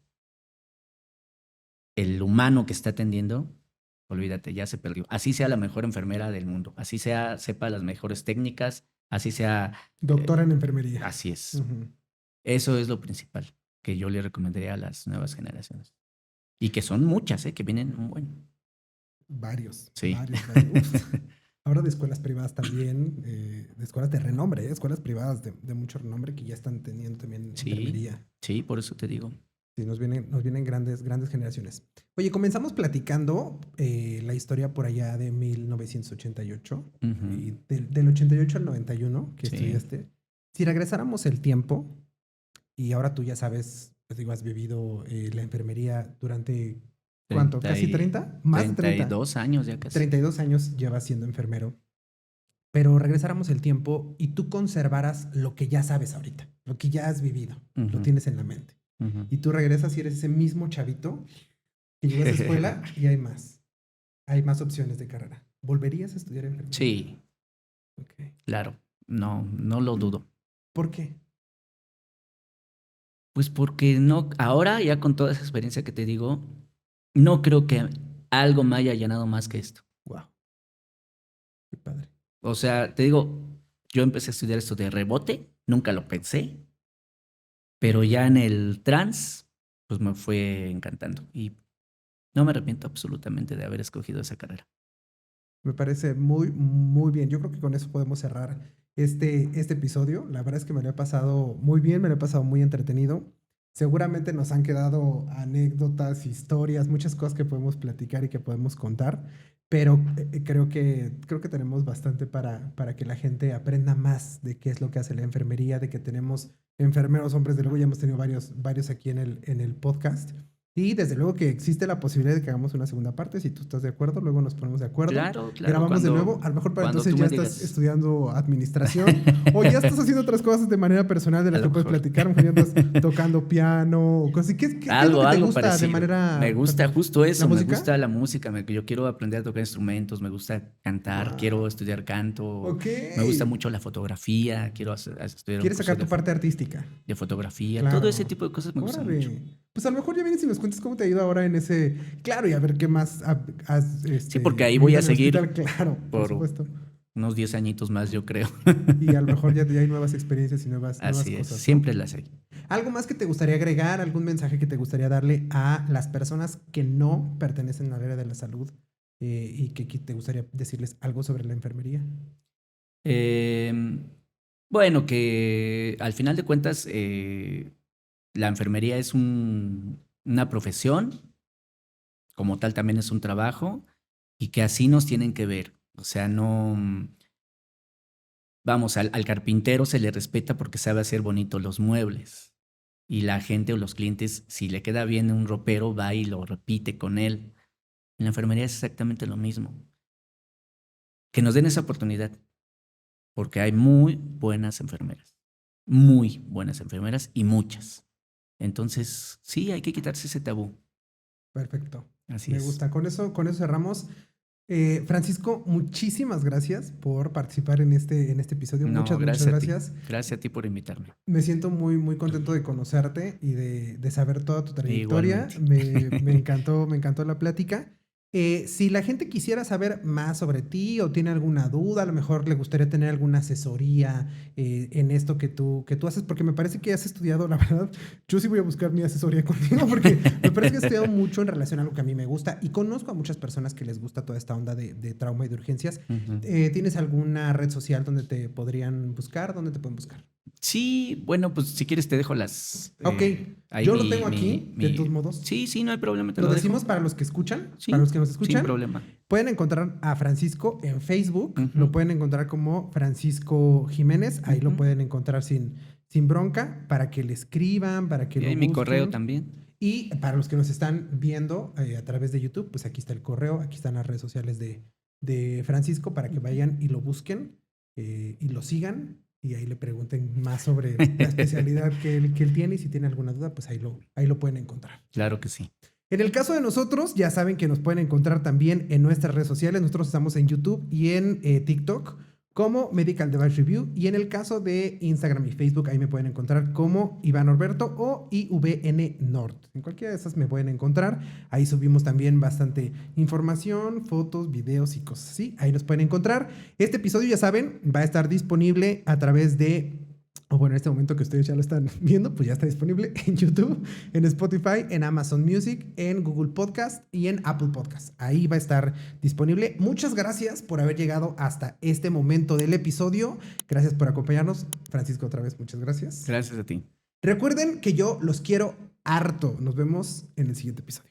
el humano que está atendiendo, olvídate, ya se perdió. Así sea la mejor enfermera del mundo, así sea, sepa las mejores técnicas, así sea, Doctora en enfermería. así es. Ujú. Eso es lo principal que yo le recomendaría a las nuevas generaciones. Y que son muchas, que vienen un buen. Varios. Sí. Uf. Ahora de escuelas privadas también, de escuelas de renombre, escuelas privadas de mucho renombre que ya están teniendo también Sí. enfermería. Sí, por eso te digo. Sí, nos vienen grandes generaciones. Oye, comenzamos platicando la historia por allá de 1988, Ujú. y del 88 al 91 que Sí. estudiaste. Si regresáramos el tiempo, y ahora tú ya sabes, pues digo, has vivido la enfermería durante, ¿cuánto? ¿Casi 30? Más de 30. 32 años ya casi. 32 años llevas siendo enfermero. Pero regresáramos el tiempo y tú conservaras lo que ya sabes ahorita, lo que ya has vivido, lo Ujú. tienes en la mente. Ujú. Y tú regresas y eres ese mismo chavito que llegó a esa escuela y hay más. Hay más opciones de carrera. ¿Volverías a estudiar enfermería? Sí, Ok. claro. No, no lo dudo. ¿Por qué? Pues porque no, ahora ya con toda esa experiencia que te digo, no creo que algo me haya llenado más que esto. Wow. Qué padre. O sea, te digo, yo empecé a estudiar esto de rebote, nunca lo pensé, pero ya en el trans, pues me fue encantando y no me arrepiento absolutamente de haber escogido esa carrera. Me parece muy, muy bien. Yo creo que con eso podemos cerrar este episodio. La verdad es que me lo he pasado muy bien, me lo he pasado muy entretenido. Seguramente nos han quedado anécdotas, historias, muchas cosas que podemos platicar y que podemos contar, pero creo que tenemos bastante para que la gente aprenda más de qué es lo que hace la enfermería, de que tenemos enfermeros hombres, de luego ya hemos tenido varios aquí en el podcast. Y desde luego que existe la posibilidad de que hagamos una segunda parte. Si tú estás de acuerdo, luego nos ponemos de acuerdo. Claro, Grabamos de nuevo. A lo mejor para cuando entonces tú ya me estás digas. estudiando administración o ya estás haciendo otras cosas de manera personal de las A que lo puedes mejor. platicar. A lo mejor ya estás tocando piano o cosas así. ¿Qué es lo que te Algo gusta parecido. de manera... Me gusta justo eso, ¿La me música? gusta la música, yo quiero aprender a tocar instrumentos, me gusta cantar, Wow. quiero estudiar canto, Ok. me gusta mucho la fotografía, quiero estudiar un ¿Quieres sacar curso tu parte artística? de fotografía, Claro. todo ese tipo de cosas me gustan mucho. Órale. Pues a lo mejor ya vienes y nos cuentas cómo te ha ido ahora en ese... Claro, y a ver qué más has... Sí, porque ahí voy a vivido en el seguir hospital. Claro, por por supuesto. unos 10 añitos más, yo creo. Y a lo mejor ya hay nuevas experiencias y nuevas Así es, cosas, ¿no? siempre las hay. ¿Algo más que te gustaría agregar? ¿Algún mensaje que te gustaría darle a las personas que no pertenecen al área de la salud y que te gustaría decirles algo sobre la enfermería? Bueno, que al final de cuentas la enfermería es una profesión, como tal también es un trabajo, y que así nos tienen que ver. O sea, no... Vamos, al carpintero se le respeta porque sabe hacer bonito los muebles. Y la gente o los clientes, si le queda bien un ropero, va y lo repite con él. En la enfermería es exactamente lo mismo. Que nos den esa oportunidad, porque hay muy buenas enfermeras y muchas. Entonces, sí, hay que quitarse ese tabú. Perfecto. Así Me es. gusta. Con eso cerramos. Francisco, muchísimas gracias por participar en este episodio. No, muchas gracias gracias. Gracias a ti por invitarme. Me siento muy, muy contento de conocerte y de saber toda tu trayectoria. Igualmente. Me encantó la plática. Si la gente quisiera saber más sobre ti o tiene alguna duda, a lo mejor le gustaría tener alguna asesoría en esto que tú haces, porque me parece que has estudiado, la verdad, yo sí voy a buscar mi asesoría contigo, porque me parece que has estudiado mucho en relación a lo que a mí me gusta y conozco a muchas personas que les gusta toda esta onda de trauma y de urgencias. Uh-huh. ¿Tienes alguna red social donde te podrían buscar? ¿Dónde te pueden buscar? Sí, bueno, pues si quieres te dejo las... Ok, yo lo tengo aquí, de todos modos. Sí, no hay problema. Lo decimos para los que escuchan, sí, para los que nos escuchan. Sin problema. Pueden encontrar a Francisco en Facebook, Uh-huh. lo pueden encontrar como Francisco Jiménez, ahí lo pueden encontrar sin bronca, para que le escriban, para que y lo busquen. Mi correo también. Y para los que nos están viendo a través de YouTube, pues aquí está el correo, aquí están las redes sociales de de Francisco para que vayan y lo busquen y lo sigan y ahí le pregunten más sobre la especialidad que él tiene y si tiene alguna duda, pues ahí lo pueden encontrar. Claro que sí. En el caso de nosotros, ya saben que nos pueden encontrar también en nuestras redes sociales. Nosotros estamos en YouTube y en TikTok como Medical Device Review. Y en el caso de Instagram y Facebook, ahí me pueden encontrar como Iván Norberto o IVN Nord. En cualquiera de esas me pueden encontrar. Ahí subimos también bastante información, fotos, videos y cosas así. Ahí nos pueden encontrar. Este episodio, ya saben, va a estar disponible a través de... O bueno, en este momento que ustedes ya lo están viendo, pues ya está disponible en YouTube, en Spotify, en Amazon Music, en Google Podcast y en Apple Podcast. Ahí va a estar disponible. Muchas gracias por haber llegado hasta este momento del episodio. Gracias por acompañarnos. Francisco, otra vez, muchas gracias. Gracias a ti. Recuerden que yo los quiero harto. Nos vemos en el siguiente episodio.